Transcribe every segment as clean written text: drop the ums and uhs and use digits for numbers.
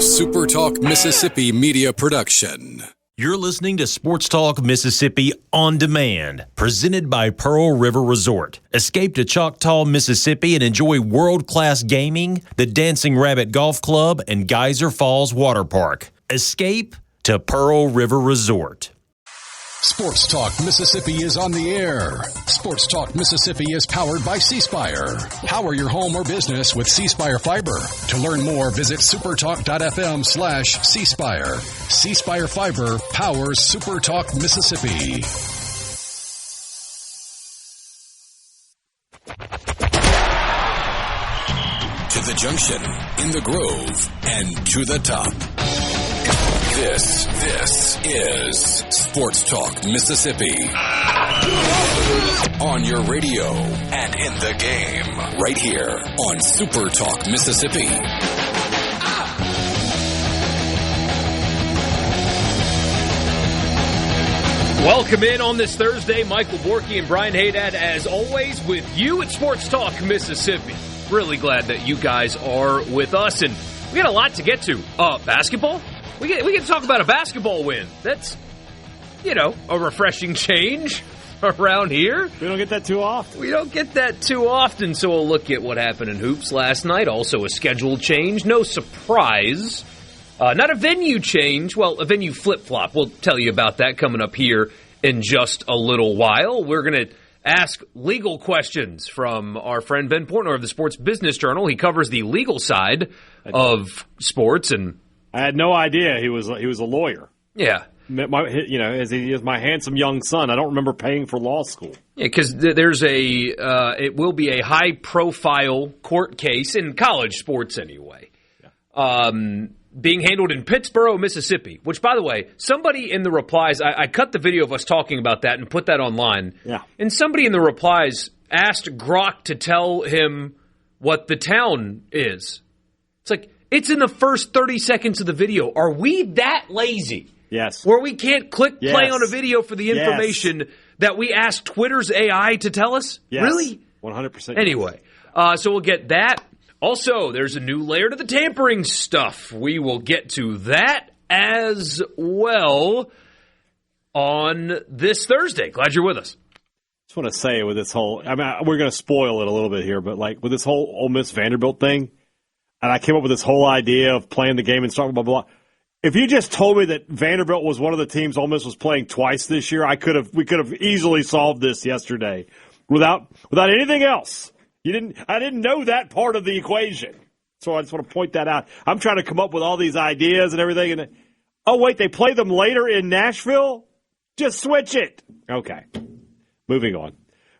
SuperTalk Mississippi media production. You're listening to Sports Talk Mississippi On Demand, presented by Pearl River Resort. Escape to Choctaw, Mississippi and enjoy world-class gaming, the Dancing Rabbit Golf Club, and Geyser Falls Water Park. Escape to Pearl River Resort. Sports Talk Mississippi is on the air. Sports Talk Mississippi is powered by C-Spire. Power your home or business with C-Spire Fiber. To learn more, visit supertalk.fm/C-Spire. C-Spire Fiber powers SuperTalk Mississippi. To the junction, in the Grove, and to the top. This is Sports Talk Mississippi. On your radio and in the game. Right here on Super Talk Mississippi. Welcome in on this Thursday. Michael Borkey and Brian Hadad, as always, with you at Sports Talk Mississippi. Really glad that you guys are with us. And we got a lot to get to. Basketball? We get to talk about a basketball win. That's, a refreshing change around here. We don't get that too often. So we'll look at what happened in hoops last night. Also a schedule change. No surprise. Not a venue change. Well, a venue flip-flop. We'll tell you about that coming up here in just a little while. We're going to ask legal questions from our friend Ben Portnoy of the Sports Business Journal. He covers the legal side of sports, and I had no idea he was a lawyer. Yeah. As he is my handsome young son, I don't remember paying for law school. Yeah, because there's it will be a high-profile court case in college sports anyway, being handled in Pittsboro, Mississippi, which, by the way, somebody in the replies, I cut the video of us talking about that and put that online. Yeah. And somebody in the replies asked Grok to tell him what the town is. It's like, it's in the first 30 seconds of the video. Are we that lazy? Yes. Where we can't click play on a video for the information that we asked Twitter's AI to tell us? Yes. Really? 100%. Anyway, so we'll get that. Also, there's a new layer to the tampering stuff. We will get to that as well on this Thursday. Glad you're with us. Just want to say with this whole, we're going to spoil it a little bit here, but with this whole Ole Miss Vanderbilt thing, and I came up with this whole idea of playing the game and starting blah, blah, blah. If you just told me that Vanderbilt was one of the teams Ole Miss was playing twice this year, we could have easily solved this yesterday without anything else. I didn't know that part of the equation. So I just want to point that out. I'm trying to come up with all these ideas and everything. And wait, they play them later in Nashville? Just switch it. Okay. Moving on.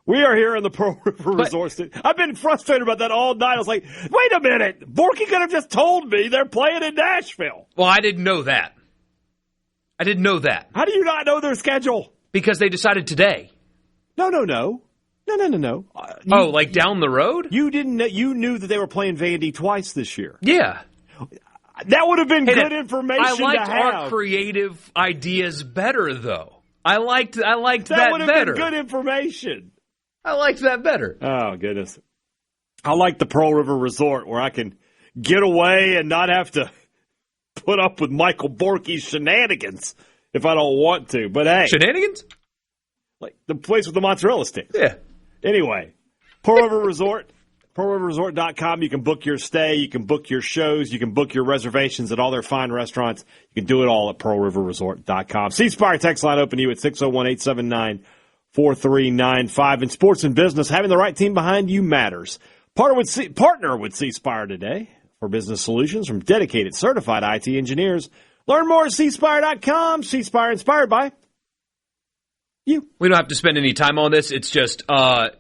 We are here in the Pearl River Resort. I've been frustrated about that all night. I was like, wait a minute. Borkey could have just told me they're playing in Nashville. Well, I didn't know that. How do you not know their schedule? Because they decided today. No. No. Like down the road? You didn't know, you knew that they were playing Vandy twice this year. Yeah. That would have been good information to have. I liked our creative ideas better, though. I liked that better. That would have been good information. I liked that better. Oh, goodness. I like the Pearl River Resort where I can get away and not have to put up with Michael Borkey's shenanigans if I don't want to. But hey. Shenanigans? Like the place with the mozzarella sticks. Yeah. Anyway, Pearl River Resort, pearlriverresort.com. You can book your stay. You can book your shows. You can book your reservations at all their fine restaurants. You can do it all at pearlriverresort.com. C-Spire text line open to you at 601-879-4395. In sports and business, having the right team behind you matters. Partner with C-Spire today for business solutions from dedicated certified IT engineers. Learn more at cspire.com. C-Spire, inspired by you. We don't have to spend any time on this. It's just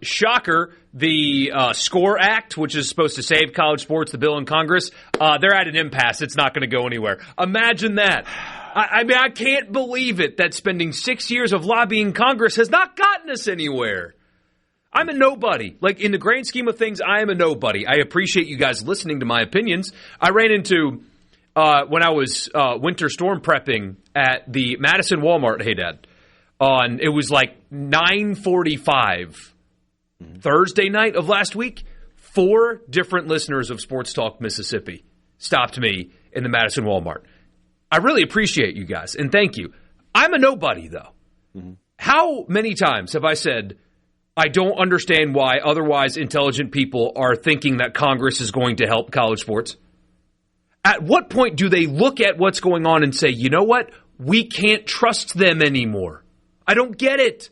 shocker. The SCORE Act, which is supposed to save college sports, the bill in Congress, they're at an impasse. It's not going to go anywhere. Imagine that. I can't believe it that spending 6 years of lobbying Congress has not gotten us anywhere. I'm a nobody. Like, in the grand scheme of things, I am a nobody. I appreciate you guys listening to my opinions. I ran into, when I was winter storm prepping at the Madison Walmart, hey, Dad, it was like 9:45 Thursday night of last week. 4 different listeners of Sports Talk Mississippi stopped me in the Madison Walmart. I really appreciate you guys, and thank you. I'm a nobody, though. Mm-hmm. How many times have I said, I don't understand why otherwise intelligent people are thinking that Congress is going to help college sports? At what point do they look at what's going on and say, you know what? We can't trust them anymore. I don't get it.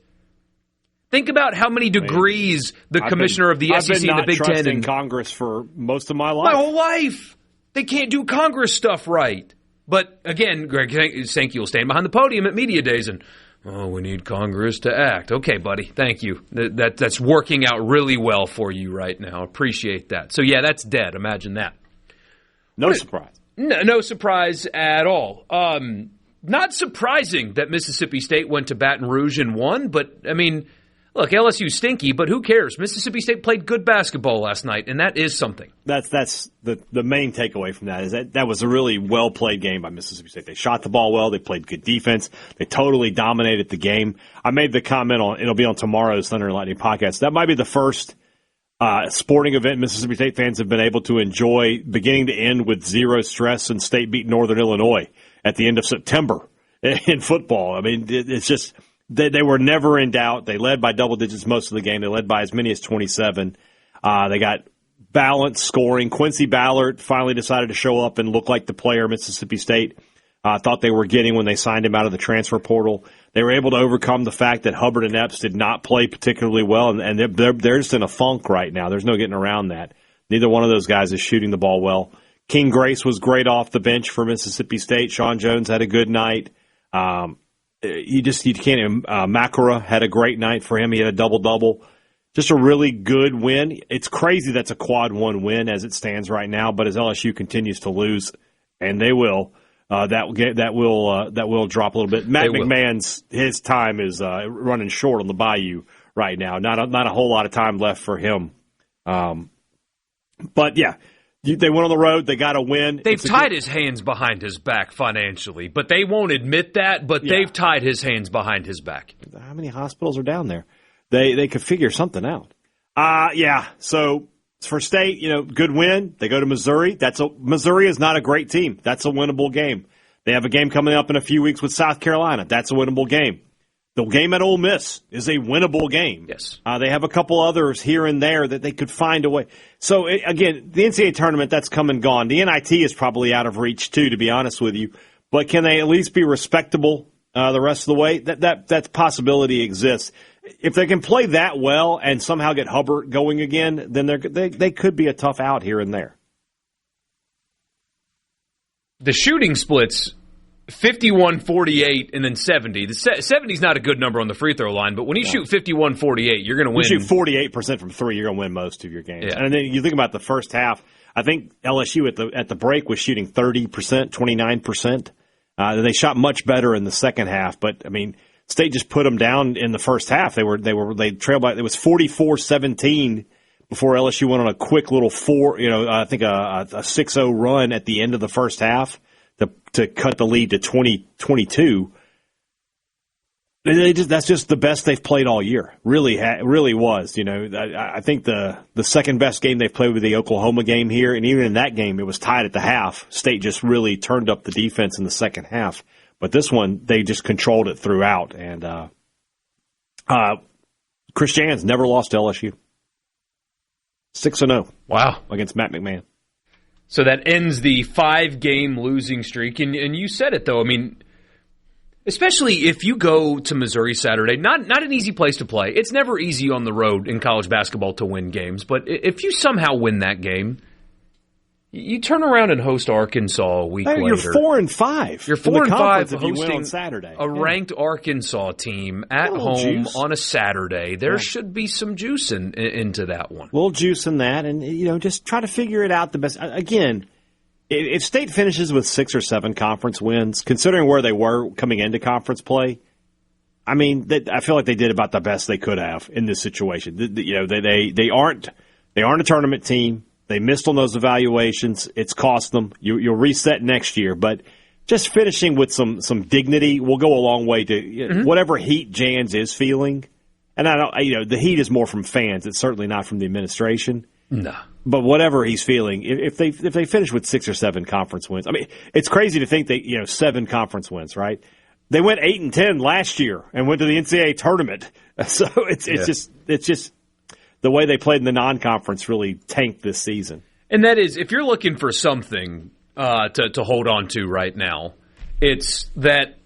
Think about how many degrees the commissioner of the SEC and the Big Ten. I've been trusting Congress for most of my life. My whole life. They can't do Congress stuff right. But again, Greg Sankey will stand behind the podium at media days and, we need Congress to act. Okay, buddy, thank you. That's working out really well for you right now. Appreciate that. So, yeah, that's dead. Imagine that. No surprise. No surprise at all. Not surprising that Mississippi State went to Baton Rouge and won, but, I mean, look, LSU's stinky, but who cares? Mississippi State played good basketball last night, and that is something. That's the main takeaway from that is that was a really well-played game by Mississippi State. They shot the ball well. They played good defense. They totally dominated the game. I made the comment it'll be on tomorrow's Thunder and Lightning podcast. That might be the first sporting event Mississippi State fans have been able to enjoy beginning to end with zero stress, and State beat Northern Illinois at the end of September in football. I mean, it's just they were never in doubt. They led by double digits most of the game. They led by as many as 27. They got balanced scoring. Quincy Ballard finally decided to show up and look like the player Mississippi State thought they were getting when they signed him out of the transfer portal. They were able to overcome the fact that Hubbard and Epps did not play particularly well, and they're just in a funk right now. There's no getting around that. Neither one of those guys is shooting the ball well. King Grace was great off the bench for Mississippi State. Sean Jones had a good night. You can't. Makara had a great night for him. He had a double-double. Just a really good win. It's crazy that's a quad one win as it stands right now, but as LSU continues to lose, and they will, that will drop a little bit. Matt McMahon's his time is running short on the Bayou right now. Not a whole lot of time left for him. But yeah. They went on the road. They got a win. They've tied his hands behind his back financially, but they won't admit that, but they've tied his hands behind his back. How many hospitals are down there? They could figure something out. So for State, good win. They go to Missouri. Missouri is not a great team. That's a winnable game. They have a game coming up in a few weeks with South Carolina. That's a winnable game. The game at Ole Miss is a winnable game. Yes. They have a couple others here and there that they could find a way. So, again, the NCAA tournament, that's come and gone. The NIT is probably out of reach, too, to be honest with you. But can they at least be respectable the rest of the way? That possibility exists. If they can play that well and somehow get Hubbard going again, then they could be a tough out here and there. The shooting splits 51-48 and then 70. The 70 is not a good number on the free throw line, but when you shoot 51-48, you're going to win. You shoot 48% from three, you're going to win most of your games. Yeah. And then you think about the first half. I think LSU at the break was shooting 30%, 29%. They shot much better in the second half, but I mean, State just put them down in the first half. They trailed by. It was 44-17 before LSU went on a quick little I think a 6-0 run at the end of the first half to cut the lead to 20-22. That's just the best they've played all year. Really was. I think the second best game they've played was the Oklahoma game here, and even in that game, it was tied at the half. State just really turned up the defense in the second half. But this one, they just controlled it throughout. And Chris Jans never lost to LSU. 6-0. Wow. Against Matt McMahon. So that ends the 5-game losing streak. And you said it, though. I mean, especially if you go to Missouri Saturday, not an easy place to play. It's never easy on the road in college basketball to win games. But if you somehow win that game, you turn around and host Arkansas a week later. You're 4-5. You're 4-5 hosting on Saturday. A ranked Arkansas team at home on a Saturday. There should be some juice into that one. A little juice in that, and just try to figure it out the best. Again, if State finishes with 6 or 7 conference wins, considering where they were coming into conference play, I mean, I feel like they did about the best they could have in this situation. They aren't a tournament team. They missed on those evaluations. It's cost them. You'll reset next year, but just finishing with some dignity will go a long way to whatever heat Jans is feeling. And the heat is more from fans. It's certainly not from the administration. No. But whatever he's feeling, if they finish with 6 or 7 conference wins, I mean, it's crazy to think that 7 conference wins, right? They went 8-10 last year and went to the NCAA tournament. So it's just the way they played in the non-conference really tanked this season. And that is, if you're looking for something to hold on to right now, it's that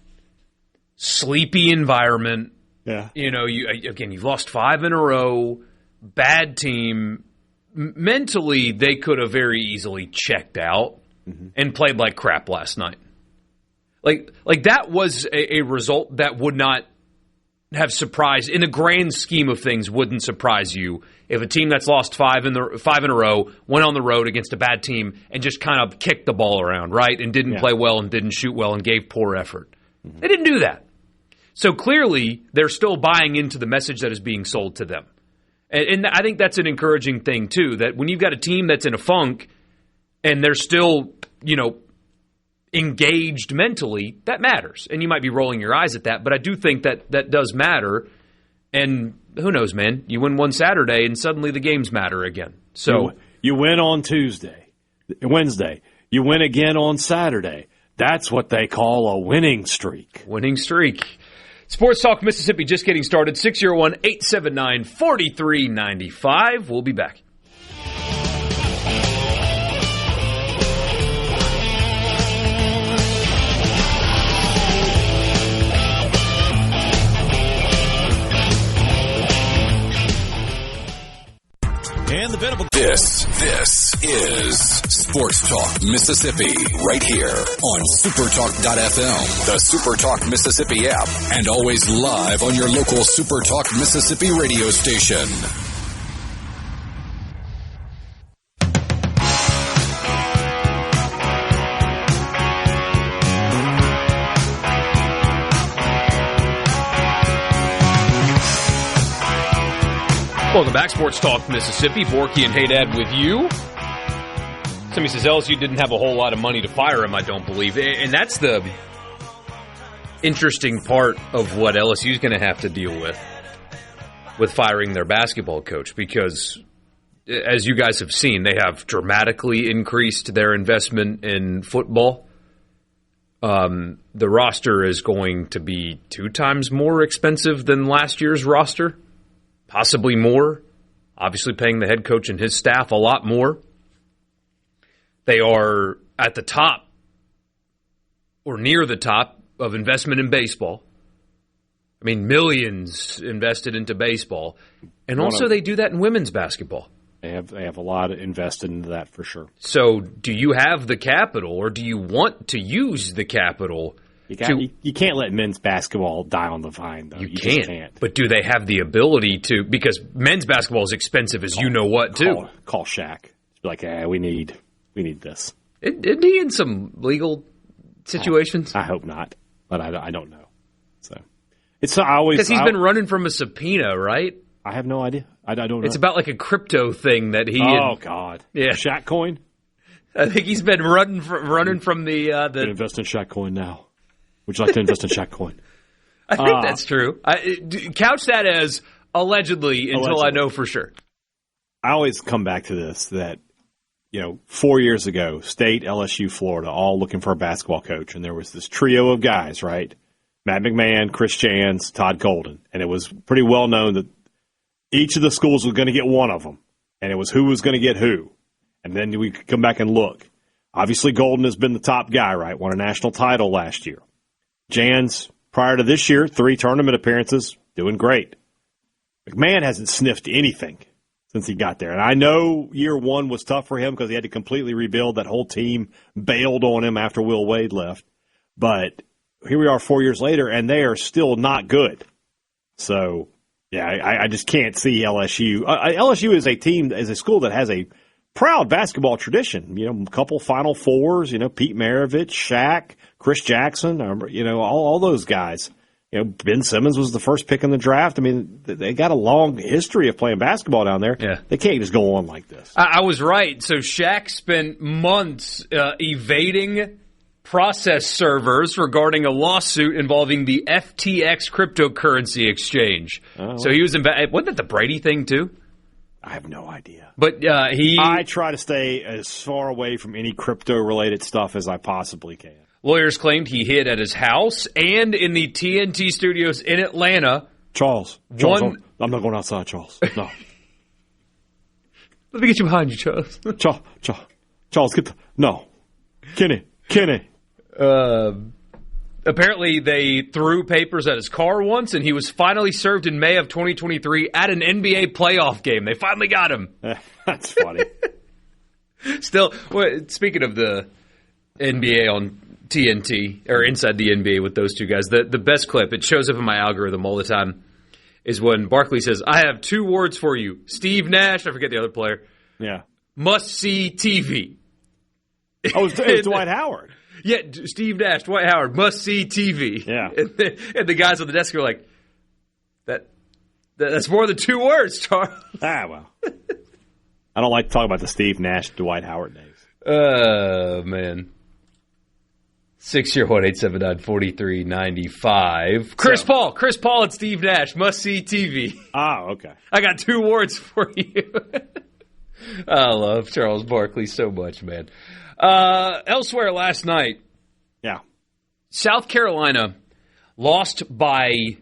sleepy environment. Yeah. You've lost 5 in a row, bad team. Mentally, they could have very easily checked out and played like crap last night. Like that was a result that would not have surprised, in the grand scheme of things, wouldn't surprise you if a team that's lost 5 in a row went on the road against a bad team and just kind of kicked the ball around, right? And didn't play well and didn't shoot well and gave poor effort. They didn't do that. So clearly, they're still buying into the message that is being sold to them. And I think that's an encouraging thing, too, that when you've got a team that's in a funk and they're still, engaged mentally, that matters. And you might be rolling your eyes at that, but I do think that does matter. And who knows, man? You win one Saturday and suddenly the games matter again. So you win on Wednesday. You win again on Saturday. That's what they call a winning streak. Winning streak. Sports Talk Mississippi just getting started. 601-879-4395. We'll be back. This is Sports Talk Mississippi, right here on SuperTalk.fm, the SuperTalk Mississippi app, and always live on your local SuperTalk Mississippi radio station. Welcome back, Sports Talk Mississippi. Borkey and Hadad with you. Somebody says LSU didn't have a whole lot of money to fire him, I don't believe. And that's the interesting part of what LSU is going to have to deal with firing their basketball coach. Because, as you guys have seen, they have dramatically increased their investment in football. The roster is going to be 2 times more expensive than last year's roster. Possibly more. Obviously paying the head coach and his staff a lot more. They are at the top or near the top of investment in baseball. I mean, millions invested into baseball. And also they do that in women's basketball. They have a lot invested into that for sure. So do you have the capital or do you want to use the capital? You can't let men's basketball die on the vine, though. You can't. But do they have the ability to? Because men's basketball is expensive as you know what, too. Call Shaq. Be like, we need this. Isn't he in some legal situations? I hope not, but I don't know. So it's always because he's been running from a subpoena, right? I have no idea. I don't know. It's about like a crypto thing that he. Oh God! Yeah, Shaq coin. I think he's been running from the. Invest in Shaq coin now. Would you like to invest in Shaq coin? I think that's true. Couch that as allegedly until I know for sure. I always come back to this, that 4 years ago, State, LSU, Florida, all looking for a basketball coach. And there was this trio of guys, right? Matt McMahon, Chris Jans, Todd Golden. And it was pretty well known that each of the schools was going to get one of them. And it was who was going to get who. And then we could come back and look. Obviously, Golden has been the top guy, right? Won a national title last year. Jans, prior to this year, 3 tournament appearances, doing great. McMahon hasn't sniffed anything since he got there. And I know year 1 was tough for him because he had to completely rebuild. That whole team bailed on him after Will Wade left. But here we are 4 years later, and they are still not good. So, yeah, I just can't see LSU. LSU is a school that has a proud basketball tradition. A couple Final Fours, Pete Maravich, Shaq, Chris Jackson, all those guys. Ben Simmons was the first pick in the draft. I mean, they got a long history of playing basketball down there. Yeah. They can't just go on like this. I was right. So Shaq spent months evading process servers regarding a lawsuit involving the FTX cryptocurrency exchange. Oh. So he was wasn't that the Brady thing too? I have no idea. But I try to stay as far away from any crypto-related stuff as I possibly can. Lawyers claimed he hid at his house and in the TNT studios in Atlanta. Charles, I'm not going outside, Charles. No. Let me get you behind you, Charles. Charles, get the... No. Kenny. Apparently, they threw papers at his car once, and he was finally served in May of 2023 at an NBA playoff game. They finally got him. That's funny. Still, speaking of the NBA on TNT, or inside the NBA with those two guys, the best clip, it shows up in my algorithm all the time, is when Barkley says, I have 2 words for you. Steve Nash, I forget the other player. Yeah. Must-see TV. Oh, it was Dwight Howard. Yeah, Steve Nash, Dwight Howard, must-see TV. Yeah. And the guys on the desk are like, that's more than 2 words, Charles. Well. I don't like to talk about the Steve Nash, Dwight Howard days. Oh, man. 601-879-4395. Chris Paul and Steve Nash, must-see TV. Oh, okay. I got 2 words for you. I love Charles Barkley so much, man. Elsewhere last night, yeah, South Carolina lost by,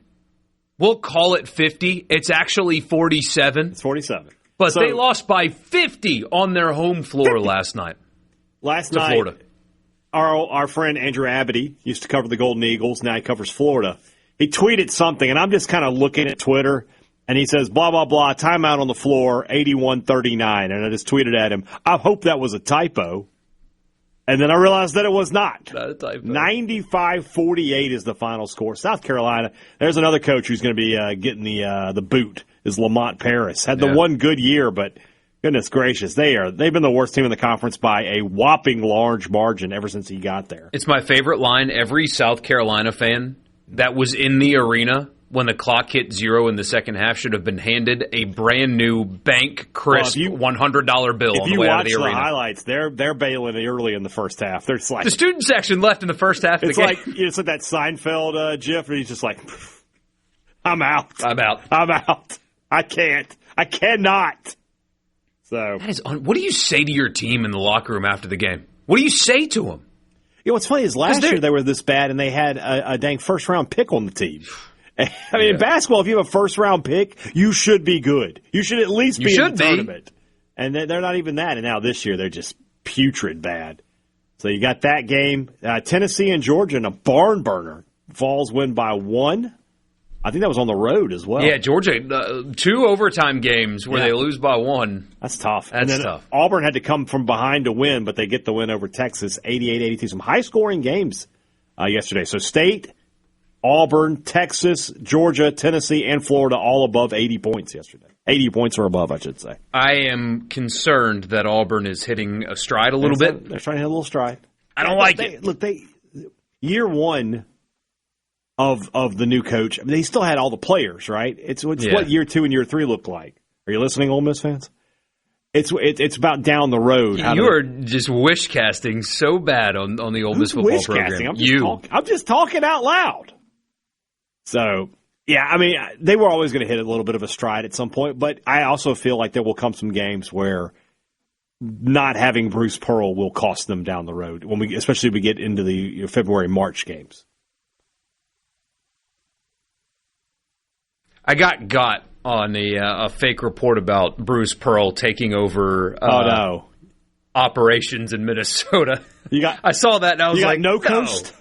we'll call it 50. It's actually 47. It's 47. But they lost by 50 on their home floor last night. Last night, Florida. Our friend Andrew Abity used to cover the Golden Eagles. Now he covers Florida. He tweeted something, and I'm just kind of looking at Twitter, and he says, blah, blah, blah, timeout on the floor, 81-39. And I just tweeted at him, I hope that was a typo. And then I realized that it was not. Not a typo. 95-48 is the final score. South Carolina, there's another coach who's going to be getting the boot, is Lamont Paris. Had the one good year, but goodness gracious, they've been the worst team in the conference by a whopping large margin ever since he got there. It's my favorite line. Every South Carolina fan that was in the arena when the clock hit 0 in the second half should have been handed a brand new bank crisp $100 bill on the way out of the arena. If you watch the highlights, they're bailing early in the first half. They're just like, the student section left in the first half of the game. It's like that Seinfeld gif, and he's just like, I'm out. I can't. I cannot. So what do you say to your team in the locker room after the game? What do you say to them? What's funny is last year they were this bad, and they had a dang first-round pick on the team. I mean, in basketball, if you have a first-round pick, you should be good. You should at least be in the tournament. And they're not even that. And now this year, they're just putrid bad. So you got that game. Tennessee and Georgia in a barn burner. Vols win by 1. I think that was on the road as well. Yeah, Georgia, 2 overtime games where they lose by 1. That's tough. That's tough. Auburn had to come from behind to win, but they get the win over Texas, 88-82. Some high-scoring games yesterday. So State, Auburn, Texas, Georgia, Tennessee, and Florida all above 80 points yesterday. 80 points or above, I should say. I am concerned that Auburn is hitting a stride a little bit. They're trying to hit a little stride. I don't like it. Look, year one of the new coach, I mean, they still had all the players, right? It's what year 2 and year 3 look like. Are you listening, Ole Miss fans? It's about down the road. You are just wish casting so bad on the Ole Miss football program. I'm just talking out loud. So, yeah, I mean, they were always going to hit a little bit of a stride at some point, but I also feel like there will come some games where not having Bruce Pearl will cost them down the road, especially when we get into the February, March games. I got on a fake report about Bruce Pearl taking over operations in Minnesota. I saw that and I was like, no coast?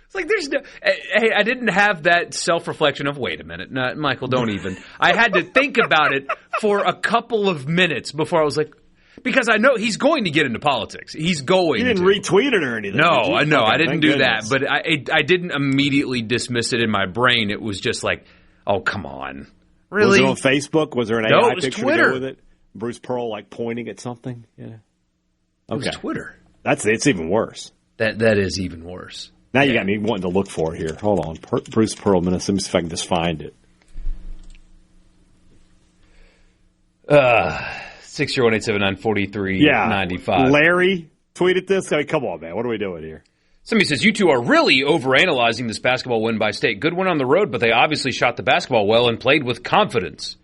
It's like there's no. Hey, I didn't have that self-reflection of, wait a minute, Michael, don't even. I had to think about it for a couple of minutes before I was like, because I know he's going to get into politics. He's going. You didn't retweet it or anything. No, I didn't do that. But I didn't immediately dismiss it in my brain. It was just like, oh, come on. Really? Was it on Facebook? Was there an AI picture to go with it? Bruce Pearl like pointing at something? Yeah. Okay. It was Twitter. It's even worse. That is even worse. Now you got me wanting to look for it here. Hold on. Bruce Pearl, let me see if I can just find it. 601-879-4395. Larry tweeted this. I mean, come on, man. What are we doing here? Somebody says, you two are really overanalyzing this basketball win by State. Good win on the road, but they obviously shot the basketball well and played with confidence.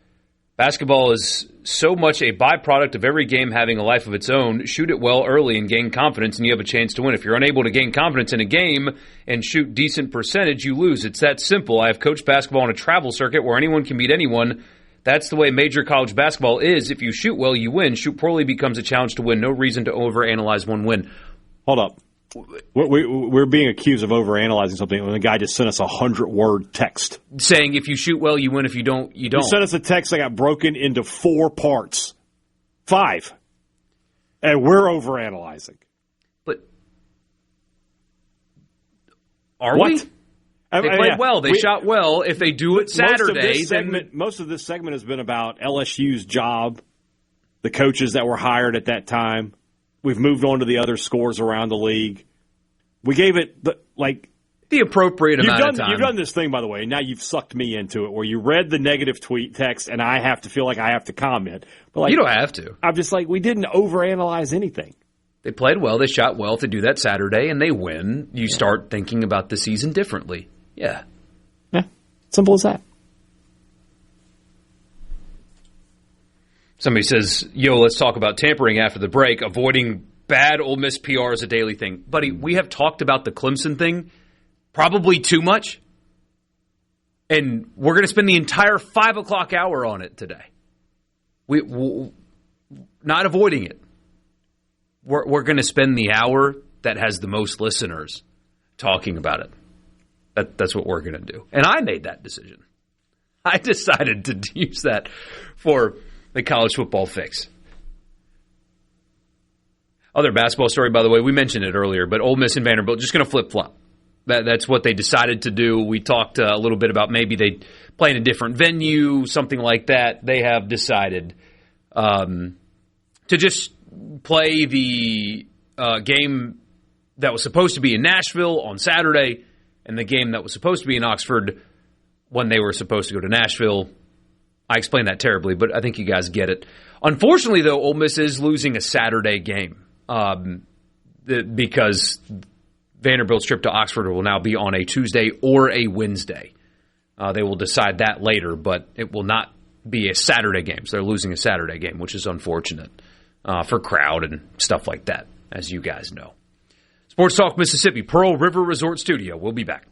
Basketball is so much a byproduct of every game having a life of its own. Shoot it well early and gain confidence, and you have a chance to win. If you're unable to gain confidence in a game and shoot decent percentage, you lose. It's that simple. I have coached basketball on a travel circuit where anyone can beat anyone. That's the way major college basketball is. If you shoot well, you win. Shoot poorly becomes a challenge to win. No reason to overanalyze one win. Hold up. We're being accused of overanalyzing something when the guy just sent us a 100-word text. Saying if you shoot well, you win. If you don't, you don't. He sent us a text that got broken into 4 parts. 5. And we're overanalyzing. But are what? we? They played well. They shot well. If they do it Saturday, most of this segment has been about LSU's job, the coaches that were hired at that time. We've moved on to the other scores around the league. We gave it the appropriate amount of time. You've done this thing, by the way. Now you've sucked me into it, where you read the negative tweet text, and I have to feel like I have to comment. But you don't have to. I'm just we didn't overanalyze anything. They played well. They shot well. If they do that Saturday and they win, you start thinking about the season differently. Yeah. Simple as that. Somebody says, let's talk about tampering after the break. Avoiding bad Ole Miss PR is a daily thing. Buddy, we have talked about the Clemson thing probably too much, and we're going to spend the entire 5 o'clock hour on it today. We're not avoiding it. We're going to spend the hour that has the most listeners talking about it. That's what we're going to do. And I made that decision. I decided to use that for the college football fix. Other basketball story, by the way, we mentioned it earlier, but Ole Miss and Vanderbilt just going to flip-flop. That's what they decided to do. We talked a little bit about maybe they play in a different venue, something like that. They have decided to just play the game that was supposed to be in Nashville on Saturday and the game that was supposed to be in Oxford when they were supposed to go to Nashville. I explained that terribly, but I think you guys get it. Unfortunately, though, Ole Miss is losing a Saturday game because Vanderbilt's trip to Oxford will now be on a Tuesday or a Wednesday. They will decide that later, but it will not be a Saturday game. So they're losing a Saturday game, which is unfortunate for crowd and stuff like that, as you guys know. Sports Talk Mississippi, Pearl River Resort Studio. We'll be back.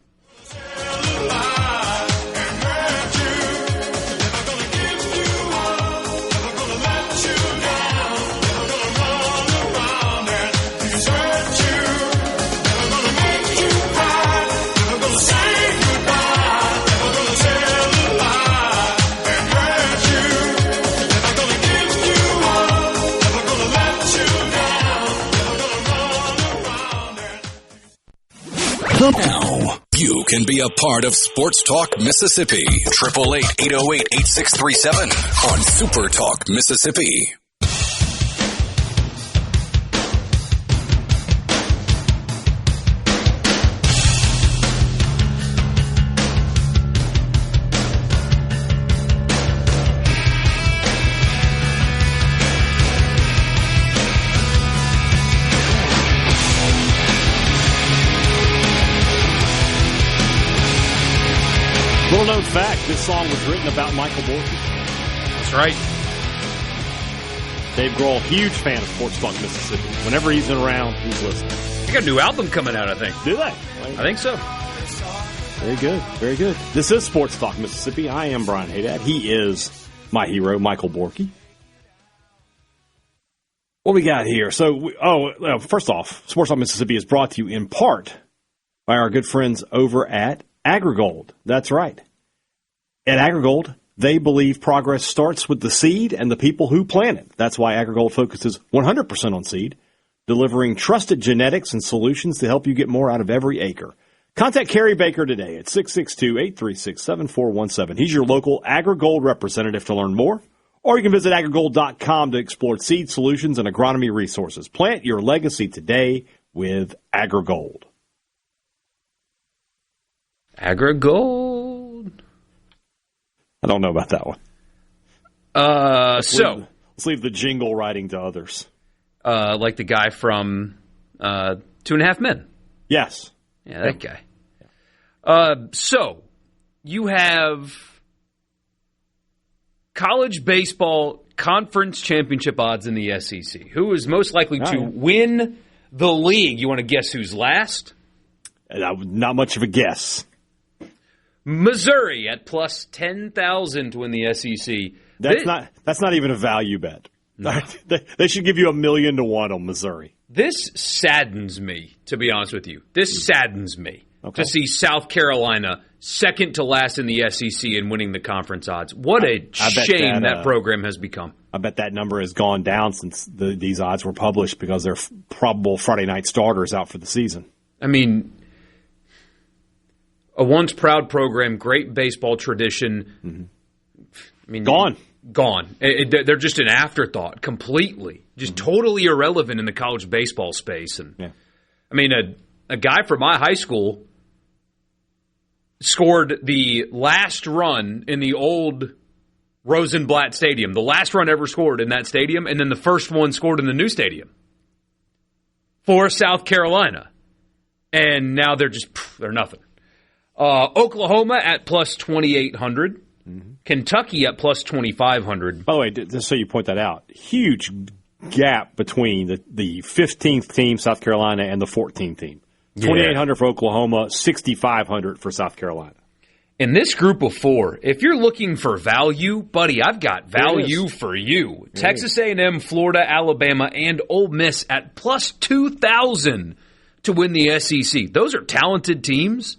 Now, you can be a part of Sports Talk Mississippi. 888-808-8637 on Super Talk Mississippi. Little known fact, this song was written about Michael Borkey. That's right. Dave Grohl, huge fan of Sports Talk Mississippi. Whenever he's around, he's listening. They got a new album coming out, I think. Do they? I think so. Very good. Very good. This is Sports Talk Mississippi. I am Brian Hadad. He is my hero, Michael Borkey. What we got here? So, first off, Sports Talk Mississippi is brought to you in part by our good friends over at AgriGold. That's right. At AgriGold, they believe progress starts with the seed and the people who plant it. That's why AgriGold focuses 100% on seed, delivering trusted genetics and solutions to help you get more out of every acre. Contact Kerry Baker today at 662-836-7417. He's your local AgriGold representative to learn more. Or you can visit agrigold.com to explore seed solutions and agronomy resources. Plant your legacy today with AgriGold. AgriGold. I don't know about that one. Let's leave the jingle writing to others. Like the guy from 2.5 Men. Yes. Yeah, that guy. So, you have college baseball conference championship odds in the SEC. Who is most likely to win the league? You want to guess who's last? Not much of a guess. Missouri at plus 10,000 to win the SEC. That's not even a value bet. No. They should give you $1 million to 1 on Missouri. This saddens me, to be honest with you. This saddens me to see South Carolina second to last in the SEC and winning the conference odds. What a shame that program has become. I bet that number has gone down since these odds were published because they're probable Friday night starters out for the season. I mean, a once proud program, great baseball tradition. Mm-hmm. I mean, gone. They're just an afterthought, completely, just totally irrelevant in the college baseball space. And I mean, a guy from my high school scored the last run in the old Rosenblatt Stadium, the last run ever scored in that stadium, and then the first one scored in the new stadium for South Carolina. And now they're nothing. Oklahoma at plus 2,800. Kentucky at plus 2,500. By the way, just so you point that out, huge gap between the 15th team, South Carolina, and the 14th team. 2,800 for Oklahoma, 6,500 for South Carolina. In this group of 4, if you're looking for value, buddy, I've got value for you. Texas A&M, Florida, Alabama, and Ole Miss at plus 2,000 to win the SEC. Those are talented teams.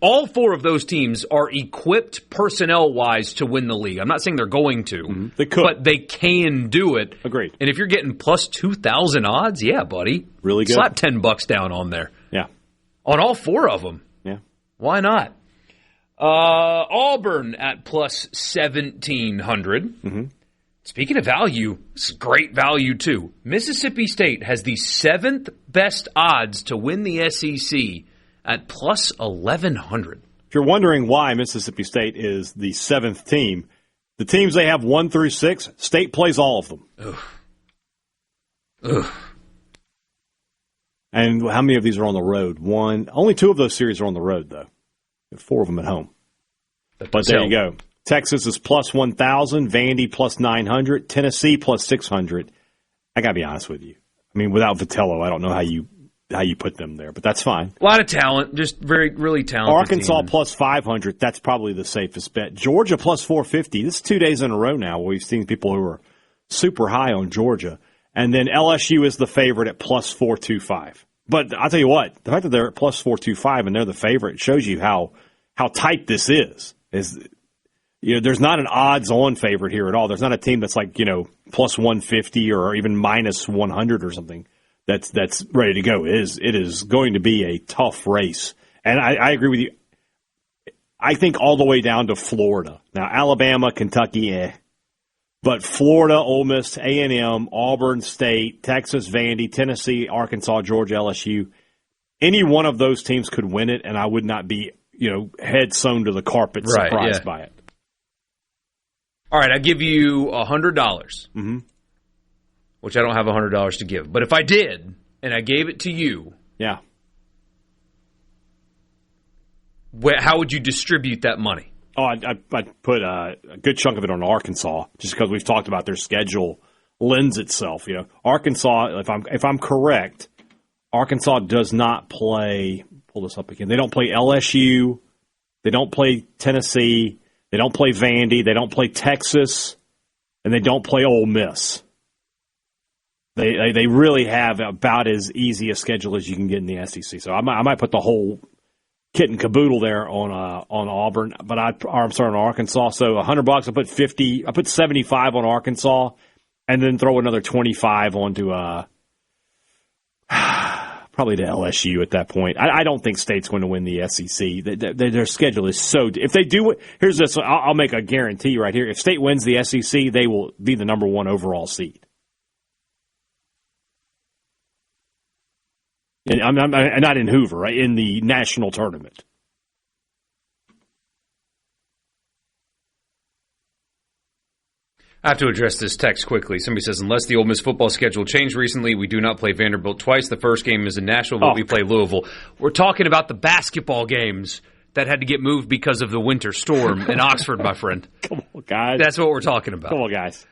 All 4 of those teams are equipped personnel-wise to win the league. I'm not saying they're going to, They could. but they can do it. Agreed. And if you're getting plus 2,000 odds, yeah, buddy. Really good. Slap $10 down on there. Yeah. On all 4 of them. Yeah. Why not? Auburn at plus 1,700. Speaking of value, it's great value too. Mississippi State has the 7th best odds to win the SEC at plus 1,100. If you're wondering why Mississippi State is the 7th team, the teams they have 1 through 6, State plays all of them. Ugh. And how many of these are on the road? Only 2 of those series are on the road, though. 4 of them at home. But there you go. Texas is plus 1,000, Vandy plus 900, Tennessee plus 600. I got to be honest with you. I mean, without Vitello, I don't know how you put them there, but that's fine. A lot of talent, just really talented. Arkansas team. plus 500, that's probably the safest bet. Georgia plus 450. This is 2 days in a row now where we've seen people who are super high on Georgia. And then LSU is the favorite at plus 425. But I'll tell you what, the fact that they're at plus 425 and they're the favorite shows you how tight this is. There's not an odds-on favorite here at all. There's not a team that's like, plus 150 or even minus 100 or something that's ready to go. It is going to be a tough race. And I agree with you. I think all the way down to Florida. Now, Alabama, Kentucky, But Florida, Ole Miss, A&M, Auburn State, Texas, Vandy, Tennessee, Arkansas, Georgia, LSU, any one of those teams could win it, and I would not be, head sewn to the carpet surprised by it. All right, I give you $100, which I don't have $100 to give. But if I did, and I gave it to you, how would you distribute that money? Oh, I'd put a good chunk of it on Arkansas, just because we've talked about their schedule lends itself. Arkansas, if I'm correct, Arkansas does not play. Pull this up again. They don't play LSU. They don't play Tennessee. They don't play Vandy. They don't play Texas, and they don't play Ole Miss. They really have about as easy a schedule as you can get in the SEC. So I might put the whole kit and caboodle there on Auburn, but I'm sorry, on Arkansas. So $100, I put 50. I put 75 on Arkansas, and then throw another 25 onto probably to LSU at that point. I don't think State's going to win the SEC. Their schedule is so. If they do, here's this. I'll make a guarantee right here. If State wins the SEC, they will be the number 1 overall seed. And I'm not in Hoover, right? In the national tournament. I have to address this text quickly. Somebody says, unless the Ole Miss football schedule changed recently, we do not play Vanderbilt twice. The first game is in Nashville, but we play Louisville. We're talking about the basketball games that had to get moved because of the winter storm in Oxford, my friend. Come on, guys. That's what we're talking about. Come on, guys.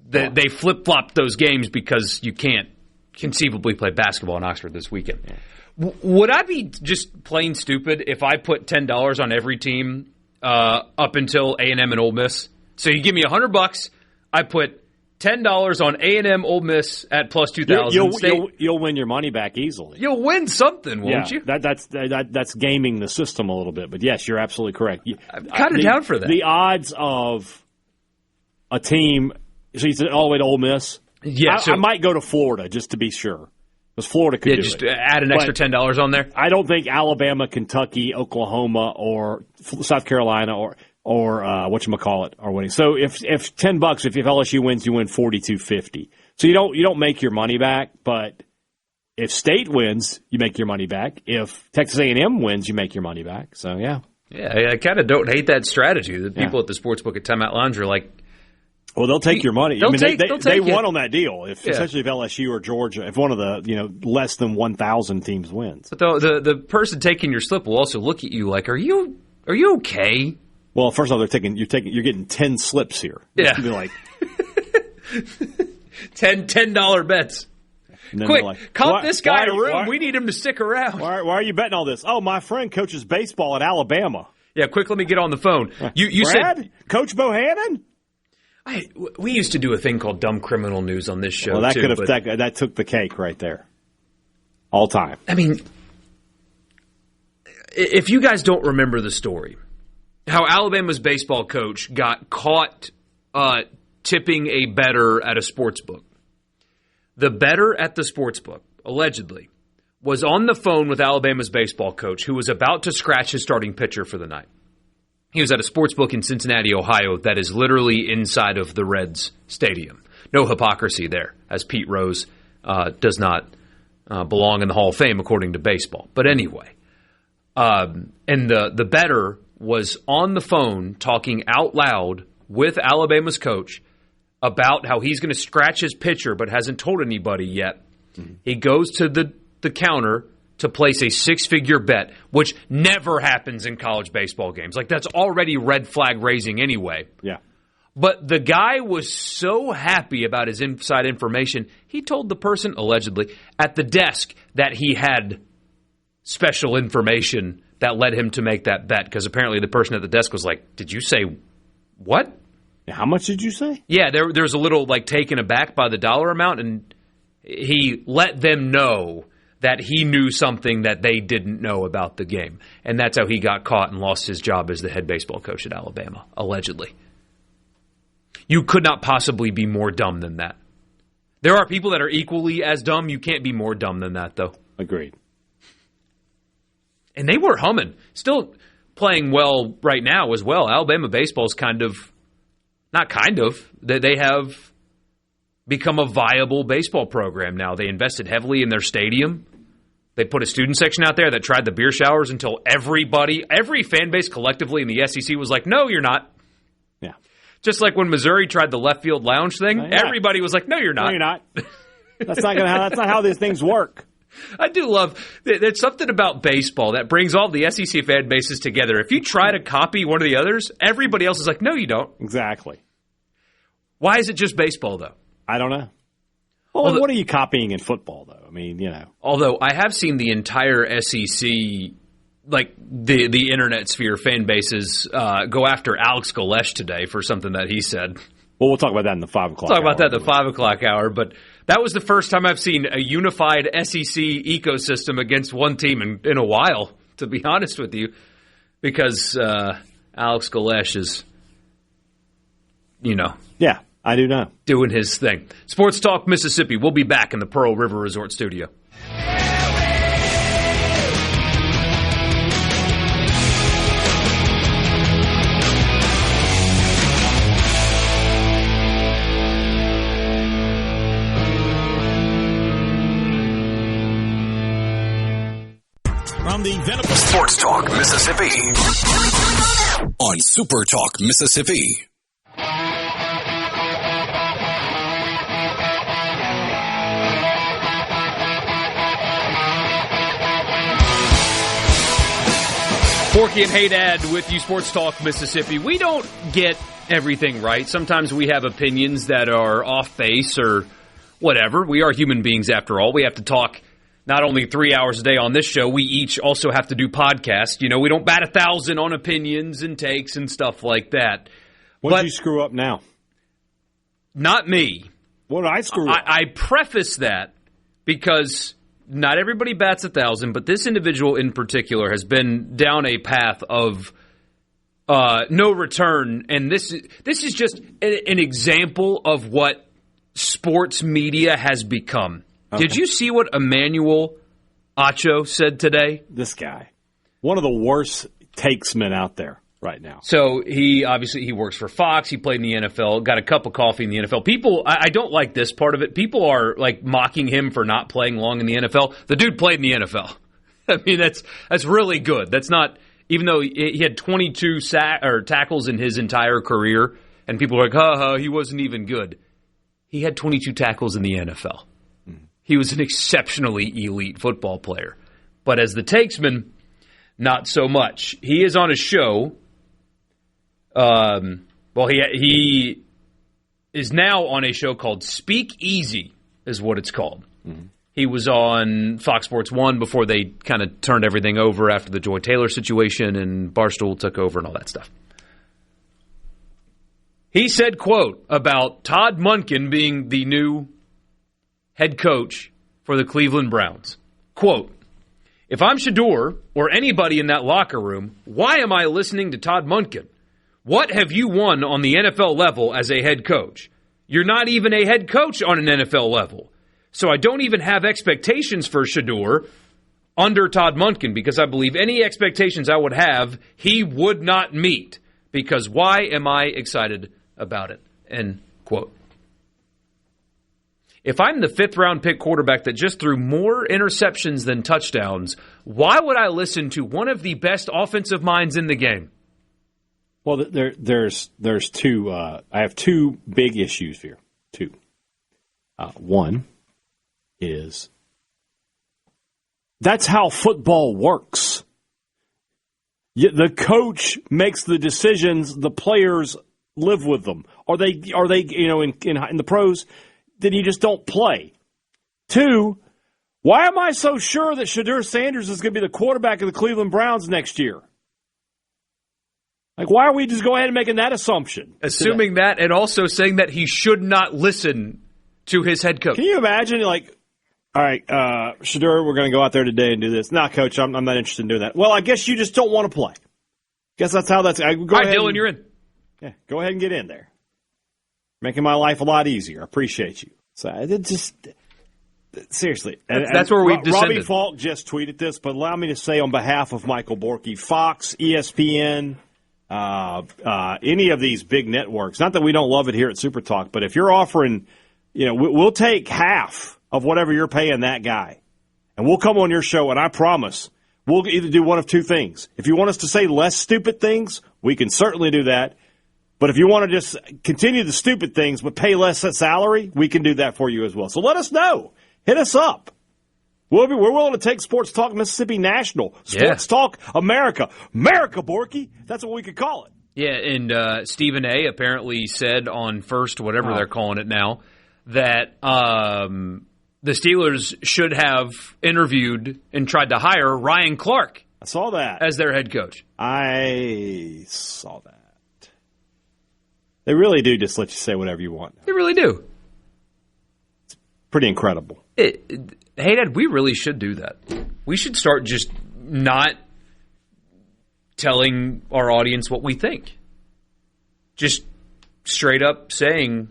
They flip-flopped those games because you can't conceivably play basketball in Oxford this weekend. Yeah. Would I be just plain stupid if I put $10 on every team up until A&M and Ole Miss? So you give me $100, I put $10 on A&M, Ole Miss at plus 2,000. You'll win your money back easily. You'll win something, won't you? That's gaming the system a little bit. But yes, you're absolutely correct. I'm kind of down for that. The odds of a team, so you said all the way to Ole Miss? Yeah, I might go to Florida just to be sure. Because Florida could do it. Just add an extra $10 on there. I don't think Alabama, Kentucky, Oklahoma, or South Carolina, or whatchamacallit are winning. So if $10, if LSU wins, you win $42.50. So you don't make your money back, but if State wins, you make your money back. If Texas A&M wins, you make your money back. So yeah. Yeah, I kind of don't hate that strategy. The people at the sportsbook at Timeout Lounge are like, well, they'll take your money. They won on that deal. Especially if LSU or Georgia, if one of the less than 1,000 teams wins. But the person taking your slip will also look at you like, are you okay? Well, first of all, you're getting 10 slips here. Yeah, like $10 bets. Quick, like, call this guy a room. We need him to stick around. Why are you betting all this? Oh, my friend coaches baseball at Alabama. Yeah, quick, let me get on the phone. You Brad? said Coach Bohannon? We used to do a thing called Dumb Criminal News on this show. Well, that took the cake right there. All time. I mean, if you guys don't remember the story, how Alabama's baseball coach got caught tipping a bettor at a sports book. The bettor at the sports book, allegedly, was on the phone with Alabama's baseball coach who was about to scratch his starting pitcher for the night. He was at a sports book in Cincinnati, Ohio, that is literally inside of the Reds stadium. No hypocrisy there, as Pete Rose does not belong in the Hall of Fame according to baseball. But anyway, and the bettor was on the phone talking out loud with Alabama's coach about how he's going to scratch his pitcher but hasn't told anybody yet. Mm-hmm. He goes to the counter to place a six-figure bet, which never happens in college baseball games. Like, that's already red flag raising anyway. Yeah. But the guy was so happy about his inside information, he told the person, allegedly, at the desk that he had special information that led him to make that bet, because apparently the person at the desk was like, did you say what? How much did you say? Yeah, there was a little, like, taken aback by the dollar amount, and he let them know that he knew something that they didn't know about the game. And that's how he got caught and lost his job as the head baseball coach at Alabama, allegedly. You could not possibly be more dumb than that. There are people that are equally as dumb. You can't be more dumb than that, though. Agreed. And they were humming. Still playing well right now as well. Alabama baseball's they have become a viable baseball program now. They invested heavily in their stadium. They put a student section out there that tried the beer showers until every fan base collectively in the SEC was like, no, you're not. Yeah. Just like when Missouri tried the left field lounge thing, everybody was like, no, you're not. No, you're not. That's not how these things work. I do love there's something about baseball that brings all the SEC fan bases together. If you try to copy one of the others, everybody else is like, no, you don't. Exactly. Why is it just baseball, though? I don't know. Well, what are you copying in football, though? I mean, Although I have seen the entire SEC, like the internet sphere fan bases, go after Alex Galesh today for something that he said. Well, we'll talk about that in the 5 o'clock hour. Talk about that in the 5 o'clock hour, but that was the first time I've seen a unified SEC ecosystem against one team in a while, to be honest with you, because Alex Galesh is, Yeah, I do know. Doing his thing. Sports Talk Mississippi. We'll be back in the Pearl River Resort studio. From the Venable Sports Talk Mississippi on Super Talk Mississippi. Borkey and Hadad with you, Sports Talk Mississippi. We don't get everything right. Sometimes we have opinions that are off base or whatever. We are human beings after all. We have to talk not only 3 hours a day on this show, we each also have to do podcasts. You know, we don't bat 1,000 on opinions and takes and stuff like that. What did you screw up now? Not me. What did I screw up? I preface that because not everybody bats 1,000, but this individual in particular has been down a path of no return, and this is just an example of what sports media has become. Okay. Did you see what Emmanuel Acho said today? This guy, one of the worst takesmen out there right now. So he works for Fox. He played in the NFL, got a cup of coffee in the NFL. People, I don't like this part of it. People are like mocking him for not playing long in the NFL. The dude played in the NFL. I mean, that's really good. That's not, even though he had 22 tackles in his entire career, and people are like, he wasn't even good. He had 22 tackles in the NFL. He was an exceptionally elite football player. But as the takesman, not so much. He is on a show. He is now on a show called Speak Easy, is what it's called. Mm-hmm. He was on Fox Sports 1 before they kind of turned everything over after the Joy Taylor situation and Barstool took over and all that stuff. He said, quote, about Todd Monken being the new head coach for the Cleveland Browns. Quote, if I'm Shedeur or anybody in that locker room, why am I listening to Todd Monken? What have you won on the NFL level as a head coach? You're not even a head coach on an NFL level. So I don't even have expectations for Shedeur under Todd Monken because I believe any expectations I would have, he would not meet. Because why am I excited about it? End quote. If I'm the fifth-round pick quarterback that just threw more interceptions than touchdowns, why would I listen to one of the best offensive minds in the game? Well, there's two. I have two big issues here. Two. One is that's how football works. The coach makes the decisions. The players live with them. Are they in the pros? Then you just don't play. Two, why am I so sure that Shedeur Sanders is going to be the quarterback of the Cleveland Browns next year? Like, why are we just go ahead and making that assumption? Assuming that and also saying that he should not listen to his head coach. Can you imagine, like, all right, Shedeur, we're going to go out there today and do this. Nah, coach, I'm not interested in doing that. Well, I guess you just don't want to play. Guess that's how that's go all right, ahead Dylan, you're in. Yeah, go ahead and get in there. Making my life a lot easier. I appreciate you. So it just seriously. That's where we've descended. Robbie Falk just tweeted this, but allow me to say on behalf of Michael Borkey, Fox, ESPN, any of these big networks, not that we don't love it here at SuperTalk, but if you're offering, we'll take half of whatever you're paying that guy, and we'll come on your show, and I promise we'll either do one of two things. If you want us to say less stupid things, we can certainly do that. But if you want to just continue the stupid things but pay less salary, we can do that for you as well. So let us know. Hit us up. We're willing to take Sports Talk Mississippi national. Sports Talk America. America, Borkey. That's what we could call it. Yeah, and Stephen A. apparently said on First, whatever they're calling it now, that the Steelers should have interviewed and tried to hire Ryan Clark. I saw that. As their head coach. I saw that. They really do just let you say whatever you want. They really do. It's pretty incredible. Hey, Dad, we really should do that. We should start just not telling our audience what we think. Just straight up saying,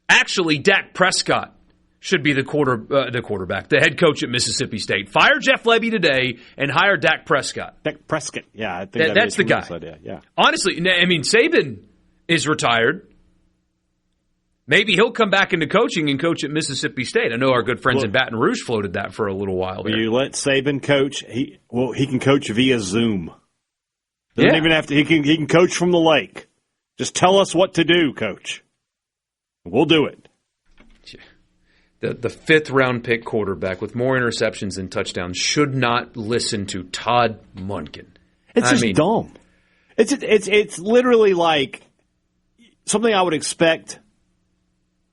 actually, Dak Prescott should be the quarterback, the head coach at Mississippi State. Fire Jeff Lebby today and hire Dak Prescott. Dak Prescott, yeah. I think that's the guy. Idea. Yeah. Honestly, I mean, Saban is retired. Maybe he'll come back into coaching and coach at Mississippi State. I know our good friends in Baton Rouge floated that for a little while there. You let Saban coach. He can coach via Zoom. Doesn't even have to. He can coach from the lake. Just tell us what to do, Coach. We'll do it. the fifth-round pick quarterback with more interceptions than touchdowns should not listen to Todd Monken. It's dumb. It's literally like something I would expect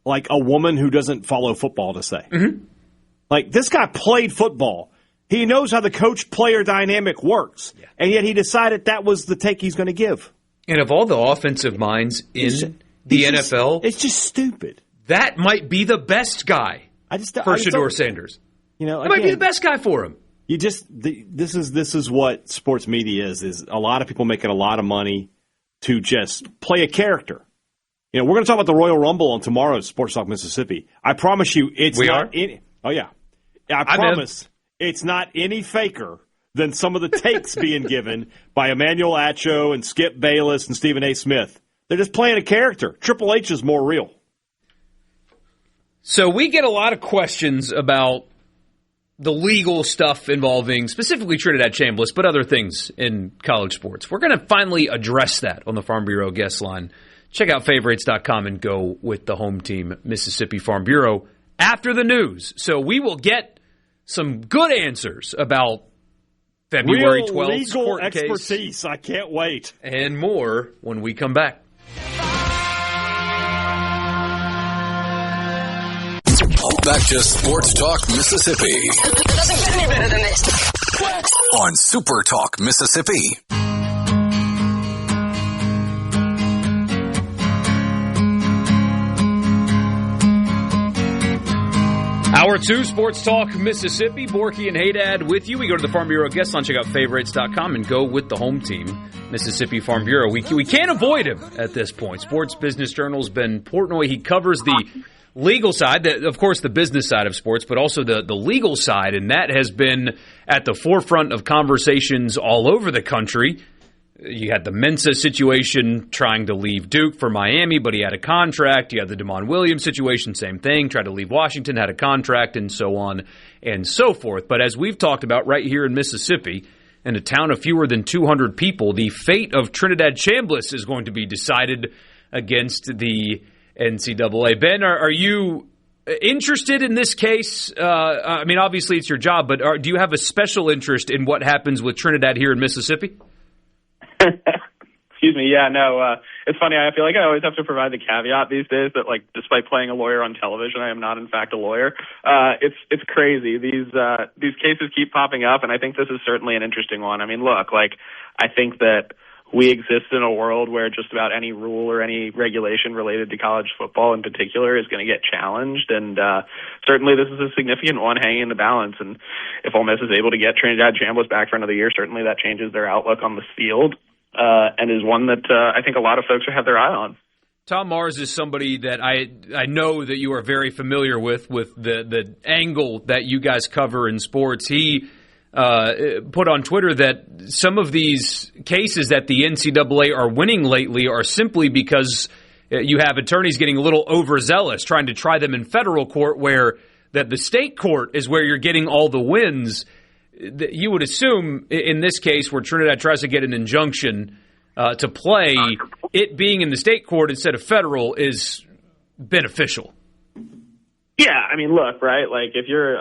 like a woman who doesn't follow football to say. Mm-hmm. Like, this guy played football. He knows how the coach-player dynamic works, and yet he decided that was the take he's going to give. And of all the offensive minds in the NFL, it's just stupid. That might be the best guy for Shedeur Sanders. You know, it might be the best guy for him. This is what sports media is a lot of people making a lot of money to just play a character. You know, we're going to talk about the Royal Rumble on tomorrow's Sports Talk Mississippi. I promise you, oh yeah, I promise it's not any faker than some of the takes being given by Emmanuel Acho and Skip Bayless and Stephen A. Smith. They're just playing a character. Triple H is more real. So we get a lot of questions about the legal stuff involving specifically Trinidad Chambliss, but other things in college sports. We're going to finally address that on the Farm Bureau guest line. Check out favorites.com and go with the home team, Mississippi Farm Bureau, after the news. So we will get some good answers about February 12th legal court expertise. Case. I can't wait. And more when we come back. Back to Sports Talk Mississippi. It doesn't get any better than this. On Super Talk Mississippi. Hour 2, Sports Talk Mississippi. Borkey and Hadad with you. We go to the Farm Bureau guest line. Check out favorites.com and go with the home team, Mississippi Farm Bureau. We can't avoid him at this point. Sports Business Journal's Ben Portnoy. He covers the legal side, of course, the business side of sports, but also the legal side, and that has been at the forefront of conversations all over the country. You had the Mensa situation trying to leave Duke for Miami, but he had a contract. You had the Damon Williams situation, same thing, tried to leave Washington, had a contract, and so on and so forth. But as we've talked about right here in Mississippi, in a town of fewer than 200 people, the fate of Trinidad Chambliss is going to be decided against the NCAA. Ben, are you interested in this case? I mean, obviously it's your job, but do you have a special interest in what happens with Trinidad here in Mississippi? Excuse me. Yeah, no, it's funny. I feel like I always have to provide the caveat these days that, like, despite playing a lawyer on television, I am not, in fact, a lawyer. It's crazy. These cases keep popping up, and I think this is certainly an interesting one. I mean, look, like, I think that we exist in a world where just about any rule or any regulation related to college football in particular is going to get challenged, and certainly this is a significant one hanging in the balance. And if Ole Miss is able to get Trinidad Chambliss back for another year, certainly that changes their outlook on the field, and is one that I think a lot of folks have their eye on. Tom Mars is somebody that I know that you are very familiar with the angle that you guys cover in sports. He put on Twitter that some of these cases that the NCAA are winning lately are simply because you have attorneys getting a little overzealous, trying to try them in federal court, where that the state court is where you're getting all the wins. You would assume in this case where Trinidad tries to get an injunction to play, it being in the state court instead of federal is beneficial. Yeah, I mean, look, right, like if you're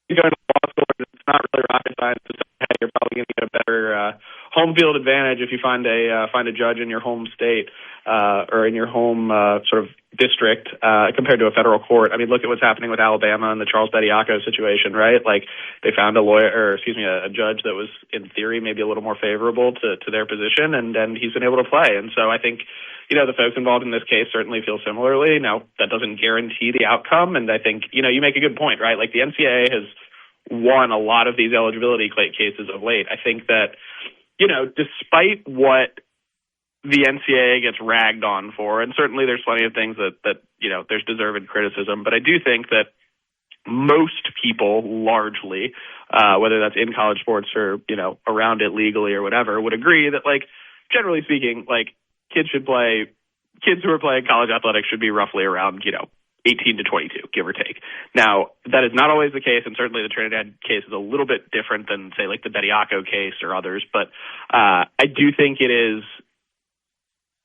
you're going to law school, it's not really rocket science to say, hey, you're probably going to get a better home field advantage if you find a judge in your home state or in your home sort of district compared to a federal court. I mean, look at what's happening with Alabama and the Charles Bediako situation, right? Like they found a judge that was in theory maybe a little more favorable to their position, and he's been able to play. And so I think, you know, the folks involved in this case certainly feel similarly. Now, that doesn't guarantee the outcome, and I think, you know, you make a good point, right? Like the NCAA has won a lot of these eligibility cases of late. I think that, you know, despite what the NCAA gets ragged on for, and certainly there's plenty of things that you know, there's deserved criticism, but I do think that most people largely, whether that's in college sports or, you know, around it legally or whatever, would agree that, like, generally speaking, like, kids who are playing college athletics should be roughly around, you know, 18 to 22, give or take. Now, that is not always the case, and certainly the Trinidad case is a little bit different than, say, like the Bediako case or others, but I do think it is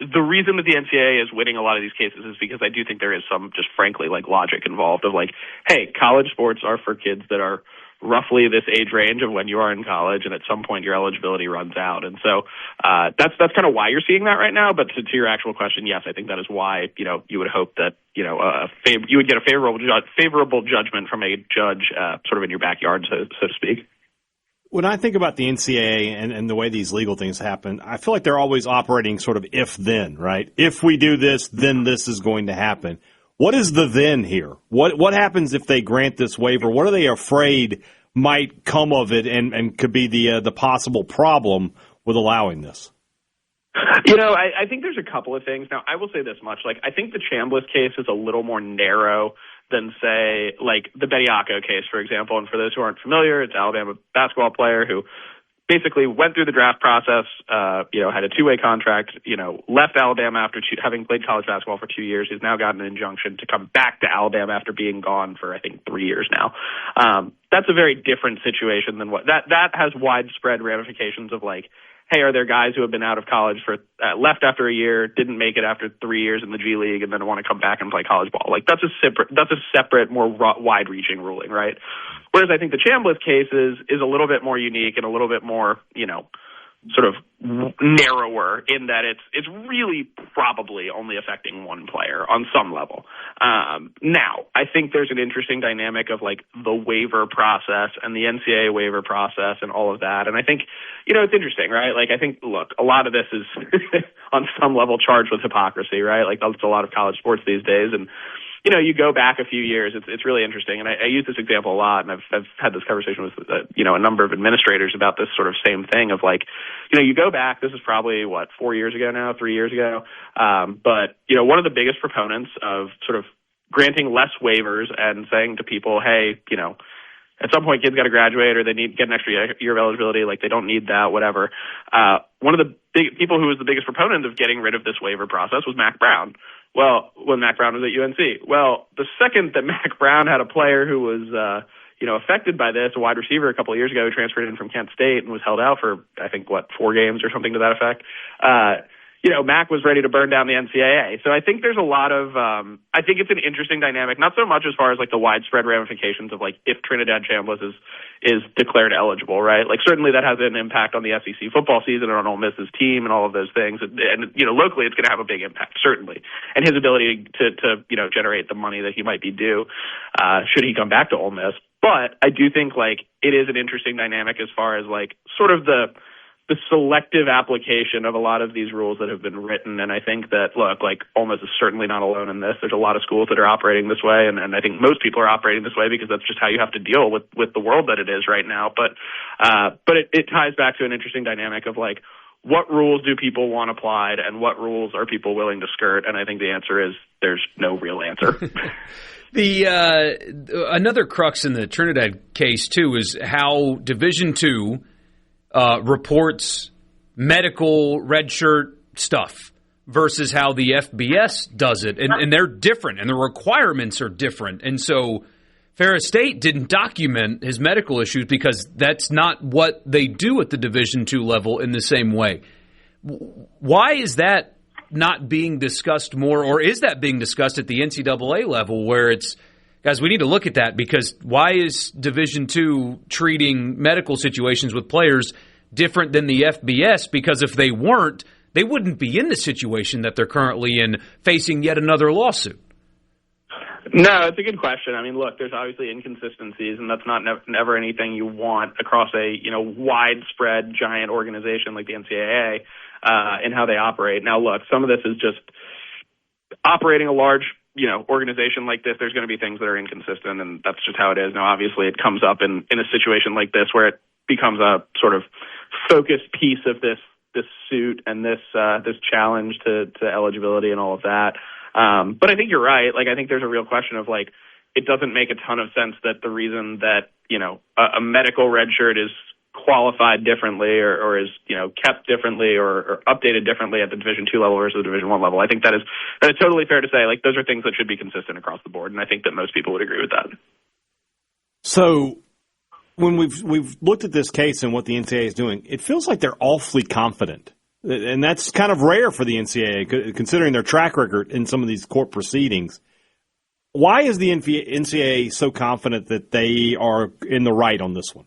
the reason that the NCAA is winning a lot of these cases is because I do think there is some, just frankly, like logic involved of like, hey, college sports are for kids that are roughly this age range of when you are in college, and at some point your eligibility runs out. And so that's kind of why you're seeing that right now. But to your actual question, yes, I think that is why, you would hope that, you would get a favorable judgment from a judge sort of in your backyard, so to speak. When I think about the NCAA and the way these legal things happen, I feel like they're always operating sort of if-then, right? If we do this, then this is going to happen. What is the then here? What happens if they grant this waiver? What are they afraid might come of it and could be the possible problem with allowing this? I think there's a couple of things. Now, I will say this much. Like, I think the Chambliss case is a little more narrow than, say, like the Bediako case, for example. And for those who aren't familiar, it's an Alabama basketball player who basically went through the draft process, had a two-way contract, left Alabama after having played college basketball for 2 years. He's now gotten an injunction to come back to Alabama after being gone for, I think, 3 years now. That's a very different situation than what that has widespread ramifications of, like, hey, are there guys who have been out of college for left after a year, didn't make it after 3 years in the G League, and then want to come back and play college ball? Like, that's a separate, more wide-reaching ruling, right? Whereas I think the Chambliss case is a little bit more unique and a little bit more, sort of narrower in that it's really probably only affecting one player on some level. Now, I think there's an interesting dynamic of like the waiver process and the NCAA waiver process and all of that. And I think, it's interesting, right? Like, I think, look, a lot of this is on some level charged with hypocrisy, right? Like, that's a lot of college sports these days. And, you go back a few years, it's really interesting. And I use this example a lot, and I've had this conversation with, a number of administrators about this sort of same thing of like, you go back, this is probably 4 years ago now, 3 years ago. But, one of the biggest proponents of sort of granting less waivers and saying to people, hey, at some point kids got to graduate or they need to get an extra year of eligibility, like they don't need that, whatever. One of the big people who was the biggest proponent of getting rid of this waiver process was Mack Brown. Well, when Mack Brown was at UNC. Well, the second that Mack Brown had a player who was, affected by this, a wide receiver a couple of years ago who transferred in from Kent State and was held out for, I think, 4 games or something to that effect. Mack was ready to burn down the NCAA. So I think there's a lot of, I think it's an interesting dynamic, not so much as far as like the widespread ramifications of like if Trinidad Chambliss is declared eligible, right? Like certainly that has an impact on the SEC football season and on Ole Miss's team and all of those things. And locally it's going to have a big impact, certainly. And his ability to generate the money that he might be due, should he come back to Ole Miss. But I do think like it is an interesting dynamic as far as like sort of the selective application of a lot of these rules that have been written. And I think that, look, like Ole Miss is certainly not alone in this. There's a lot of schools that are operating this way. And I think most people are operating this way because that's just how you have to deal with the world that it is right now. But it ties back to an interesting dynamic of like, what rules do people want applied and what rules are people willing to skirt? And I think the answer is there's no real answer. Another crux in the Trinidad case, too, is how Division II reports medical redshirt stuff versus how the FBS does it. And they're different, and the requirements are different. And so Ferris State didn't document his medical issues because that's not what they do at the Division II level in the same way. Why is that not being discussed more, or is that being discussed at the NCAA level where it's, guys, we need to look at that because why is Division II treating medical situations with players different than the FBS? Because if they weren't, they wouldn't be in the situation that they're currently in, facing yet another lawsuit. No, it's a good question. I mean, look, there's obviously inconsistencies, and that's not never anything you want across a widespread giant organization like the NCAA in how they operate. Now, look, some of this is just operating a large organization like this. There's going to be things that are inconsistent, and that's just how it is. Now, obviously, it comes up in a situation like this where it becomes a sort of focused piece of this suit and this challenge to eligibility and all of that. But I think you're right. Like, I think there's a real question of like, it doesn't make a ton of sense that the reason that, a medical red shirt is qualified differently or is, kept differently or updated differently at the Division II level versus the Division I level. I think that is totally fair to say. Like, those are things that should be consistent across the board. And I think that most people would agree with that. So when we've looked at this case and what the NCAA is doing, it feels like they're awfully confident And that's kind of rare for the NCAA, considering their track record in some of these court proceedings. Why is the NCAA so confident that they are in the right on this one?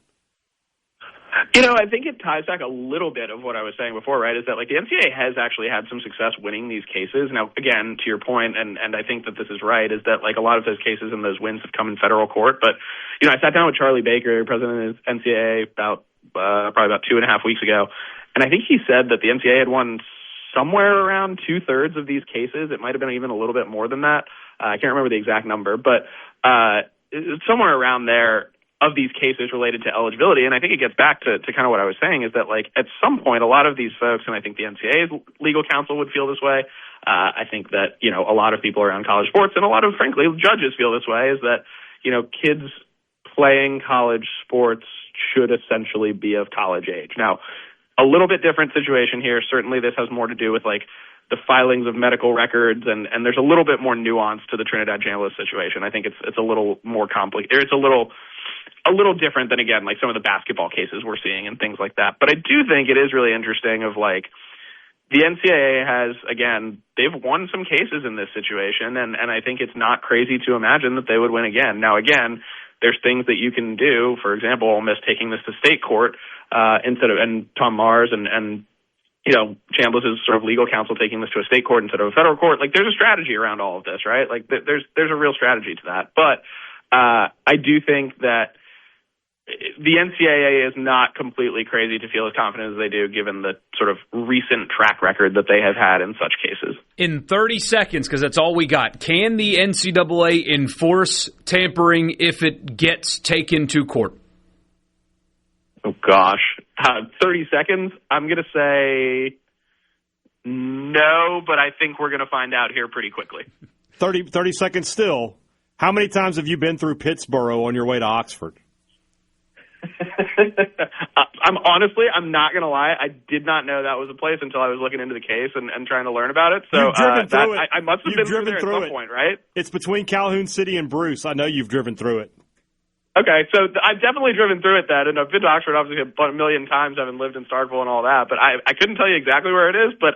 I think it ties back a little bit of what I was saying before, right, is that, the NCAA has actually had some success winning these cases. Now, again, to your point, and I think that this is right, is that, a lot of those cases and those wins have come in federal court. But, I sat down with Charlie Baker, president of the NCAA, probably about 2.5 weeks ago, and I think he said that the NCAA had won somewhere around 2/3 of these cases. It might have been even a little bit more than that. I can't remember the exact number, but somewhere around there of these cases related to eligibility. And I think it gets back to kind of what I was saying, is that, at some point, a lot of these folks, and I think the NCAA's legal counsel would feel this way. I think that, a lot of people around college sports and a lot of, frankly, judges feel this way, is that, kids playing college sports should essentially be of college age. Now, a little bit different situation here. Certainly this has more to do with, the filings of medical records, and there's a little bit more nuance to the Trinidad Chambliss situation. I think it's a little more complicated. It's a little different than, again, some of the basketball cases we're seeing and things like that. But I do think it is really interesting of, the NCAA has, again, they've won some cases in this situation, and I think it's not crazy to imagine that they would win again. Now, again, there's things that you can do. For example, Ole Miss taking this to state court and Tom Mars and Chambliss's sort of legal counsel taking this to a state court instead of a federal court. There's a strategy around all of this, right? There's a real strategy to that. But I do think that the NCAA is not completely crazy to feel as confident as they do, given the sort of recent track record that they have had in such cases. In 30 seconds, because that's all we got, can the NCAA enforce tampering if it gets taken to court? Oh, gosh. 30 seconds? I'm going to say no, but I think we're going to find out here pretty quickly. 30 seconds still. How many times have you been through Pittsburgh on your way to Oxford? I'm not going to lie. I did not know that was a place until I was looking into the case and trying to learn about it. So I must have been through there at some point, right? It's between Calhoun City and Bruce. I know you've driven through it. Okay, so I've definitely driven through it then, and I've been to Oxford obviously a million times, having lived in Starkville and all that, but I couldn't tell you exactly where it is, but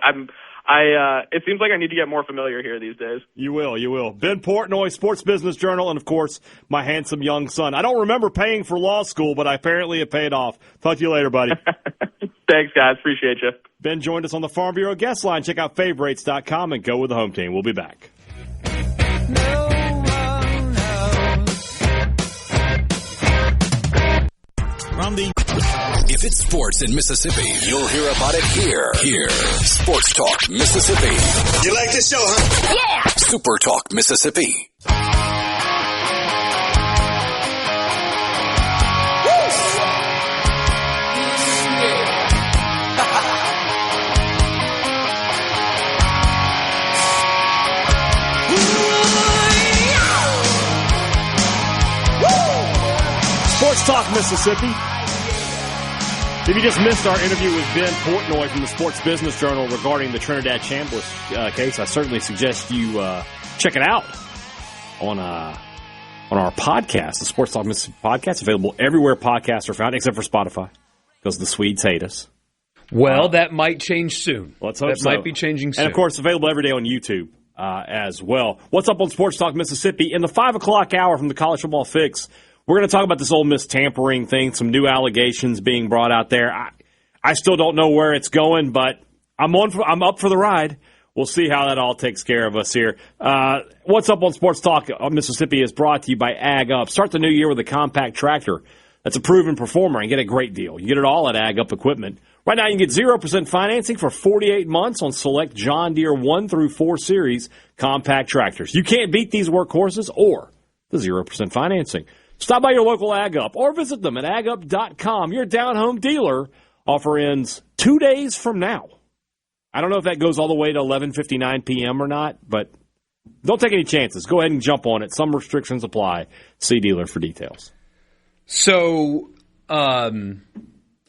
it seems like I need to get more familiar here these days. You will. Ben Portnoy, Sports Business Journal, and, of course, my handsome young son. I don't remember paying for law school, but I apparently have paid off. Talk to you later, buddy. Thanks, guys. Appreciate you. Ben joined us on the Farm Bureau guest line. Check out favorites.com and go with the home team. We'll be back. If it's sports in Mississippi, you'll hear about it here. Sports Talk Mississippi. You like this show, huh? Yeah! Super Talk Mississippi. Sports Talk Mississippi. If you just missed our interview with Ben Portnoy from the Sports Business Journal regarding the Trinidad Chambliss case, I certainly suggest you check it out on our podcast, the Sports Talk Mississippi podcast, available everywhere podcasts are found, except for Spotify, because the Swedes hate us. Well, that might change soon. Let's hope that might be changing soon. And, of course, available every day on YouTube as well. What's up on Sports Talk Mississippi? In the 5 o'clock hour from the College Football Fix, we're going to talk about this Ole Miss tampering thing, some new allegations being brought out there. I still don't know where it's going, but I'm up for the ride. We'll see how that all takes care of us here. What's up on Sports Talk Mississippi is brought to you by Ag Up. Start the new year with a compact tractor that's a proven performer and get a great deal. You get it all at Ag Up Equipment. Right now you can get 0% financing for 48 months on select John Deere 1 through 4 series compact tractors. You can't beat these workhorses or the 0% financing. Stop by your local Ag Up or visit them at agup.com. Your down-home dealer offer ends 2 days from now. I don't know if that goes all the way to 11:59 p.m. or not, but don't take any chances. Go ahead and jump on it. Some restrictions apply. See dealer for details. So, I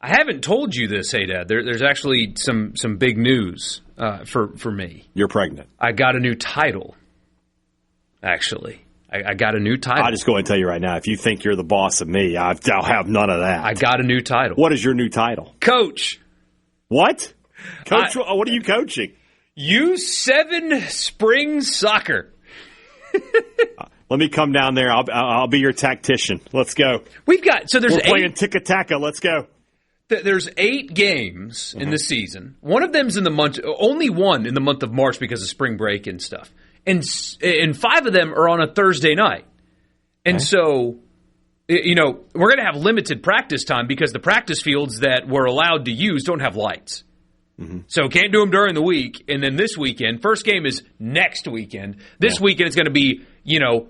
haven't told you this, Hadad. There's actually some big news for me. You're pregnant. I got a new title, actually. I got a new title. I'll just go ahead and tell you right now, if you think you're the boss of me, I'll have none of that. I got a new title. What is your new title? Coach. What? Coach, what are you coaching? U7 spring soccer. Let me come down there. I'll be your tactician. Let's go. We're playing tiki-taka. Let's go. There's 8 games in the season. One of them's in the month, only one in the month of March because of spring break and stuff. And 5 of them are on a Thursday night. And so, we're going to have limited practice time because the practice fields that we're allowed to use don't have lights. Mm-hmm. So can't do them during the week. And then this weekend, first game is next weekend. This weekend it's going to be,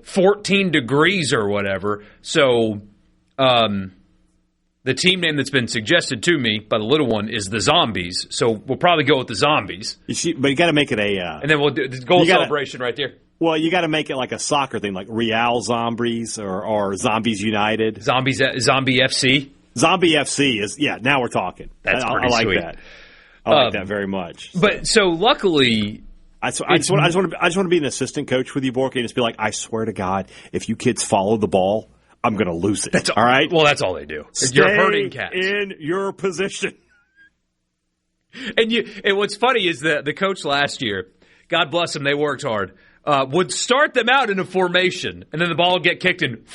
14 degrees or whatever. So the team name that's been suggested to me by the little one is the Zombies. So we'll probably go with the Zombies. But you got to make it a... and then we'll do the goal celebration right there. Well, you got to make it like a soccer thing, like Real Zombies or Zombies United. Zombie FC? Zombie FC is, now we're talking. That's pretty I like sweet. that. I like that very much. But so luckily... I just want to be an assistant coach with you, Borkey, and just be like, I swear to God, if you kids follow the ball, I'm going to lose it. All right? Well, that's all they do. Stay You're hurting cats. In your position. And what's funny is the coach last year, God bless him, they worked hard, would start them out in a formation, and then the ball would get kicked and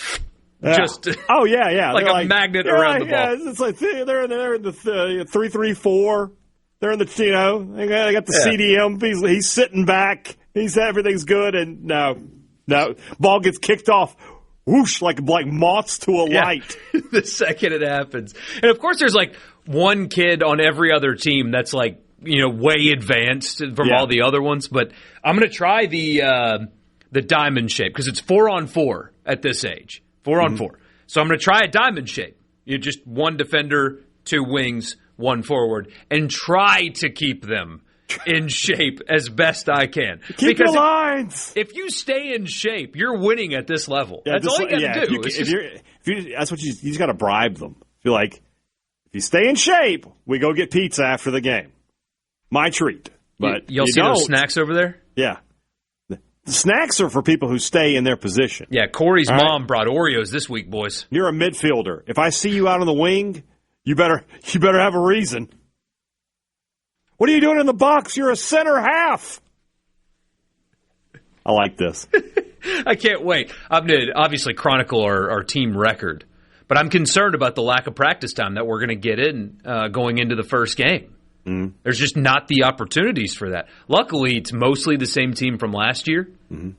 just like a magnet around the ball. Yeah, it's like they're in the 3-3-4. They're in the, they got the CDM. He's sitting back. Everything's good, and no, ball gets kicked off. Whoosh, like moths to a light. The second it happens. And of course there's like one kid on every other team that's like, way advanced from all the other ones. But I'm going to try the diamond shape because it's 4-on-4 at this age. 4-on-4. So I'm going to try a diamond shape. Just one defender, 2 wings, 1 forward, and try to keep them in shape as best I can. Keep your lines. If you stay in shape, you're winning at this level. That's all you got to do. That's what you just got to bribe them. Feel like if you stay in shape, we go get pizza after the game. My treat. But you'll see those snacks over there. Yeah, the snacks are for people who stay in their position. Yeah, Corey's mom brought Oreos this week, boys. You're a midfielder. If I see you out on the wing, you better have a reason. What are you doing in the box? You're a center half. I like this. I can't wait. I'm going to obviously chronicle our team record, but I'm concerned about the lack of practice time that we're going to get in going into the first game. Mm-hmm. There's just not the opportunities for that. Luckily, it's mostly the same team from last year. Mm-hmm.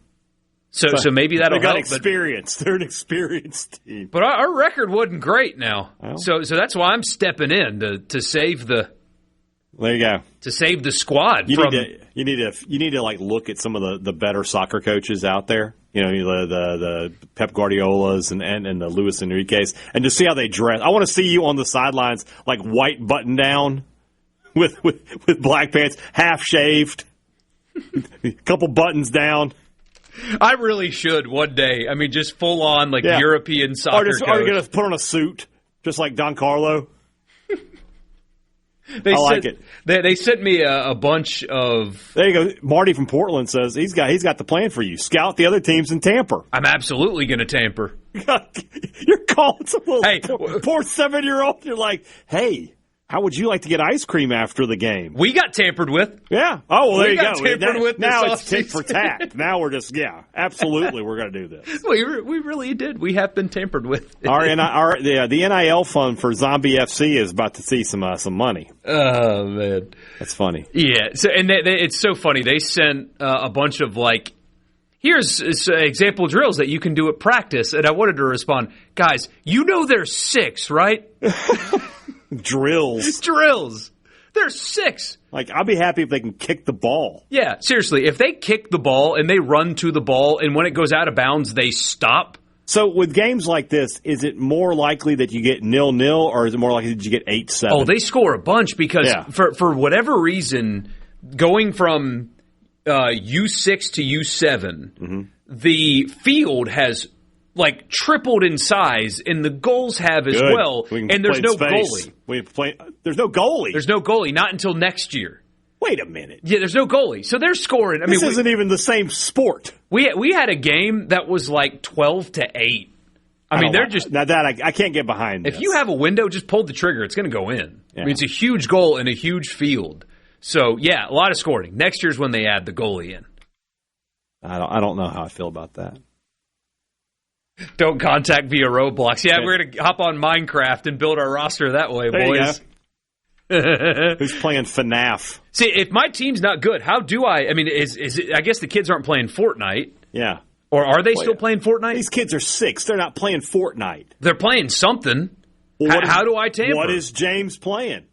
So maybe that'll help. They got experience. They're an experienced team. But our record wasn't great now. Well, so that's why I'm stepping in to save the... There you go. To save the squad. You need to like look at some of the better soccer coaches out there. The Pep Guardiolas and the Luis Enrique's, and just see how they dress. I want to see you on the sidelines, like white button down with black pants, half shaved, a couple buttons down. I really should one day. I mean, just full on European soccer coach. Are you going to put on a suit just like Don Carlo? Like it. They sent me a bunch of... There you go. Marty from Portland says he's got the plan for you. Scout the other teams and tamper. I'm absolutely going to tamper. You're calling some poor 7-year-old. You're like, hey, how would you like to get ice cream after the game? We got tampered with. Yeah. Oh, well, there you go. Tampered with now it's tit for tat. Now we're just, absolutely, we're going to do this. We really did. We have been tampered with. The NIL fund for Zombie FC is about to see some money. Oh, man. That's funny. Yeah. So it's so funny. They sent a bunch of here's example drills that you can do at practice. And I wanted to respond, guys, there's 6, right? Drills. There's 6. I'll be happy if they can kick the ball. Yeah, seriously. If they kick the ball and they run to the ball and when it goes out of bounds, they stop. So with games like this, is it more likely that you get 0-0 or is it more likely that you get 8-7? Oh, they score a bunch because for whatever reason, going from U6 to U7, the field has tripled in size, and the goals have as well. And there's no goalie. There's no goalie. There's no goalie, not until next year. Wait a minute. Yeah, there's no goalie, so they're scoring. This isn't even the same sport. We had a game that was 12-8. I mean, they're just now that I can't get behind. If you have a window, just pull the trigger. It's going to go in. Yeah. I mean, it's a huge goal in a huge field. So, yeah, a lot of scoring. Next year's when they add the goalie in. I don't know how I feel about that. Don't contact via roadblocks. Yeah, we're going to hop on Minecraft and build our roster that way, boys. Who's playing FNAF? See, if my team's not good, how do I mean, is it, I guess the kids aren't playing Fortnite. Yeah. Or are they still playing Fortnite? These kids are 6. They're not playing Fortnite. They're playing something. Well, how do I tamper? What is James playing?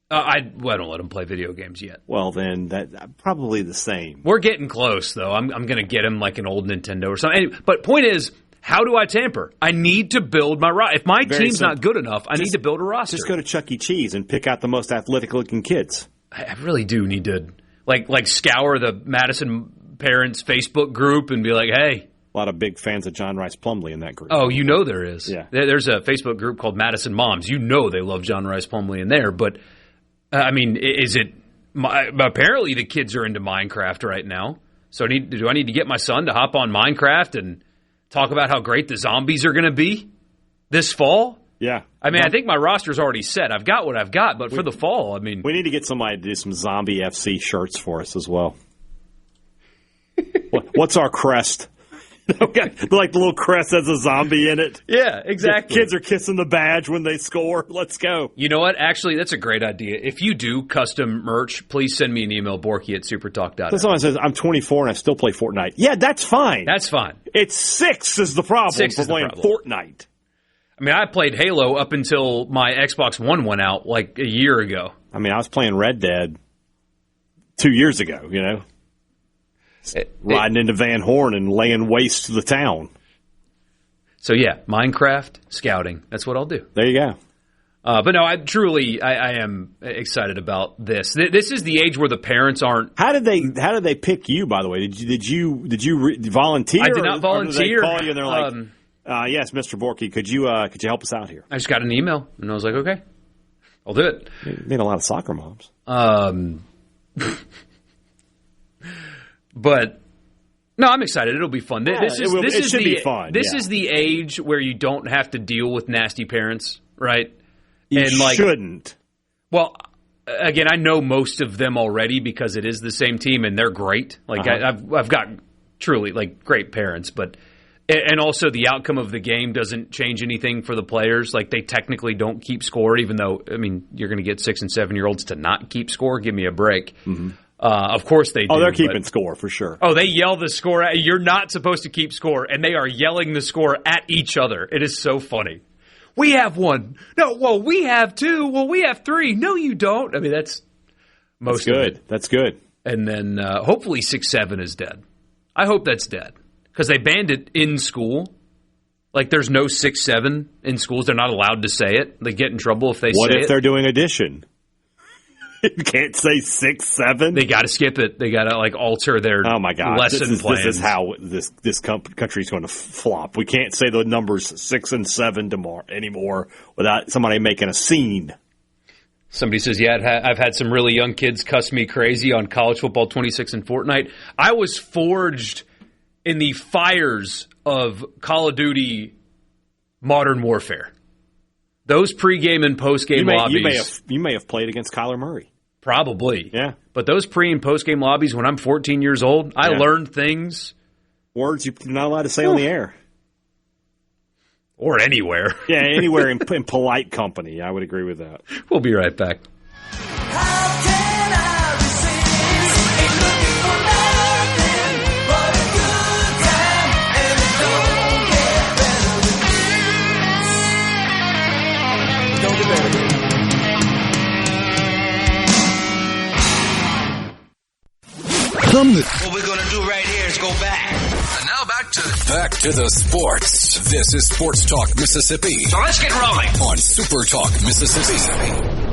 I don't let him play video games yet. Well, then that probably the same. We're getting close, though. I'm going to get him like an old Nintendo or something. Anyway, but point is, how do I tamper? I need to build my roster. If my team's not good enough, I need to build a roster. Just go to Chuck E. Cheese and pick out the most athletic-looking kids. I really do need to like scour the Madison parents Facebook group and be like, hey. A lot of big fans of John Rice Plumlee in that group. Oh, you know there is. Yeah. There's a Facebook group called Madison Moms. You know they love John Rice Plumlee in there. But, I mean, is it apparently the kids are into Minecraft right now. So do I need to get my son to hop on Minecraft and talk about how great the zombies are going to be this fall? Yeah. I mean, I think my roster's already set. I've got what I've got. But for the fall, I mean. We need to get somebody to do some Zombie FC shirts for us as well. What's our crest? Okay. Like the little crest has a zombie in it. Yeah, exactly. The kids are kissing the badge when they score. Let's go. You know what? Actually, that's a great idea. If you do custom merch, please send me an email, Borkey at supertalk.com. So someone says, I'm 24 and I still play Fortnite. Yeah, that's fine. That's fine. It's 6 is the problem for playing Fortnite. I mean, I played Halo up until my Xbox One went out like a year ago. I mean, I was playing Red Dead 2 years ago, you know. Riding into Van Horn and laying waste to the town. So, yeah, Minecraft, scouting. That's what I'll do. There you go. But no, I am excited about this. This is the age where the parents aren't. How did they pick you? By the way, did you volunteer? I did not volunteer. Or did they call you and they're like, yes, Mr. Borkey, could you help us out here? I just got an email and I was like, okay, I'll do it. You need a lot of soccer moms. But no, I'm excited. It'll be fun. Yeah, it should be fun. This is the age where you don't have to deal with nasty parents, right? You shouldn't. Well, again, I know most of them already because it is the same team and they're great. Like I've got truly like great parents, but and also the outcome of the game doesn't change anything for the players. Like they technically don't keep score, even though I mean you're going to get 6 and 7 year olds to not keep score. Give me a break. Mm-hmm. Of course they do. Oh, they're keeping score for sure. Oh, they yell the score at you're not supposed to keep score, and they are yelling the score at each other. It is so funny. We have 1. No, well, we have 2. Well, we have 3. No, you don't. I mean, that's most of it. That's good. And then hopefully 6-7 is dead. I hope that's dead because they banned it in school. Like there's no 6-7 in schools. They're not allowed to say it. They get in trouble if they say it. What if they're doing addition? You can't say 6-7. They got to skip it. They got to like alter their lesson plans. This is how this country is going to flop. We can't say the numbers 6 and 7 anymore without somebody making a scene. Somebody says, "Yeah, I've had some really young kids cuss me crazy on College Football 26 and Fortnite. I was forged in the fires of Call of Duty Modern Warfare." Those pregame and postgame lobbies. You may have played against Kyler Murray. Probably. Yeah. But those pre- and postgame lobbies, when I'm 14 years old, I learned things. Words you're not allowed to say on the air. Or anywhere. Yeah, anywhere in polite company. I would agree with that. We'll be right back. What we're going to do right here is go back. And now back to the sports. This is Sports Talk Mississippi. So let's get rolling on Super Talk Mississippi.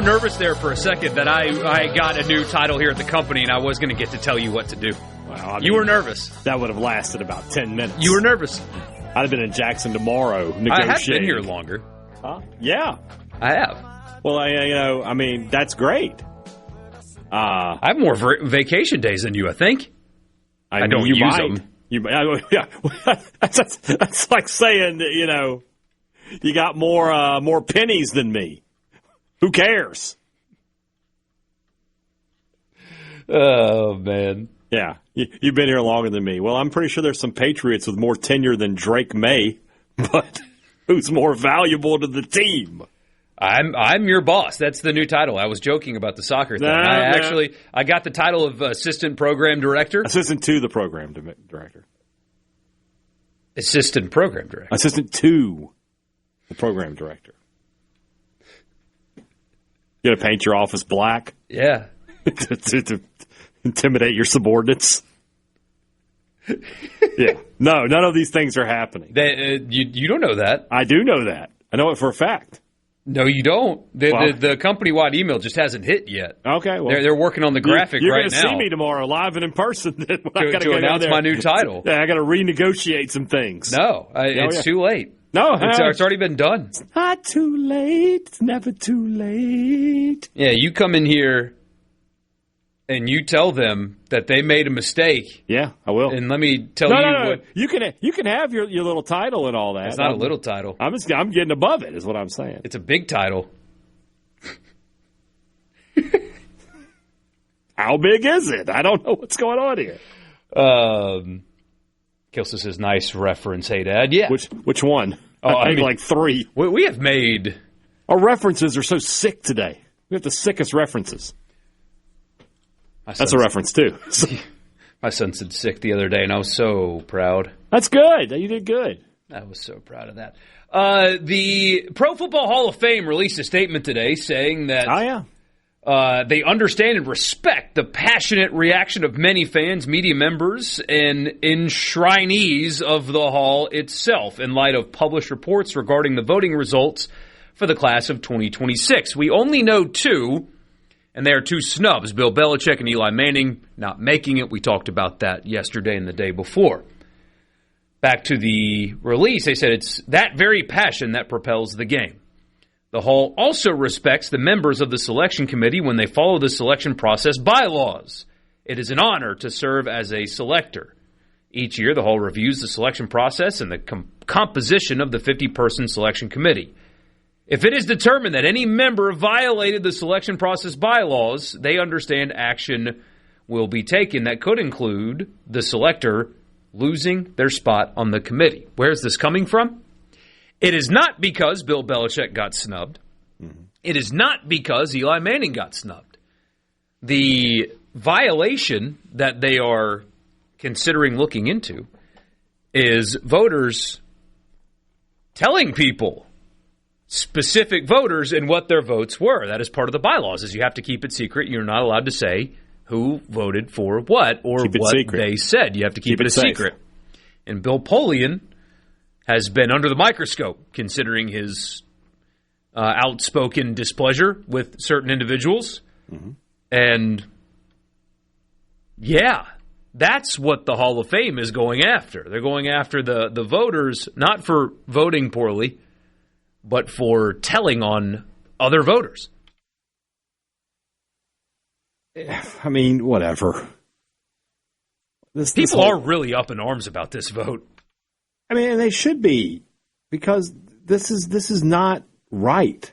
Nervous there for a second that I got a new title here at the company and I was going to get to tell you what to do. Well, I mean, you were nervous. That would have lasted about 10 minutes. You were nervous. I'd have been in Jackson tomorrow negotiating. I have been here longer. Huh? Yeah. I have. Well, that's great. I have more vacation days than you, I think. I don't use them. That's like saying that, you got more pennies than me. Who cares? Oh, man. Yeah, you've been here longer than me. Well, I'm pretty sure there's some Patriots with more tenure than Drake May, but who's more valuable to the team? I'm your boss. That's the new title. I was joking about the soccer thing. I got the title of assistant program director. Assistant to the program director. Assistant program director. Assistant to the program director. You got to paint your office black? Yeah. to intimidate your subordinates? Yeah. No, none of these things are happening. You don't know that. I do know that. I know it for a fact. No, you don't. The company-wide email just hasn't hit yet. Okay, well, they're working on the graphic right now. You're going to see me tomorrow, live and in person. to announce my new title. Yeah, I got to renegotiate some things. No, it's too late. No, it's already been done. It's not too late. It's never too late. Yeah, you come in here and you tell them that they made a mistake. Yeah, I will. And let me tell you what. You can have your little title and all that. It's not a little title. I'm getting above it, is what I'm saying. It's a big title. How big is it? I don't know what's going on here. Kelso says, nice reference, hey, Dad. Yeah. Which one? I think like 3. We have made... Our references are so sick today. We have the sickest references. That's a reference, too. My son said sick the other day, and I was so proud. That's good. You did good. I was so proud of that. The Pro Football Hall of Fame released a statement today saying that they understand and respect the passionate reaction of many fans, media members, and enshrinees of the Hall itself in light of published reports regarding the voting results for the class of 2026. We only know 2. And they are 2 snubs, Bill Belichick and Eli Manning not making it. We talked about that yesterday and the day before. Back to the release, they said it's that very passion that propels the game. The Hall also respects the members of the selection committee when they follow the selection process bylaws. It is an honor to serve as a selector. Each year, the Hall reviews the selection process and the composition of the 50-person selection committee. If it is determined that any member violated the selection process bylaws, they understand action will be taken that could include the selector losing their spot on the committee. Where is this coming from? It is not because Bill Belichick got snubbed. Mm-hmm. It is not because Eli Manning got snubbed. The violation that they are considering looking into is voters telling people, specific voters, and what their votes were. That is part of the bylaws, is you have to keep it secret. You're not allowed to say who voted for what or what they said. You have to keep it a secret. And Bill Polian has been under the microscope, considering his outspoken displeasure with certain individuals. Mm-hmm. And, yeah, that's what the Hall of Fame is going after. They're going after the voters, not for voting poorly, but for telling on other voters. I mean, whatever. People are really up in arms about this vote. I mean, they should be, because this is not right.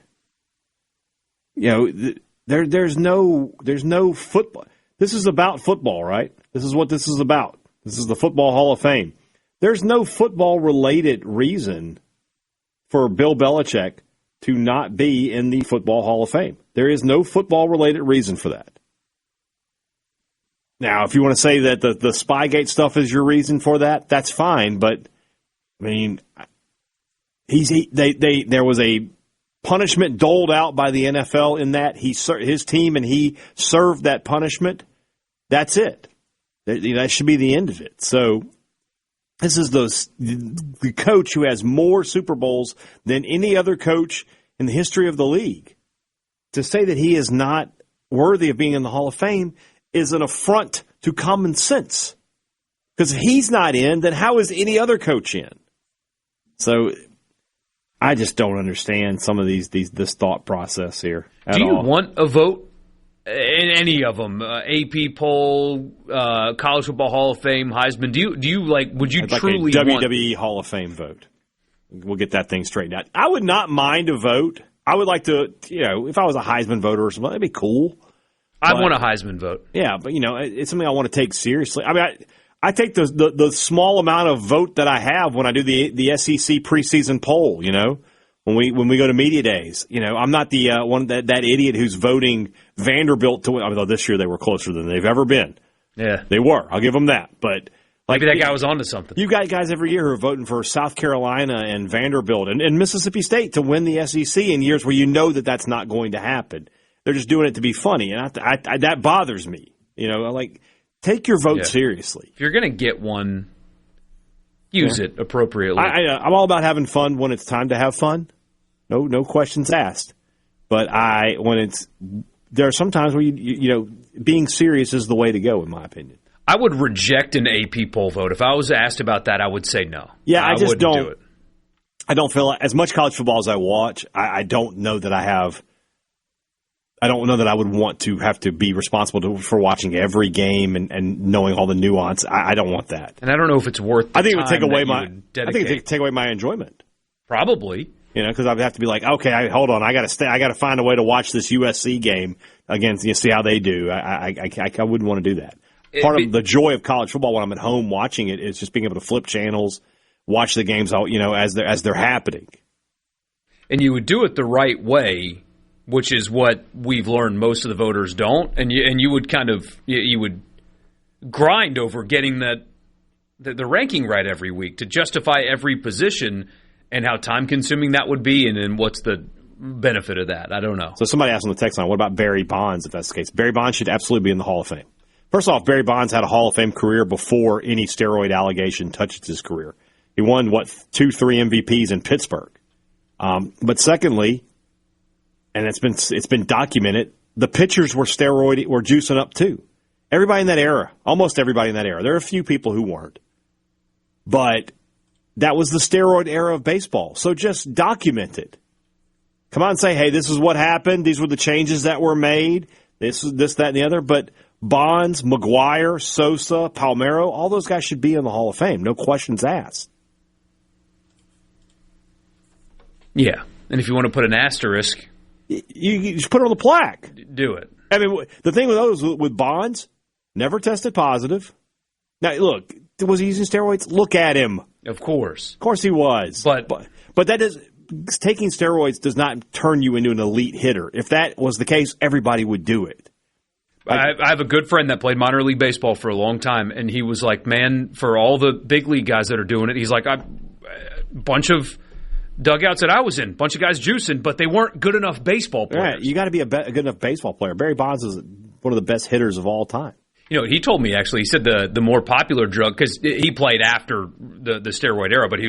There's no football. This is about football, right? This is what this is about. This is the Football Hall of Fame. There's no football-related reason for Bill Belichick to not be in the Football Hall of Fame. There is no football-related reason for that. Now, if you want to say that the Spygate stuff is your reason for that, that's fine. But I mean, there was a punishment doled out by the NFL in that his team and he served that punishment. That's it. That should be the end of it. So this is the coach who has more Super Bowls than any other coach in the history of the league. To say that he is not worthy of being in the Hall of Fame is an affront to common sense. Because if he's not in, then how is any other coach in? So I just don't understand some of this thought process here at all. Do you want a vote in any of them? AP poll, College Football Hall of Fame, Heisman. Do you like? Would you truly like a want WWE Hall of Fame vote? We'll get that thing straightened out. I would not mind a vote. I would like to, if I was a Heisman voter or something, that'd be cool. I want a Heisman vote. Yeah, but it's something I want to take seriously. I mean, I take the small amount of vote that I have when I do the SEC preseason poll. When we go to media days, I'm not the one that idiot who's voting Vanderbilt to win. Although this year they were closer than they've ever been. Yeah, they were. I'll give them that. But maybe that guy was onto something. You got guys every year who are voting for South Carolina and Vanderbilt and Mississippi State to win the SEC in years where that's not going to happen. They're just doing it to be funny, and that bothers me. Take your vote seriously. If you're going to get one, use it appropriately. I'm all about having fun when it's time to have fun. No questions asked. But there are some times where being serious is the way to go, in my opinion. I would reject an AP poll vote. If I was asked about that, I would say no. Yeah, I just don't do it. I don't feel as much college football as I watch. I don't know that I have. I don't know that I would want to have to be responsible for watching every game and knowing all the nuance. I don't want that. And I don't know if it's worth the I think it would time take away that I think it would take away my enjoyment. Probably. Because I'd have to be like, okay, hold on, I got to find a way to watch this USC game against, see how they do. I wouldn't want to do that. Part of the joy of college football when I'm at home watching it is just being able to flip channels, watch the games, as they're happening. And you would do it the right way, which is what we've learned most of the voters don't. And you would you would grind over getting the ranking right every week to justify every position. And how time-consuming that would be, and then what's the benefit of that? I don't know. So somebody asked on the text line, what about Barry Bonds, if that's the case? Barry Bonds should absolutely be in the Hall of Fame. First off, Barry Bonds had a Hall of Fame career before any steroid allegation touched his career. He won, 2-3 MVPs in Pittsburgh. But secondly, and it's been documented, the pitchers were juicing up too. Everybody in that era, almost everybody in that era. There are a few people who weren't. But that was the steroid era of baseball. So just document it. Come on and say, hey, this is what happened. These were the changes that were made. This, that, and the other. But Bonds, McGuire, Sosa, Palmeiro, all those guys should be in the Hall of Fame. No questions asked. Yeah. And if you want to put an asterisk, you just put it on the plaque. Do it. I mean, the thing with those, with Bonds, never tested positive. Now, look, was he using steroids? Look at him. Of course he was. But that is taking steroids does not turn you into an elite hitter. If that was the case, everybody would do it. I have a good friend that played minor league baseball for a long time, and he was like, man, for all the big league guys that are doing it, he's like, a bunch of dugouts that I was in, bunch of guys juicing, but they weren't good enough baseball players. Right, you got to be a good enough baseball player. Barry Bonds is one of the best hitters of all time. He told me, actually, he said the more popular drug, because he played after the steroid era, but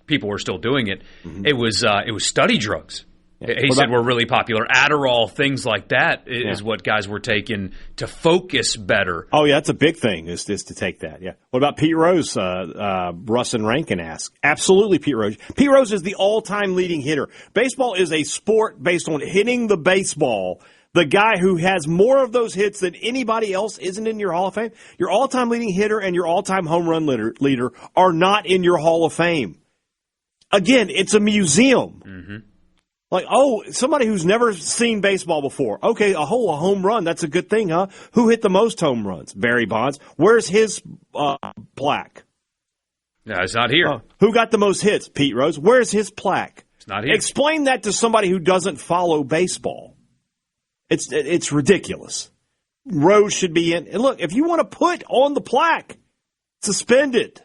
people were still doing it. Mm-hmm. It was study drugs. Yeah. He said were really popular. Adderall, things like that is what guys were taking to focus better. Oh, yeah, that's a big thing is to take that, yeah. What about Pete Rose? Russ and Rankin asked. Absolutely, Pete Rose. Pete Rose is the all-time leading hitter. Baseball is a sport based on hitting the baseball. The guy who has more of those hits than anybody else isn't in your Hall of Fame. Your all-time leading hitter and your all-time home run leader are not in your Hall of Fame. Again, it's a museum. Mm-hmm. Like, somebody who's never seen baseball before. Okay, a home run, that's a good thing, huh? Who hit the most home runs? Barry Bonds. Where's his plaque? No, it's not here. Who got the most hits? Pete Rose. Where's his plaque? It's not here. Explain that to somebody who doesn't follow baseball. It's ridiculous. Rose should be in. And look, if you want to put on the plaque, suspend it.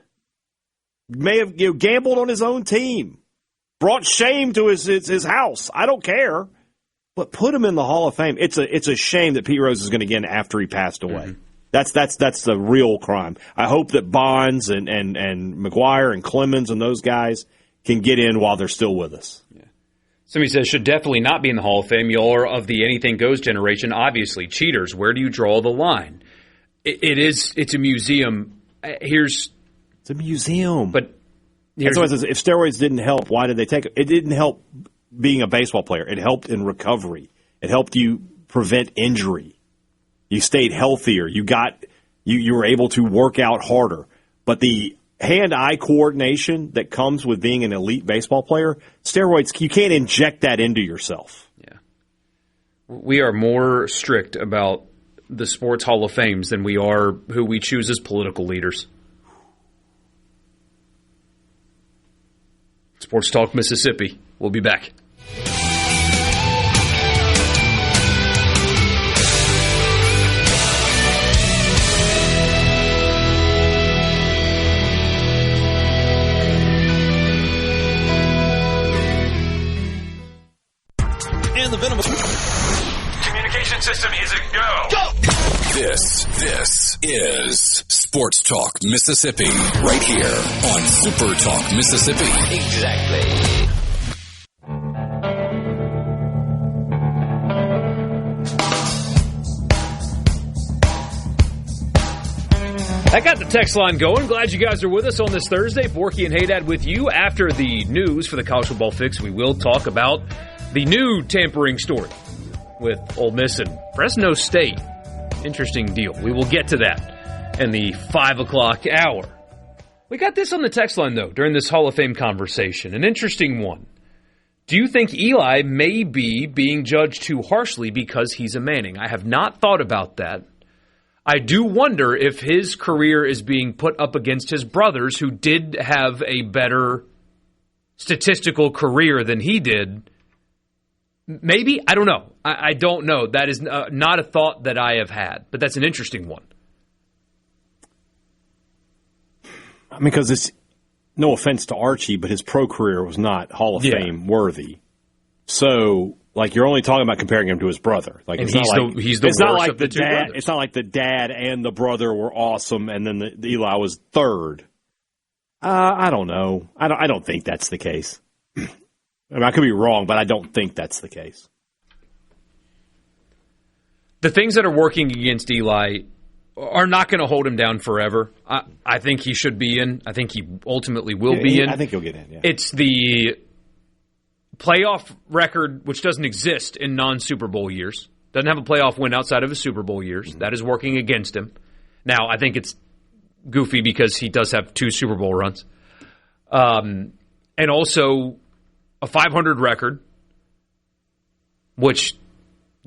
May have gambled on his own team, brought shame to his house. I don't care, but put him in the Hall of Fame. It's a shame that Pete Rose is going to get in after he passed away. Mm-hmm. That's the real crime. I hope that Bonds and McGuire and Clemens and those guys can get in while they're still with us. Yeah. Somebody says, should definitely not be in the Hall of Fame. You're of the anything goes generation. Obviously, cheaters. Where do you draw the line? It's a museum. It's a museum. But And so if steroids didn't help, why did they take it? It didn't help being a baseball player. It helped in recovery. It helped you prevent injury. You stayed healthier. You were able to work out harder. But the hand-eye coordination that comes with being an elite baseball player, steroids, you can't inject that into yourself. Yeah. We are more strict about the Sports Hall of Fames than we are who we choose as political leaders. Sports Talk Mississippi. We'll be back. And the Venom communication system is a go. This is Sports Talk Mississippi, right here on Super Talk Mississippi. Exactly. I got the text line going. Glad you guys are with us on this Thursday. Borkey and Hadad with you. After the news for the College Football Fix, we will talk about the new tampering story with Ole Miss and Fresno State. Interesting deal. We will get to that in the 5 o'clock hour. We got this on the text line, though, during this Hall of Fame conversation. An interesting one. Do you think Eli may be being judged too harshly because he's a Manning? I have not thought about that. I do wonder if his career is being put up against his brothers, who did have a better statistical career than he did. Maybe? I don't know. I don't know. That is not a thought that I have had, but that's an interesting one. I mean, because it's no offense to Archie, but his pro career was not Hall of Fame worthy. So, like, you're only talking about comparing him to his brother. Like, and he's the worst of the two brothers. It's not like the dad and the brother were awesome, and then the Eli was third. I don't know. I don't think that's the case. I mean, I could be wrong, but I don't think that's the case. The things that are working against Eli are not going to hold him down forever. I think he should be in. I think he ultimately will be in. I think he'll get in, yeah. It's the playoff record, which doesn't exist in non-Super Bowl years. Doesn't have a playoff win outside of his Super Bowl years. That is working against him. Now, I think it's goofy because he does have 2 Super Bowl runs. And also a 500 record, which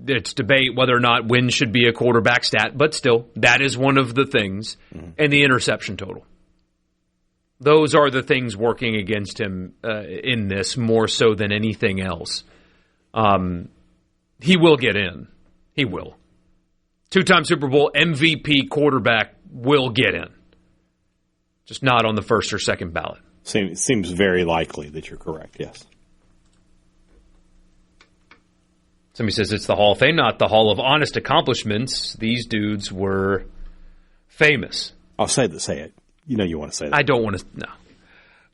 it's debate whether or not wins should be a quarterback stat, but still, that is one of the things. And the interception total. Those are the things working against him in this more so than anything else. He will get in. He will. 2-time Super Bowl MVP quarterback will get in. Just not on the first or second ballot. Seems very likely that you're correct, yes. Somebody says it's the Hall of Fame, not the Hall of Honest Accomplishments. These dudes were famous. I'll say it. You know you want to say that. I don't want to.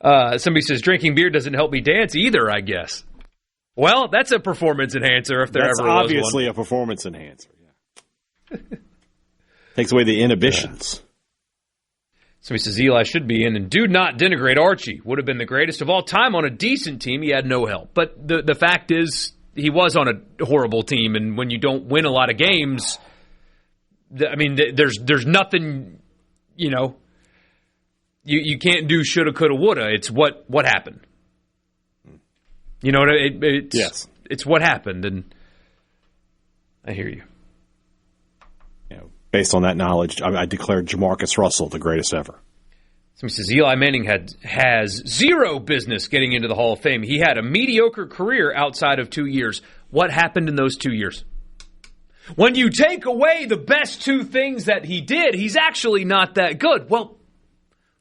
No. Somebody says drinking beer doesn't help me dance either, I guess. Well, that's a performance enhancer if there ever was one. That's obviously a performance enhancer. Yeah. Takes away the inhibitions. Somebody says Eli should be in, and do not denigrate Archie. Would have been the greatest of all time on a decent team. He had no help. But the fact is, he was on a horrible team, and when you don't win a lot of games, I mean, there's nothing, you know, you can't do shoulda, coulda, woulda. It's what happened. You know, yes. It's what happened, and I hear you. You know, based on that knowledge, I declared Jamarcus Russell the greatest ever. Somebody says Eli Manning has zero business getting into the Hall of Fame. He had a mediocre career outside of 2 years. What happened in those 2 years? When you take away the best 2 things that he did, he's actually not that good. Well,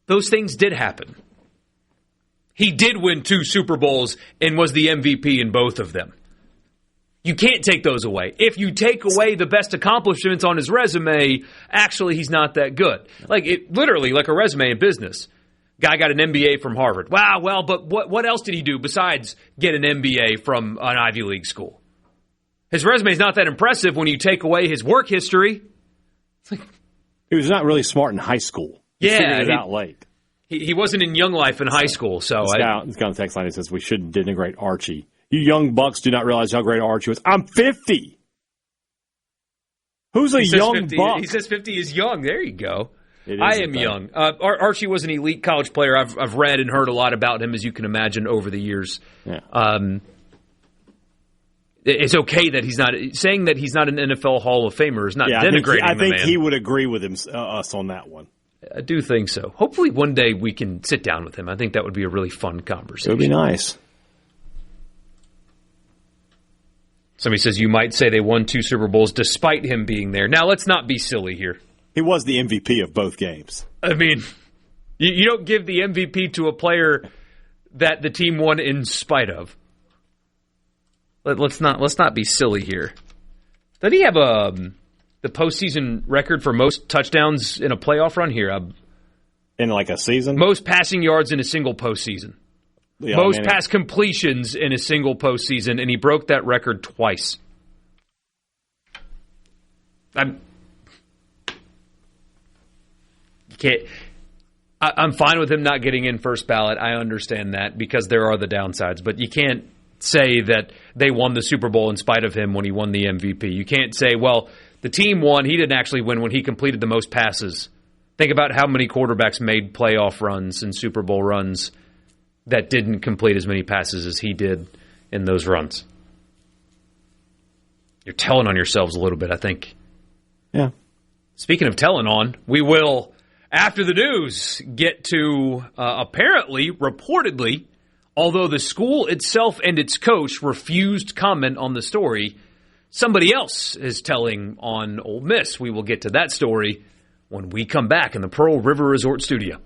those things did happen. He did win 2 Super Bowls and was the MVP in both of them. You can't take those away. If you take away the best accomplishments on his resume, actually he's not that good. Literally like a resume in business. Guy got an MBA from Harvard. Wow, well, but what else did he do besides get an MBA from an Ivy League school? His resume is not that impressive when you take away his work history. He was not really smart in high school. He figured it out late. He wasn't in Young Life in high school, so this guy on the text line says we shouldn't denigrate Archie. You young bucks do not realize how great Archie was. I'm 50. Who's a young buck? He says 50 is young. There you go. I am young. Archie was an elite college player. I've read and heard a lot about him, as you can imagine, over the years. Yeah. It's okay that he's not saying that he's not an NFL Hall of Famer is not denigrating I think the man. he would agree with us on that one. I do think so. Hopefully one day we can sit down with him. I think that would be a really fun conversation. It would be nice. Somebody says you might say they won 2 Super Bowls despite him being there. Now, let's not be silly here. He was the MVP of both games. I mean, you don't give the MVP to a player that the team won in spite of. Let's not be silly here. Did he have the postseason record for most touchdowns in a playoff run here? In like a season? Most passing yards in a single postseason. Yeah, most pass completions in a single postseason, and he broke that record twice. I'm fine with him not getting in first ballot. I understand that because there are the downsides. But you can't say that they won the Super Bowl in spite of him when he won the MVP. You can't say, well, the team won. He didn't actually win when he completed the most passes. Think about how many quarterbacks made playoff runs and Super Bowl runs that didn't complete as many passes as he did in those runs. You're telling on yourselves a little bit, I think. Yeah. Speaking of telling on, we will, after the news, get to apparently, reportedly, although the school itself and its coach refused comment on the story, somebody else is telling on Ole Miss. We will get to that story when we come back in the Pearl River Resort studio.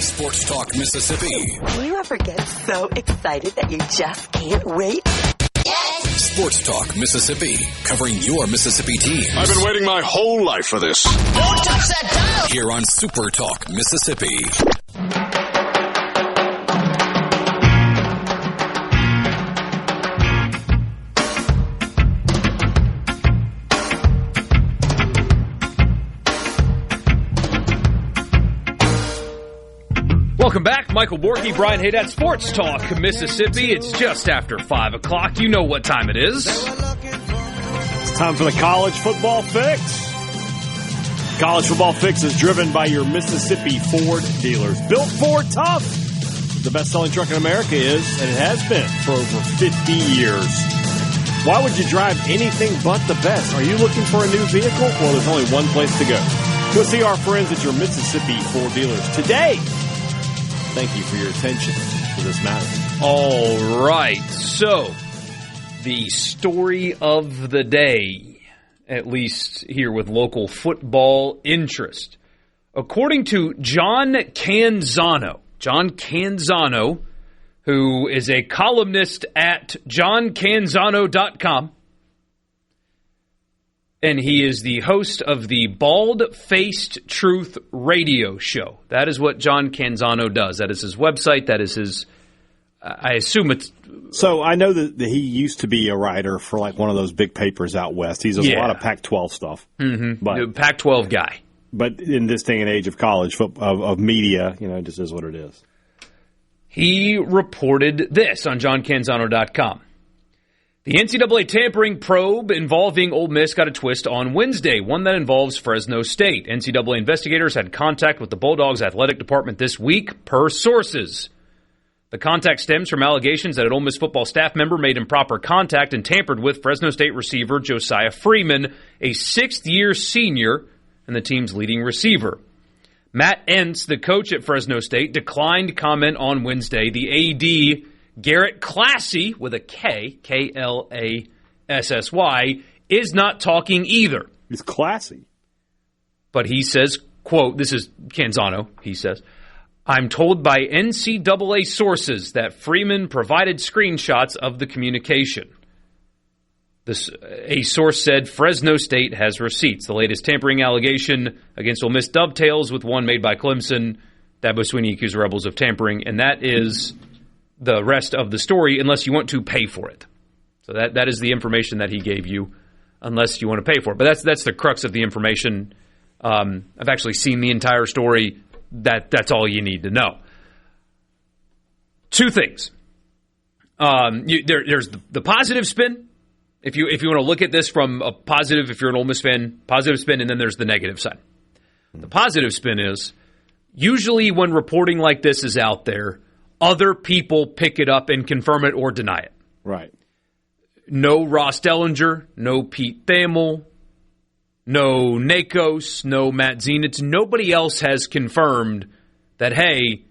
Sports Talk Mississippi. Do you ever get so excited that you just can't wait? Yes! Sports Talk Mississippi, covering your Mississippi teams. I've been waiting my whole life for this. Don't touch that dial! Here on Super Talk Mississippi. Welcome back. Michael Borkey, Brian Hadad, Sports Talk Mississippi. It's just after 5 o'clock. You know what time it is. It's time for the College Football Fix. College Football Fix is driven by your Mississippi Ford dealers. Built Ford Tough. The best-selling truck in America is, and it has been for over 50 years. Why would you drive anything but the best? Are you looking for a new vehicle? Well, there's only one place to go. Go see our friends at your Mississippi Ford dealers today. Thank you for your attention to this matter. All right. So, the story of the day, at least here with local football interest. According to John Canzano, who is a columnist at johncanzano.com, and he is the host of the Bald-Faced Truth radio show. That is what John Canzano does. That is his website. That is his, I assume it's... So I know that he used to be a writer for like one of those big papers out west. He does a lot of Pac-12 stuff. Mm-hmm. But Pac-12 guy. But in this day and age of college, of media, it just is what it is. He reported this on johncanzano.com. The NCAA tampering probe involving Ole Miss got a twist on Wednesday, one that involves Fresno State. NCAA investigators had contact with the Bulldogs athletic department this week, per sources. The contact stems from allegations that an Ole Miss football staff member made improper contact and tampered with Fresno State receiver Josiah Freeman, a sixth-year senior and the team's leading receiver. Matt Entz, the coach at Fresno State, declined comment on Wednesday. The AD, Garrett Classy, with a K, K-L-A-S-S-Y, is not talking either. He's classy. But he says, quote, this is Canzano, he says, "I'm told by NCAA sources that Freeman provided screenshots of the communication. A source said Fresno State has receipts. The latest tampering allegation against Ole Miss dovetails with one made by Clemson. Dabo Swinney accused the Rebels of tampering, and that is the rest of the story, unless you want to pay for it." So that is the information that he gave you, unless you want to pay for it. But that's the crux of the information. I've actually seen the entire story. That's all you need to know. Two things. There's the positive spin. If you want to look at this from a positive, if you're an Ole Miss fan, positive spin, and then there's the negative side. The positive spin is, usually when reporting like this is out there, other people pick it up and confirm it or deny it. Right. No Ross Dellinger, no Pete Thamel, no Nakos, no Matt Zenitz. Nobody else has confirmed that, hey,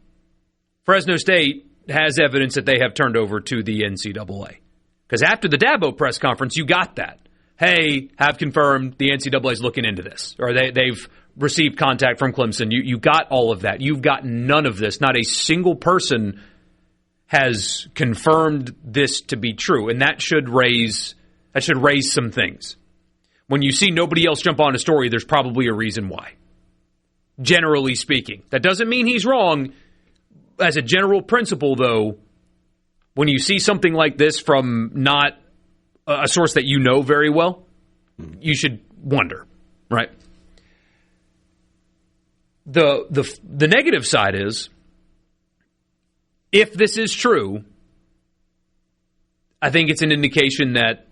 Fresno State has evidence that they have turned over to the NCAA. Because after the Dabo press conference, you got that. Hey, have confirmed the NCAA is looking into this. Or they've received contact from Clemson. You got all of that. You've got none of this. Not a single person has confirmed this to be true. And that should raise some things. When you see nobody else jump on a story, there's probably a reason why. Generally speaking. That doesn't mean he's wrong. As a general principle, though, when you see something like this from not a source that you know very well, you should wonder, right? The negative side is, if this is true, I think it's an indication that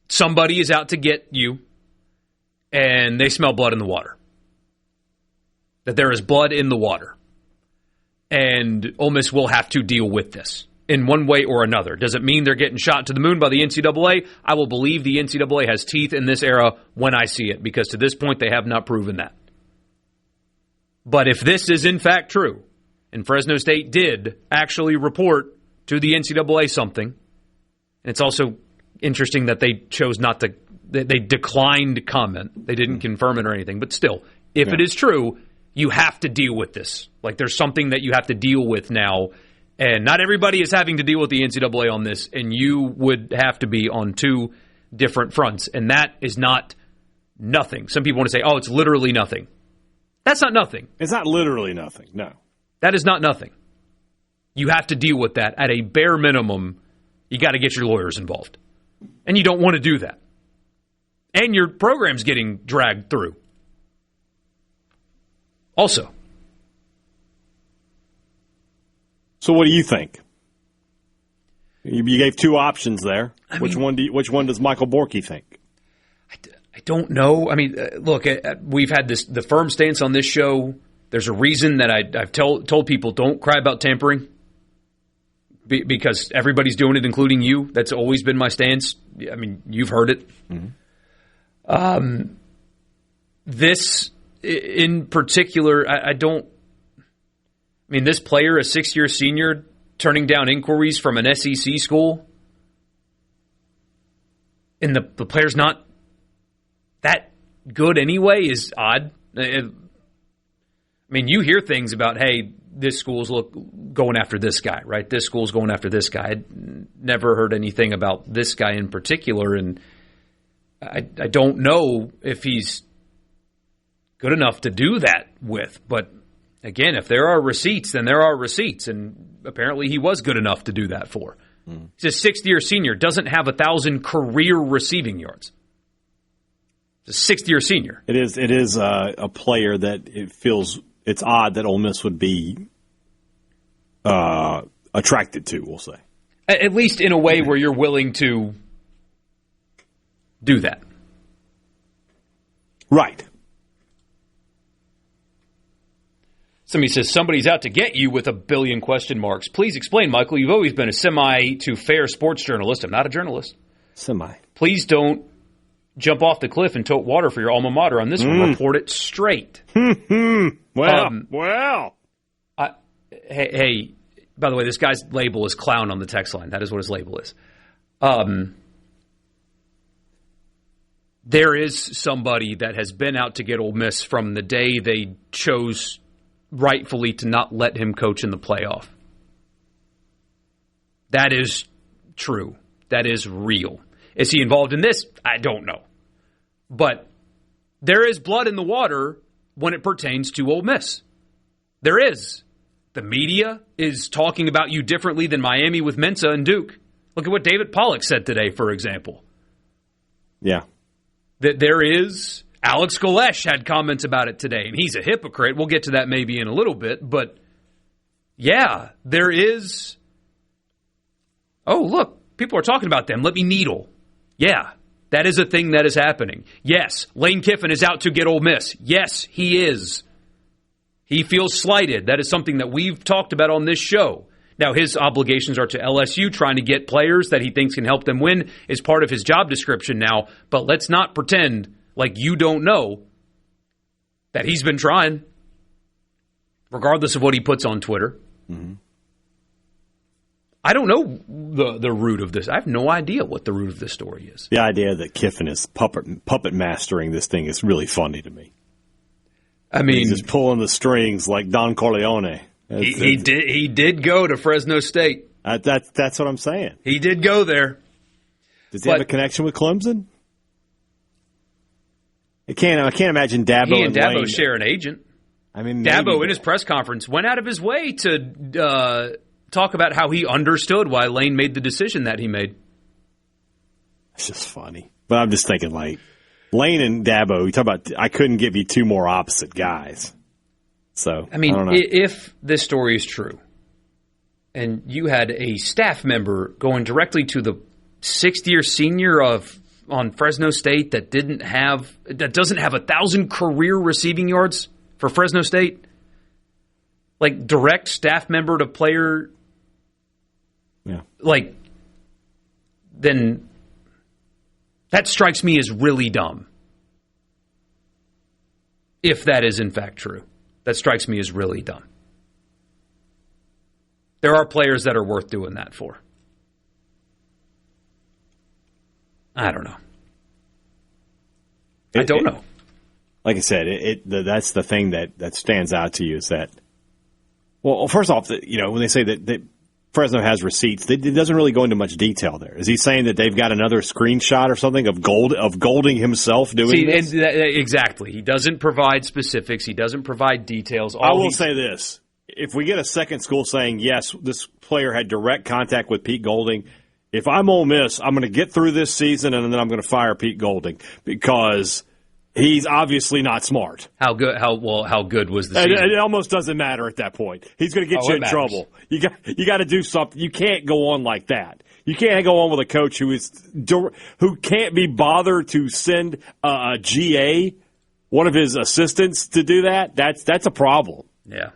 somebody is out to get you and they smell blood in the water. That there is blood in the water. And Ole Miss will have to deal with this in one way or another. Does it mean they're getting shot to the moon by the NCAA? I will believe the NCAA has teeth in this era when I see it, because to this point they have not proven that. But if this is in fact true, and Fresno State did actually report to the NCAA something, and it's also interesting that they chose not to, they declined comment. They didn't confirm it or anything. But still, if it is true, you have to deal with this. Like, there's something that you have to deal with now. And not everybody is having to deal with the NCAA on this, and you would have to be on two different fronts. And that is not nothing. Some people want to say, oh, it's literally nothing. That's not nothing. It's not literally nothing, no. That is not nothing. You have to deal with that. At a bare minimum, you got to get your lawyers involved. And you don't want to do that. And your program's getting dragged through. Also. So what do you think? You gave two options there. Which one does Michael Borkey think? I don't know. I mean, look, we've had the firm stance on this show. There's a reason that I've told people, don't cry about tampering, because everybody's doing it, including you. That's always been my stance. I mean, you've heard it. Mm-hmm. This in particular, I don't. I mean, this player, a 6-year senior, turning down inquiries from an SEC school, and the player's not that good anyway, is odd. I mean, you hear things about, hey, this school's going after this guy, right? This school's going after this guy. I'd never heard anything about this guy in particular, and I don't know if he's good enough to do that with. But again, if there are receipts, then there are receipts, and apparently he was good enough to do that for. He's a 6th-year senior, doesn't have 1,000 career receiving yards. He's a 6th-year senior. It is a player that it feels it's odd that Ole Miss would be attracted to, we'll say. At least in a way where you're willing to do that. Right. Somebody says, somebody's out to get you with a billion question marks. Please explain, Michael. You've always been a semi to fair sports journalist. I'm not a journalist. Semi. Please don't jump off the cliff and tote water for your alma mater on this one. Report it straight. Well. Hey, by the way, this guy's label is clown on the text line. That is what his label is. there is somebody that has been out to get Ole Miss from the day they chose rightfully to not let him coach in the playoff. That is true. That is real. Is he involved in this? I don't know. But there is blood in the water when it pertains to Ole Miss. There is. The media is talking about you differently than Miami with Mensa and Duke. Look at what David Pollack said today, for example. Yeah. That there is. Alex Galesh had comments about it today, and he's a hypocrite. We'll get to that maybe in a little bit, but yeah, there is. Oh, look, people are talking about them. Let me needle. Yeah, that is a thing that is happening. Yes, Lane Kiffin is out to get Ole Miss. Yes, he is. He feels slighted. That is something that we've talked about on this show. Now, his obligations are to LSU, trying to get players that he thinks can help them win is part of his job description now, but let's not pretend like you don't know that he's been trying, regardless of what he puts on Twitter. Mm-hmm. I don't know the root of this. I have no idea what the root of this story is. The idea that Kiffin is puppet mastering this thing is really funny to me. I mean, he's just pulling the strings like Don Corleone. He did go to Fresno State. That's what I'm saying. He did go there. Does he have a connection with Clemson? I can't imagine Dabo. He and Dabo Lane share an agent. I mean, Dabo in his press conference went out of his way to talk about how he understood why Lane made the decision that he made. It's just funny, but I'm just thinking like Lane and Dabo. You talk about I couldn't give you two more opposite guys. So I mean, don't know. If this story is true, and you had a staff member going directly to the sixth-year senior on Fresno State that doesn't have 1,000 career receiving yards for Fresno State, like direct staff member to player, like then that strikes me as really dumb. If that is in fact true, that strikes me as really dumb. There are players that are worth doing that for. I don't know. I don't know. Like I said, that's the thing that stands out to you is that, well, first off, when they say that Fresno has receipts, it doesn't really go into much detail there. Is he saying that they've got another screenshot or something of Golding himself doing this? Exactly. He doesn't provide specifics. He doesn't provide details. I will say this. If we get a second school saying, yes, this player had direct contact with Pete Golding, if I'm Ole Miss, I'm going to get through this season and then I'm going to fire Pete Golding because he's obviously not smart. How good was the season? It almost doesn't matter at that point. He's going to get you in trouble. You got to do something. You can't go on like that. You can't go on with a coach who can't be bothered to send a GA, one of his assistants, to do that. That's a problem. Yeah.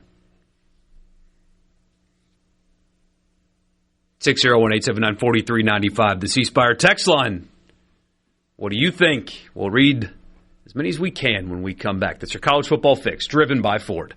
601-879-4395, the C Spire text line. What do you think? We'll read as many as we can when we come back. That's your college football fix, driven by Ford.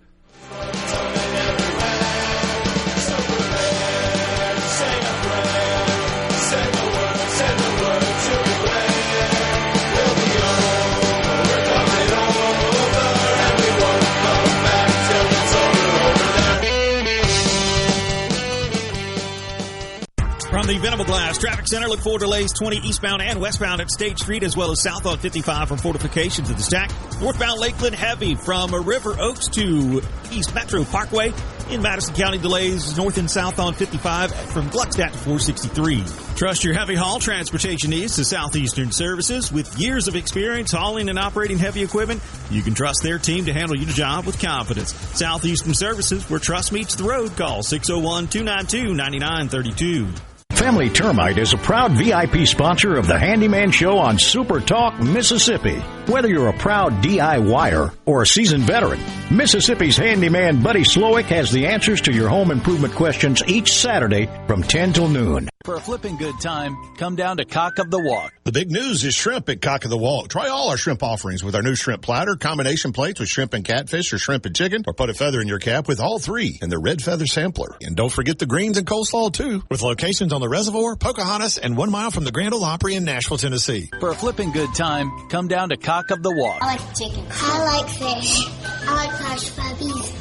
From the Venable Glass Traffic Center, look for delays 20 eastbound and westbound at State Street, as well as south on 55 from Fortification to the Stack. Northbound Lakeland heavy from River Oaks to East Metro Parkway. In Madison County, delays north and south on 55 from Gluckstadt to 463. Trust your heavy haul transportation needs to Southeastern Services. With years of experience hauling and operating heavy equipment, you can trust their team to handle your job with confidence. Southeastern Services, where trust meets the road. Call 601-292-9932. Family Termite is a proud VIP sponsor of the Handyman Show on SuperTalk Mississippi. Whether you're a proud DIYer or a seasoned veteran, Mississippi's handyman Buddy Slowick has the answers to your home improvement questions each Saturday from 10 till noon. For a flipping good time, come down to Cock of the Walk. The big news is shrimp at Cock of the Walk. Try all our shrimp offerings with our new shrimp platter, combination plates with shrimp and catfish or shrimp and chicken, or put a feather in your cap with all three in the red feather sampler. And don't forget the greens and coleslaw, too, with locations on the Reservoir, Pocahontas, and 1 mile from the Grand Ole Opry in Nashville, Tennessee. For a flipping good time, come down to Cock of the Walk. I like chicken. I like fish. I like hush puppies.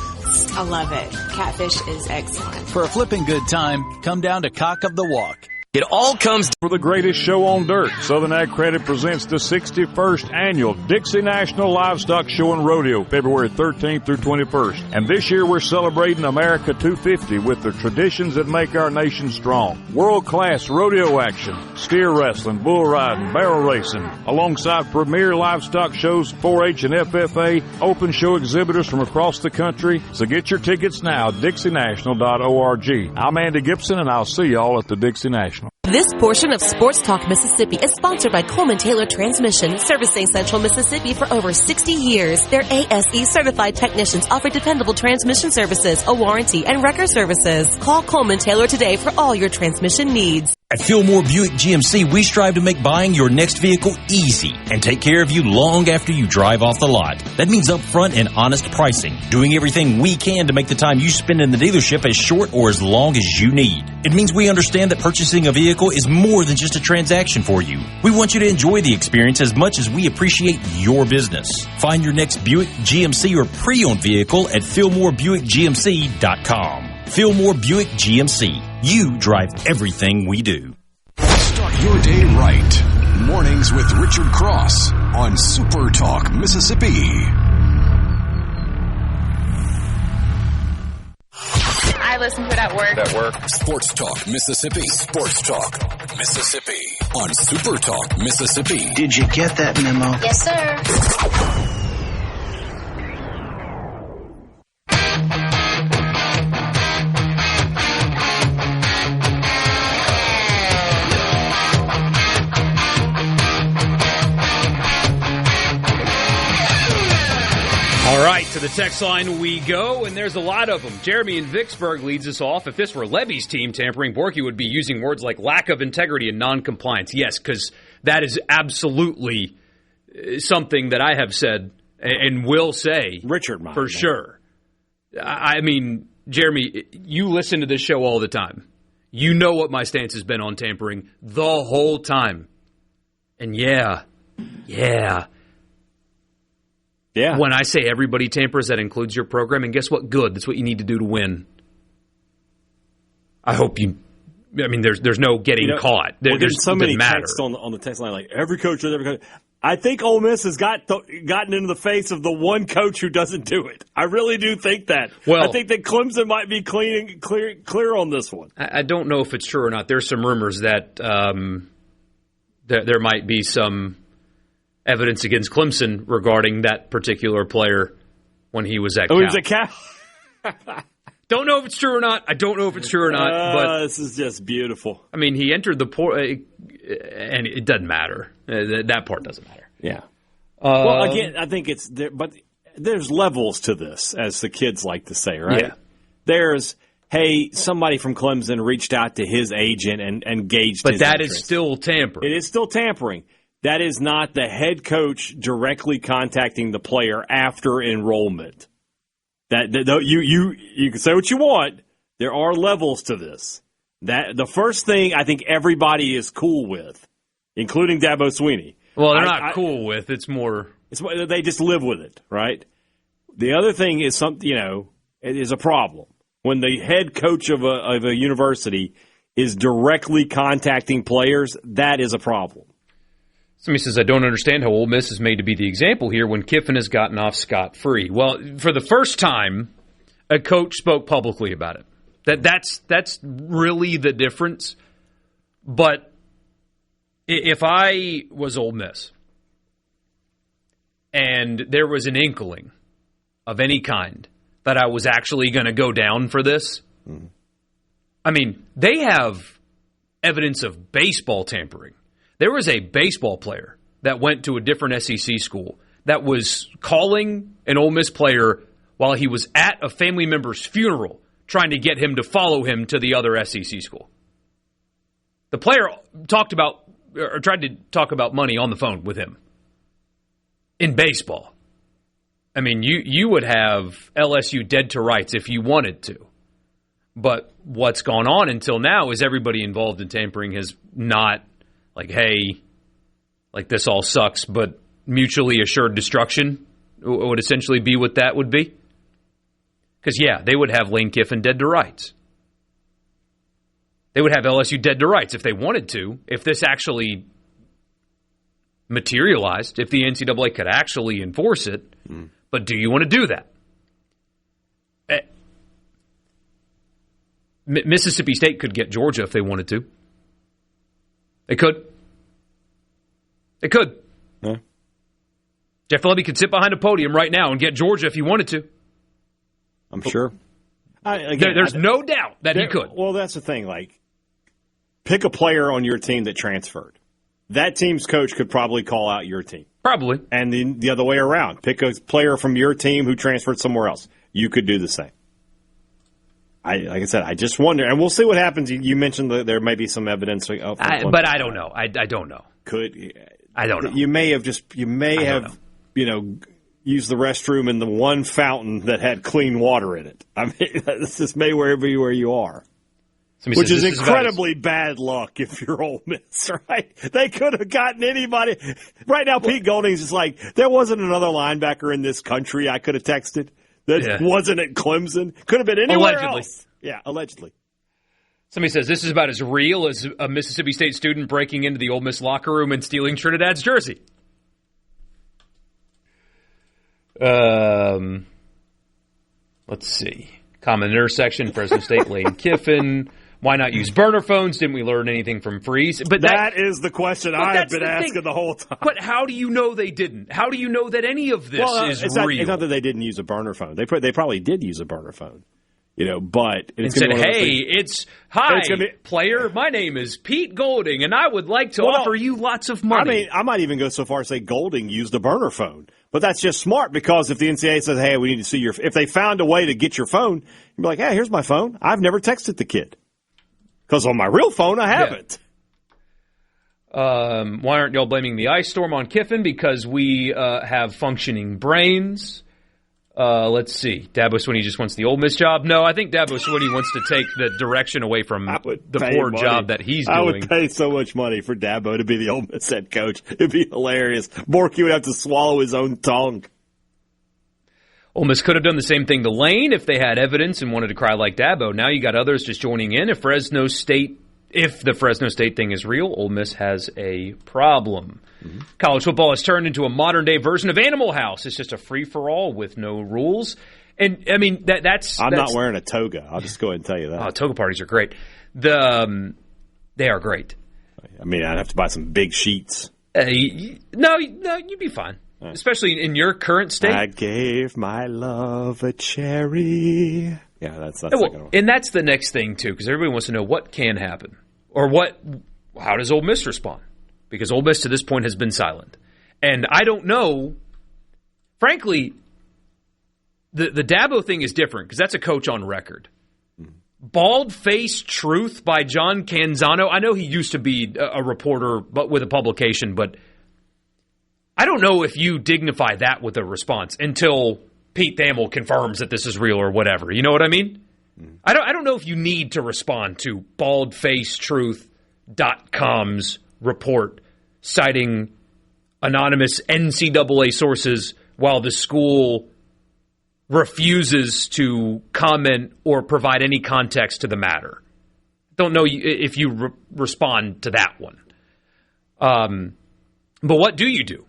I love it. Catfish is excellent. For a flipping good time, come down to Cock of the Walk. It all comes for the greatest show on dirt. Southern Ag Credit presents the 61st annual Dixie National Livestock Show and Rodeo, February 13th through 21st. And this year we're celebrating America 250 with the traditions that make our nation strong. World-class rodeo action, steer wrestling, bull riding, barrel racing, alongside premier livestock shows, 4-H and FFA, open show exhibitors from across the country. So get your tickets now at DixieNational.org. I'm Andy Gibson, and I'll see y'all at the Dixie National. This portion of Sports Talk Mississippi is sponsored by Coleman Taylor Transmission, servicing Central Mississippi for over 60 years. Their ASE certified technicians offer dependable transmission services, a warranty, and wrecker services. Call Coleman Taylor today for all your transmission needs. At Fillmore Buick GMC, we strive to make buying your next vehicle easy and take care of you long after you drive off the lot. That means upfront and honest pricing, doing everything we can to make the time you spend in the dealership as short or as long as you need. It means we understand that purchasing a vehicle is more than just a transaction for you. We want you to enjoy the experience as much as we appreciate your business. Find your next Buick, GMC, or pre-owned vehicle at FillmoreBuickGMC.com. Fillmore Buick GMC. You drive everything we do. Start your day right. Mornings with Richard Cross on Super Talk Mississippi. I listen to it at work. Sports Talk Mississippi. Sports Talk Mississippi on Super Talk Mississippi. Did you get that memo? Yes, sir. All right, to the text line we go, and there's a lot of them. Jeremy in Vicksburg leads us off. If this were Levy's team tampering, Borkey would be using words like lack of integrity and noncompliance. Yes, because that is absolutely something that I have said and will say, Richard, for sure. I mean, Jeremy, you listen to this show all the time. You know what my stance has been on tampering the whole time. And yeah. When I say everybody tampers, that includes your program. And guess what? Good. That's what you need to do to win. I hope you. I mean, there's no getting caught. There's so many texts on the text line, like every coach does every coach. I think Ole Miss has gotten into the face of the one coach who doesn't do it. I really do think that. Well, I think that Clemson might be clear on this one. I don't know if it's true or not. There's some rumors that there might be some evidence against Clemson regarding that particular player when he was at Cal. He was at Cal? Don't know if it's true or not. I don't know if it's true or not. But this is just beautiful. I mean, he entered the port, and it doesn't matter. That part doesn't matter. Yeah. Well, again, I think it's there, but there's levels to this, as the kids like to say, right? Yeah. There's, hey, somebody from Clemson reached out to his agent and gauged but his that interest. is still tampering. It is still tampering. That is not the head coach directly contacting the player after enrollment. That you can say what you want. There are levels to this. That the first thing I think everybody is cool with, including Dabo Swinney. Well, they're not cool with. It's more. They just live with it, right? The other thing is something. It is a problem when the head coach of a university is directly contacting players. That is a problem. Somebody says, I don't understand how Ole Miss is made to be the example here when Kiffin has gotten off scot-free. Well, for the first time, a coach spoke publicly about it. That's really the difference. But if I was Ole Miss and there was an inkling of any kind that I was actually going to go down for this, I mean, they have evidence of baseball tampering. There was a baseball player that went to a different SEC school that was calling an Ole Miss player while he was at a family member's funeral trying to get him to follow him to the other SEC school. The player tried to talk about money on the phone with him in baseball. I mean, you would have LSU dead to rights if you wanted to. But what's gone on until now is everybody involved in tampering has not, like, hey, like this all sucks, but mutually assured destruction would essentially be what that would be. Because, yeah, they would have Lane Kiffin dead to rights. They would have LSU dead to rights if they wanted to, if this actually materialized, if the NCAA could actually enforce it. But do you want to do that? Mississippi State could get Georgia if they wanted to. They could. They could. Yeah. Jeff Lebby could sit behind a podium right now and get Georgia if he wanted to. I'm sure. There's no doubt that he could. Well, that's the thing. Like, pick a player on your team that transferred. That team's coach could probably call out your team. Probably. And the other way around. Pick a player from your team who transferred somewhere else. You could do the same. Like I said, I just wonder, and we'll see what happens. You mentioned that there may be some evidence, but I don't know. I don't know. I don't know. You may have used the restroom in the one fountain that had clean water in it. I mean, this may be where you are. Which is incredibly bad luck if you're Ole Miss, right? They could have gotten anybody. Right now, Pete Golding's just like, there wasn't another linebacker in this country I could have texted that wasn't at Clemson. Could have been anywhere else. Yeah, allegedly. Somebody says this is about as real as a Mississippi State student breaking into the Ole Miss locker room and stealing Trinidad's jersey. Let's see. Common intersection, Fresno State, Lane Kiffin. Why not use burner phones? Didn't we learn anything from Freeze? But that is the question I've been asking the whole time. But how do you know they didn't? How do you know that any of this is real? It's not that they didn't use a burner phone. They probably did use a burner phone. But it's said, "Hey, player. My name is Pete Golding, and I would like to offer you lots of money." I mean, I might even go so far as to say Golding used a burner phone, but that's just smart because if the NCAA says, "Hey, we need to see your," if they found a way to get your phone, you'd be like, "Hey, here's my phone. I've never texted the kid because on my real phone I haven't." Why aren't y'all blaming the ice storm on Kiffin? Because we have functioning brains. Let's see. Dabo Swinney just wants the Ole Miss job. No, I think Dabo Swinney wants to take the direction away from the poor job that he's doing. I would pay so much money for Dabo to be the Ole Miss head coach. It'd be hilarious. Borkey would have to swallow his own tongue. Ole Miss could have done the same thing to Lane if they had evidence and wanted to cry like Dabo. Now you got others just joining in. If the Fresno State thing is real, Ole Miss has a problem. Mm-hmm. College football has turned into a modern-day version of Animal House. It's just a free-for-all with no rules. And, I mean, that's... I'm not wearing a toga. I'll just go ahead and tell you that. Oh, toga parties are great. They are great. I mean, I'd have to buy some big sheets. No, you'd be fine. Right. Especially in your current state. I gave my love a cherry. Yeah, that's not going to work. And that's the next thing, too, because everybody wants to know what can happen. Or how does Ole Miss respond? Because Ole Miss to this point has been silent. And I don't know, frankly, the Dabo thing is different because that's a coach on record. Bald-faced truth by John Canzano. I know he used to be a reporter but with a publication, but I don't know if you dignify that with a response until Pete Thamel confirms that this is real or whatever. You know what I mean? I don't know if you need to respond to baldfacedtruth.com's report citing anonymous NCAA sources while the school refuses to comment or provide any context to the matter. Don't know if you respond to that one. But what do you do?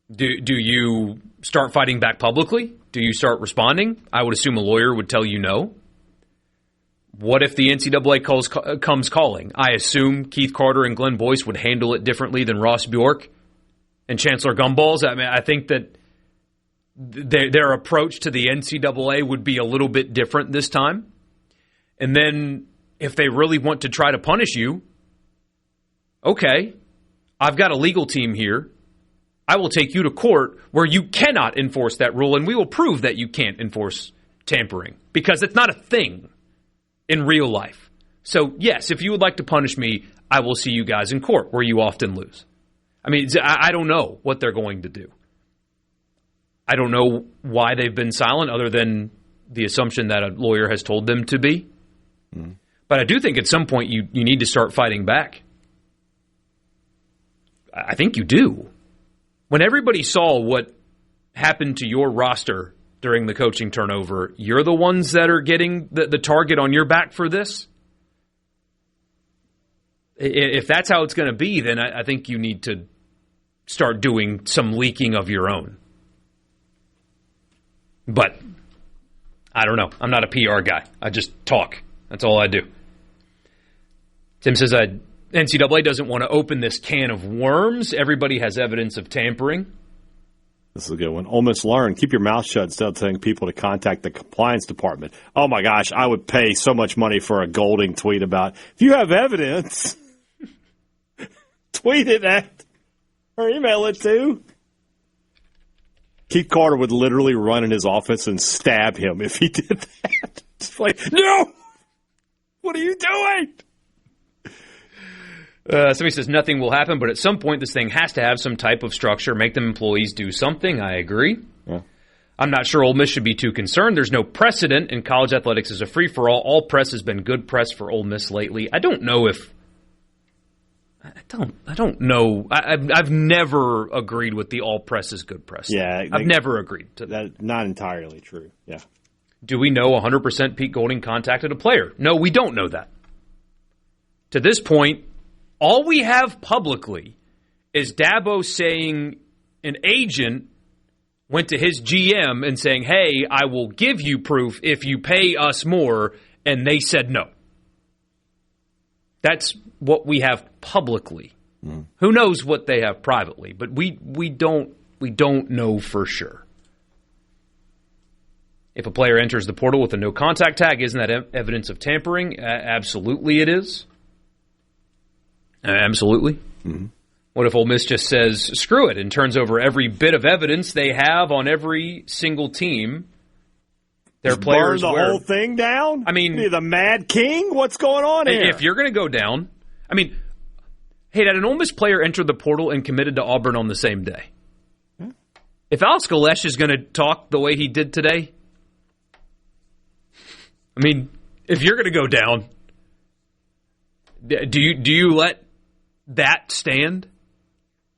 Do you start fighting back publicly? Do you start responding? I would assume a lawyer would tell you no. What if the NCAA comes calling? I assume Keith Carter and Glenn Boyce would handle it differently than Ross Bjork and Chancellor Gumballs. I mean, I think that their approach to the NCAA would be a little bit different this time. And then if they really want to try to punish you, okay, I've got a legal team here. I will take you to court where you cannot enforce that rule, and we will prove that you can't enforce tampering because it's not a thing in real life. So, yes, if you would like to punish me, I will see you guys in court where you often lose. I mean, I don't know what they're going to do. I don't know why they've been silent other than the assumption that a lawyer has told them to be. Mm. But I do think at some point you need to start fighting back. I think you do. When everybody saw what happened to your roster during the coaching turnover, you're the ones that are getting the target on your back for this? If that's how it's going to be, then I think you need to start doing some leaking of your own. But I don't know. I'm not a PR guy. I just talk. That's all I do. Tim says NCAA doesn't want to open this can of worms. Everybody has evidence of tampering. This is a good one. Ole Miss learned, keep your mouth shut instead of telling people to contact the compliance department. Oh, my gosh, I would pay so much money for a Golding tweet about, if you have evidence, tweet it at or email it to. Keith Carter would literally run in his office and stab him if he did that. Just like, no! What are you doing? Somebody says nothing will happen, but at some point this thing has to have some type of structure, make them employees do something. I agree. Yeah. I'm not sure Ole Miss should be too concerned. There's no precedent in college athletics as a free-for-all. All press has been good press for Ole Miss lately. I don't know if... I don't know. I've never agreed with the all press is good press. Yeah. I've never agreed to that. That's not entirely true. Yeah. Do we know 100% Pete Golding contacted a player? No, we don't know that. To this point, all we have publicly is Dabo saying an agent went to his GM and saying, hey, I will give you proof if you pay us more, and they said no. That's what we have publicly. Mm. Who knows what they have privately, but we don't know for sure. If a player enters the portal with a no contact tag, isn't that evidence of tampering? Absolutely it is. Absolutely. Mm-hmm. What if Ole Miss just says, screw it, and turns over every bit of evidence they have on every single team? Their just players burn the whole thing down? I mean, the Mad King? What's going on here? If you're going to go down, I mean, hey, did an Ole Miss player enter the portal and committed to Auburn on the same day? Hmm? If Alex Galesh is going to talk the way he did today, I mean, if you're going to go down, do you let that stand?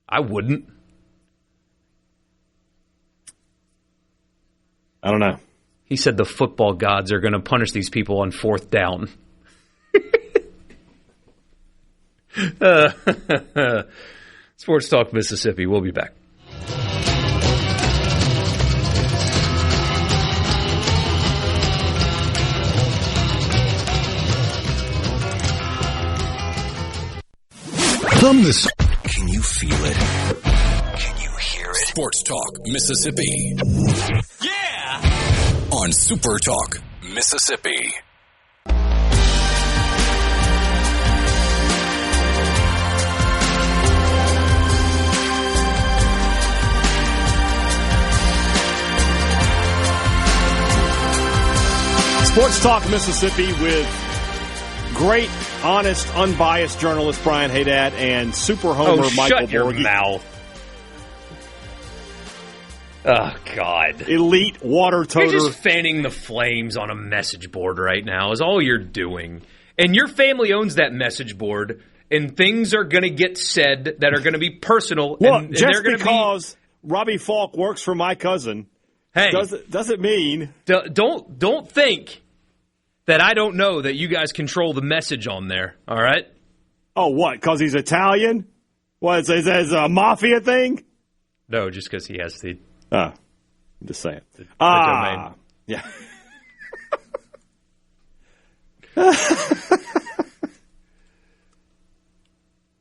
I wouldn't. I don't know. He said the football gods are going to punish these people on fourth down. Sports Talk Mississippi. We'll be back. From this, can you feel it? Can you hear it? Sports Talk Mississippi. Yeah! On Super Talk Mississippi. Sports Talk Mississippi with great, honest, unbiased journalist Brian Hadad and super homer Michael Borkey. Shut your mouth. Oh, God. Elite water toter. You're just fanning the flames on a message board right now is all you're doing. And your family owns that message board, and things are going to get said that are going to be personal. Look, and just they're because Robbie Falk works for my cousin doesn't mean... Don't think that I don't know that you guys control the message on there, all right? Oh, what, because he's Italian? What, is it a mafia thing? No, just because he has the... I'm just saying. The domain. Yeah.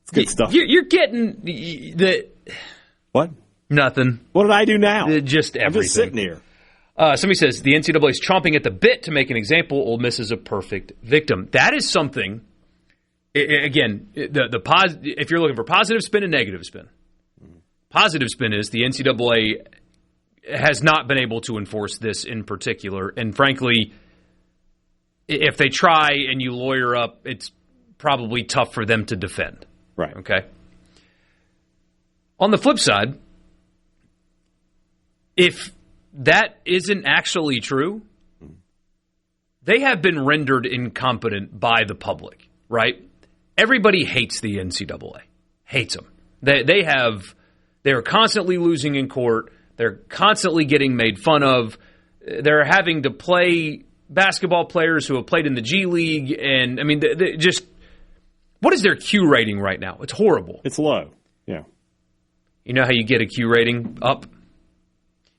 It's good stuff. You're getting the... What? Nothing. What did I do now? Just everything. I'm just sitting here. Somebody says, the NCAA is chomping at the bit to make an example. Ole Miss is a perfect victim. That is something Again, if you're looking for positive spin and negative spin, positive spin is the NCAA has not been able to enforce this in particular. And frankly, if they try and you lawyer up, it's probably tough for them to defend. Right. Okay. On the flip side, if that isn't actually true, they have been rendered incompetent by the public, right? Everybody hates the NCAA. Hates them. They're constantly losing in court. They're constantly getting made fun of. They're having to play basketball players who have played in the G League. And, I mean, just what is their Q rating right now? It's horrible. It's low, yeah. You know how you get a Q rating up?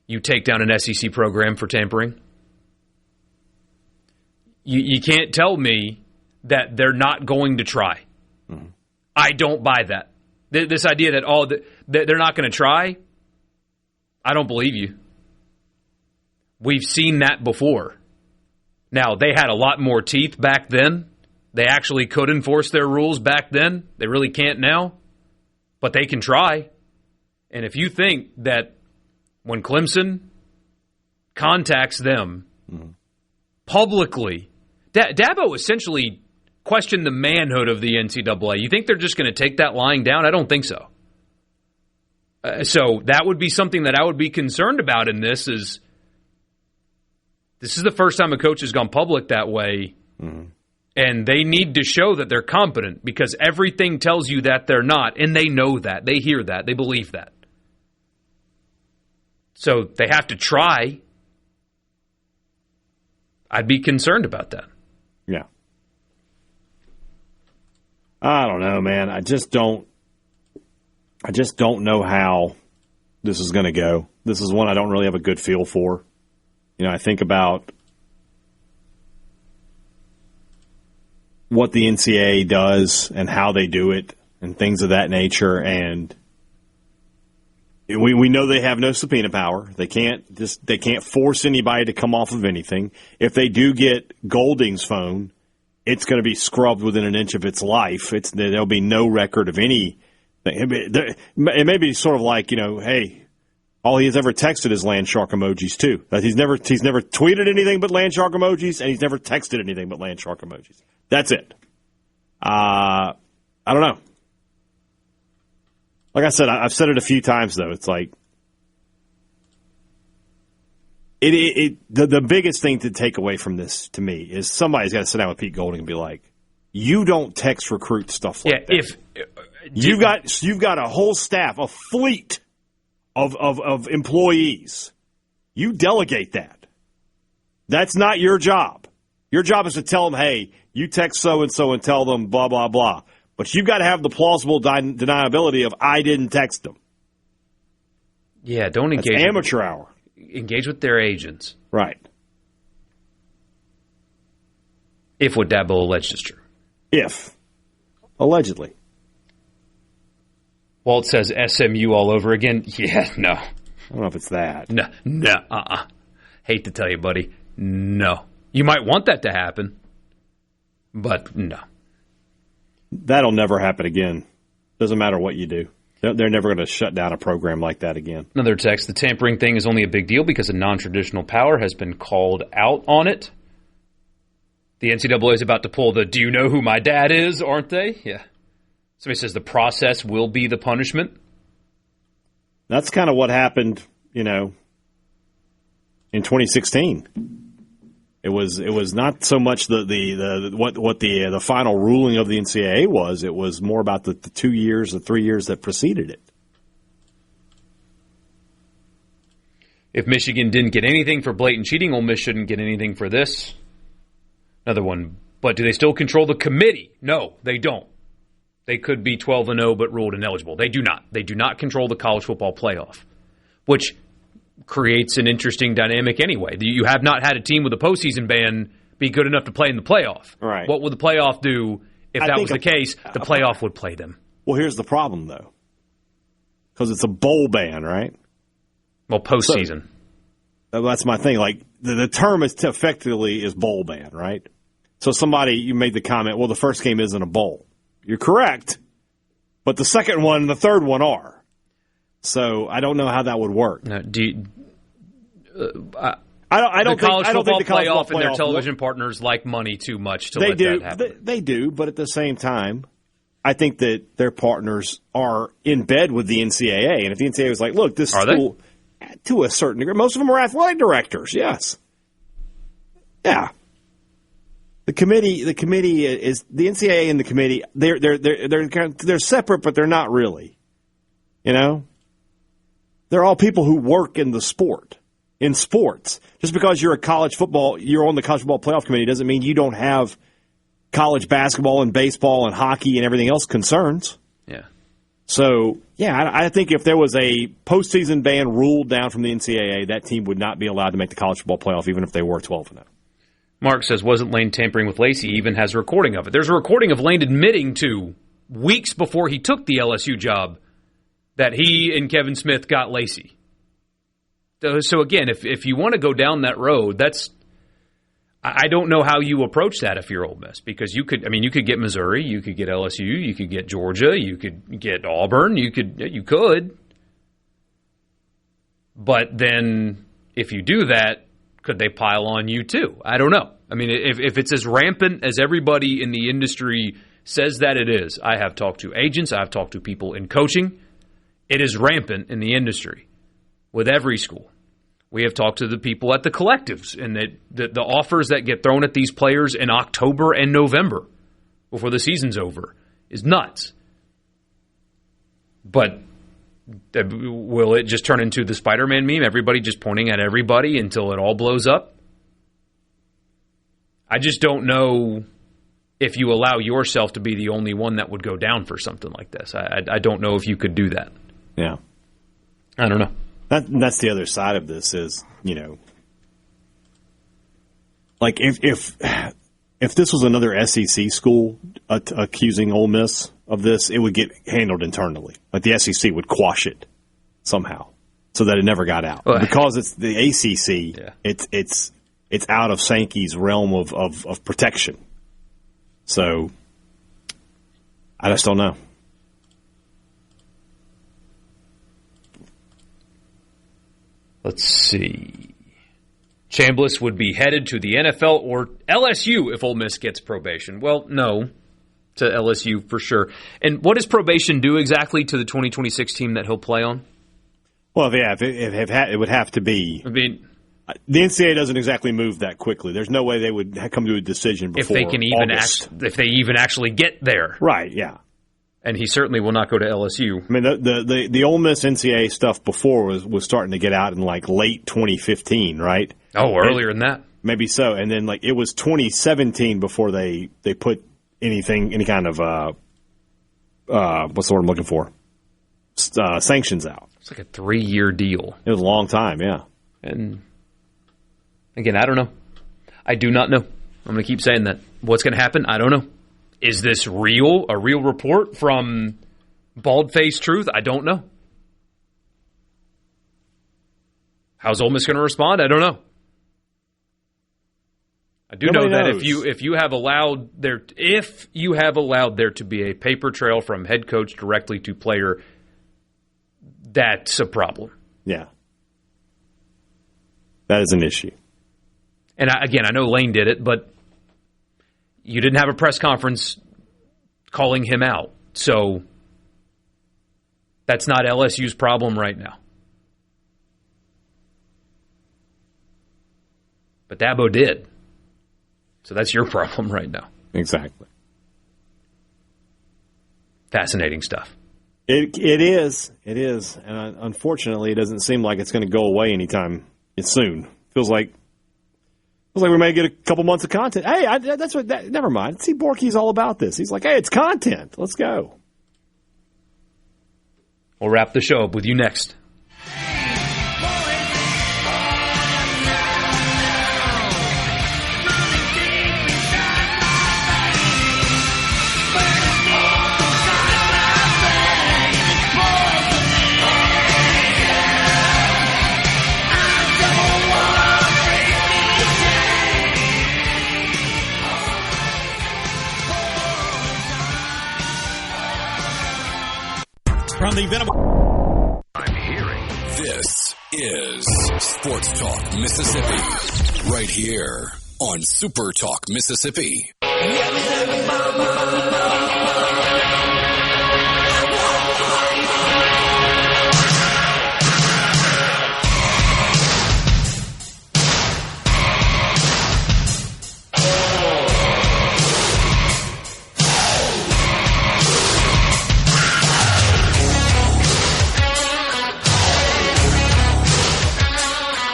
You take down an SEC program for tampering. You can't tell me that they're not going to try. Mm-hmm. I don't buy that. This idea that they're not going to try, I don't believe you. We've seen that before. Now, they had a lot more teeth back then. They actually could enforce their rules back then. They really can't now. But they can try. And if you think that when Clemson contacts them publicly, Dabo essentially questioned the manhood of the NCAA. You think they're just going to take that lying down? I don't think so. So that would be something that I would be concerned about in this is the first time a coach has gone public that way, and they need to show that they're competent because everything tells you that they're not, and they know that. They hear that. They believe that. So they have to try. I'd be concerned about that. Yeah. I don't know, man. I just don't know how this is going to go. This is one I don't really have a good feel for. You know, I think about what the NCAA does and how they do it and things of that nature, and we know they have no subpoena power. They can't force anybody to come off of anything. If they do get Golding's phone, it's going to be scrubbed within an inch of its life. There'll be no record of anything. It may be sort of like, hey, all he has ever texted is land shark emojis too. He's never tweeted anything but land shark emojis, and he's never texted anything but land shark emojis. That's it. I don't know. Like I said, I've said it a few times though. It's like the biggest thing to take away from this to me is somebody's got to sit down with Pete Golding and be like, you don't text recruit stuff like that. You've got a whole staff, a fleet of employees. You delegate that. That's not your job. Your job is to tell them, hey, you text so-and-so and tell them blah, blah, blah. But you've got to have the plausible deniability of I didn't text them. Yeah, don't engage. That's amateur hour. Engage with their agents. Right. If what Dabo alleged is true. If. Allegedly. Walt says SMU all over again. Yeah, no. I don't know if it's that. No. Hate to tell you, buddy. No. You might want that to happen, but no. That'll never happen again. Doesn't matter what you do. They're never going to shut down a program like that again. Another text, the tampering thing is only a big deal because a non-traditional power has been called out on it. The NCAA is about to pull the do you know who my dad is, aren't they? Yeah. Somebody says the process will be the punishment. That's kind of what happened, in 2016. It was not so much the final ruling of the NCAA was. It was more about the 2 years, the 3 years that preceded it. If Michigan didn't get anything for blatant cheating, Ole Miss shouldn't get anything for this. Another one. But do they still control the committee? No, they don't. They could be 12-0 but ruled ineligible. They do not. They do not control the college football playoff, which creates an interesting dynamic anyway. You have not had a team with a postseason ban be good enough to play in the playoff. Right. What would the playoff do if that was the case? The playoff would play them. Well, here's the problem, though. Because it's a bowl ban, right? Well, postseason. So, that's my thing. Like, the term is effectively is bowl ban, right? So you made the comment, well, the first game isn't a bowl. You're correct. But the second one and the third one are. So I don't know how that would work. Now, I don't think the college football playoff and their television partners like money too much to let that happen. They do, but at the same time, I think that their partners are in bed with the NCAA. And if the NCAA was like, look, this school, to a certain degree, most of them are athletic directors, yes. Yeah. The committee is the NCAA and the committee. They're separate, but they're not really. You know, they're all people who work in the sport. In sports, just because you're on the college football playoff committee doesn't mean you don't have college basketball and baseball and hockey and everything else concerns. Yeah. So yeah, I think if there was a postseason ban ruled down from the NCAA, that team would not be allowed to make the college football playoff, even if they were 12-0. Mark says, wasn't Lane tampering with Lacey? He even has a recording of it. There's a recording of Lane admitting to, weeks before he took the LSU job, that he and Kevin Smith got Lacey. So again, if you want to go down that road, I don't know how you approach that if you're Ole Miss, because you could get Missouri, you could get LSU, you could get Georgia, you could get Auburn, you could. But then if you do that, could they pile on you too? I don't know. I mean, if it's as rampant as everybody in the industry says that it is, I have talked to agents, I have talked to people in coaching. It is rampant in the industry with every school. We have talked to the people at the collectives, and the offers that get thrown at these players in October and November before the season's over is nuts. But will it just turn into the Spider-Man meme? Everybody just pointing at everybody until it all blows up? I just don't know if you allow yourself to be the only one that would go down for something like this. I don't know if you could do that. Yeah. I don't know. That's the other side of this is, you know, like if this was another SEC school accusing Ole Miss of this, it would get handled internally. Like the SEC would quash it somehow so that it never got out. Well, because it's the ACC, yeah. It's out of Sankey's realm of protection. So I just don't know. Let's see. Chambliss would be headed to the NFL or LSU if Ole Miss gets probation. Well, no, to LSU for sure. And what does probation do exactly to the 2026 team that he'll play on? Well, yeah, it would have to be. I mean, the NCAA doesn't exactly move that quickly. There's no way they would come to a decision before if they can even if they even actually get there. Right. Yeah. And he certainly will not go to LSU. I mean, the Ole Miss NCAA stuff before was starting to get out in like late 2015, right? Oh, earlier than that. Maybe so. And then like it was 2017 before they put any kind of what's the word I'm looking for? Sanctions out. It's like a 3-year deal. It was a long time, yeah. And again, I don't know. I do not know. I'm going to keep saying that. What's going to happen? I don't know. Is this real? A real report from Bald-Faced Truth? I don't know. How's Ole Miss going to respond? I don't know. I do know that if you have allowed there to be a paper trail from head coach directly to player, that's a problem. Yeah. That is an issue. And again, I know Lane did it, but you didn't have a press conference calling him out. So that's not LSU's problem right now. But Dabo did. So that's your problem right now. Exactly. Fascinating stuff. It is. It is. And unfortunately, it doesn't seem like it's going to go away anytime soon. Feels like we may get a couple months of content. Hey, never mind. See, Borkey's all about this. He's like, hey, it's content. Let's go. We'll wrap the show up with you next. from the Venable. I'm hearing. This is Sports Talk Mississippi, right here on Super Talk Mississippi.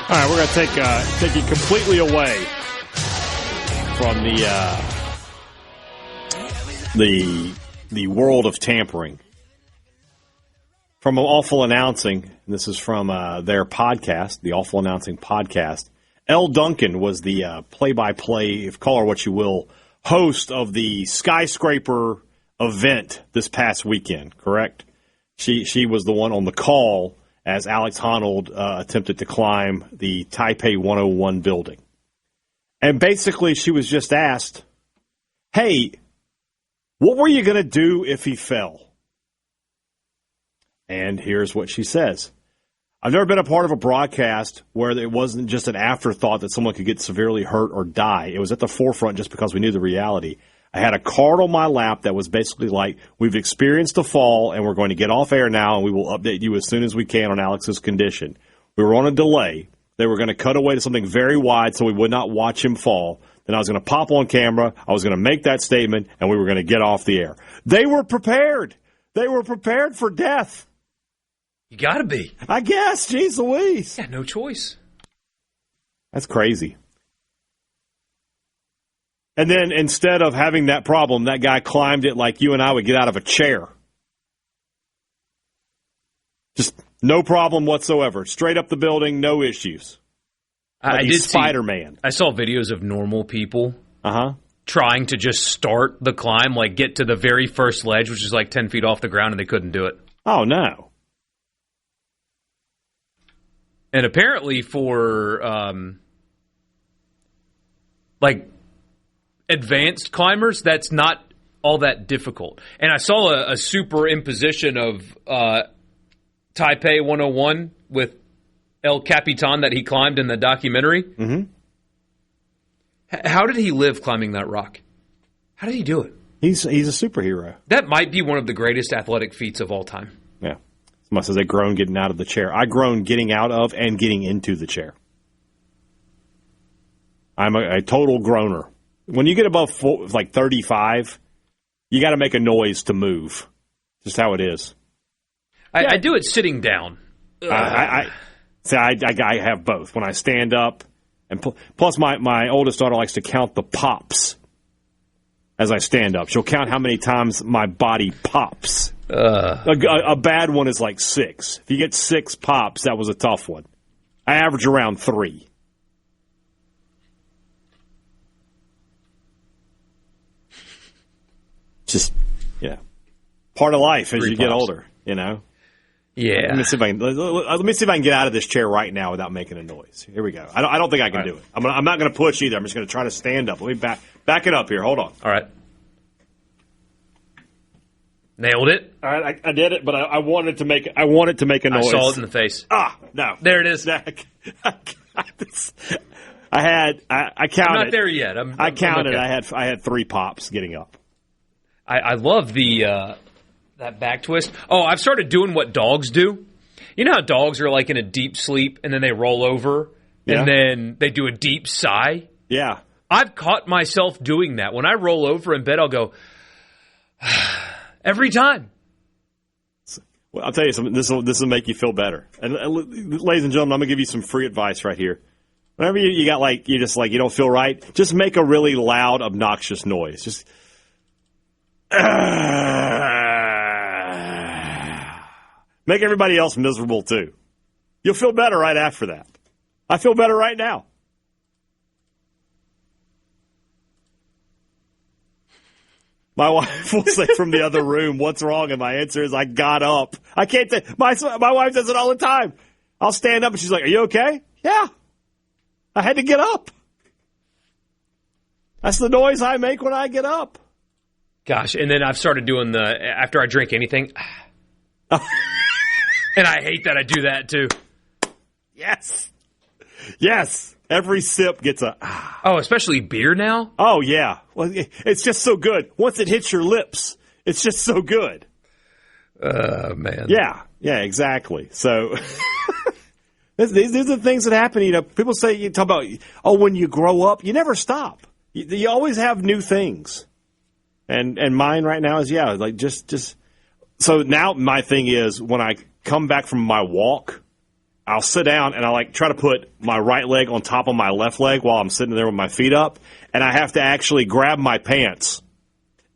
All right, we're going to take you completely away from the world of tampering. From Awful Announcing, and this is from their podcast, the Awful Announcing podcast. Elle Duncan was the play-by-play, if call her what you will, host of the skyscraper event this past weekend, correct? She was the one on the call as Alex Honnold attempted to climb the Taipei 101 building. And basically she was just asked, hey, what were you going to do if he fell? And here's what she says. I've never been a part of a broadcast where it wasn't just an afterthought that someone could get severely hurt or die. It was at the forefront just because we knew the reality. I had a card on my lap that was basically like, we've experienced a fall and we're going to get off air now and we will update you as soon as we can on Alex's condition. We were on a delay. They were going to cut away to something very wide so we would not watch him fall. Then I was going to pop on camera. I was going to make that statement and we were going to get off the air. They were prepared. They were prepared for death. You got to be. I guess. Jeez Louise. Yeah, no choice. That's crazy. And then instead of having that problem, that guy climbed it like you and I would get out of a chair. Just no problem whatsoever. Straight up the building, no issues. I did Spider-Man. I saw videos of normal people trying to just start the climb, like get to the very first ledge, which is like 10 feet off the ground, and they couldn't do it. Oh, no. And apparently for, advanced climbers, that's not all that difficult. And I saw a superimposition of Taipei 101 with El Capitan that he climbed in the documentary. Mm-hmm. How did he live climbing that rock? How did he do it? He's a superhero. That might be one of the greatest athletic feats of all time. Yeah. Someone says they groan getting out of the chair. I groan getting out of and getting into the chair. I'm a total groaner. When you get above 35, you got to make a noise to move. Just how it is. I do it sitting down. I have both. When I stand up, and plus my oldest daughter likes to count the pops as I stand up. She'll count how many times my body pops. A bad one is like 6. If you get 6 pops, that was a tough one. I average around 3. Just, part of life as you get older, Yeah. Let me see if I can get out of this chair right now without making a noise. Here we go. I don't think I can do it. I'm not going to push either. I'm just going to try to stand up. Let me back it up here. Hold on. All right. Nailed it. All right, I did it, but I wanted to make a noise. I saw it in the face. No. There it is. I counted. I'm not there yet. I counted. Okay. I had 3 pops getting up. I love that back twist. Oh, I've started doing what dogs do. You know how dogs are like in a deep sleep and then they roll over and then they do a deep sigh? Yeah. I've caught myself doing that. When I roll over in bed, I'll go, every time. Well, I'll tell you something. This will make you feel better. And ladies and gentlemen, I'm going to give you some free advice right here. Whenever you got you don't feel right, just make a really loud, obnoxious noise. Just make everybody else miserable too. You'll feel better right after that. I feel better right now. My wife will say from the other room, "What's wrong?" And my answer is, "I got up." I can't. My wife does it all the time. I'll stand up and she's like, "Are you okay?" Yeah. I had to get up. That's the noise I make when I get up. Gosh, and then I've started doing after I drink anything, And I hate that I do that, too. Yes. Yes. Every sip gets a... Oh, especially beer now? Oh, yeah. Well, it's just so good. Once it hits your lips, it's just so good. Man. Yeah. Yeah, exactly. So... These are the things that happen. You know, people say, you talk about, when you grow up, you never stop. You always have new things. And mine right now is, like just. So now my thing is when I come back from my walk, I'll sit down and I try to put my right leg on top of my left leg while I'm sitting there with my feet up. And I have to actually grab my pants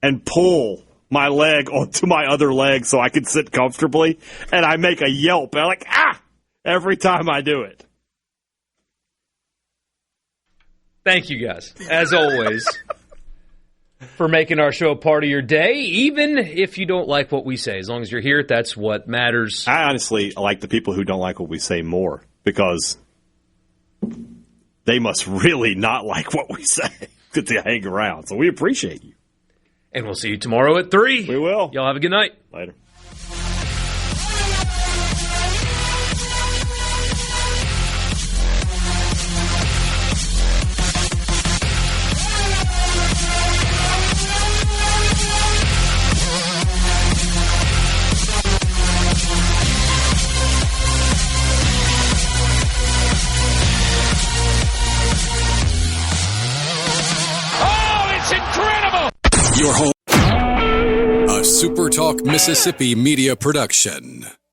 and pull my leg onto my other leg so I can sit comfortably. And I make a yelp. And I'm like, every time I do it. Thank you, guys, as always, for making our show a part of your day, even if you don't like what we say. As long as you're here, that's what matters. I honestly like the people who don't like what we say more because they must really not like what we say that they hang around. So we appreciate you. And we'll see you tomorrow at 3. We will. Y'all have a good night. Later. Your home, a SuperTalk Mississippi media production.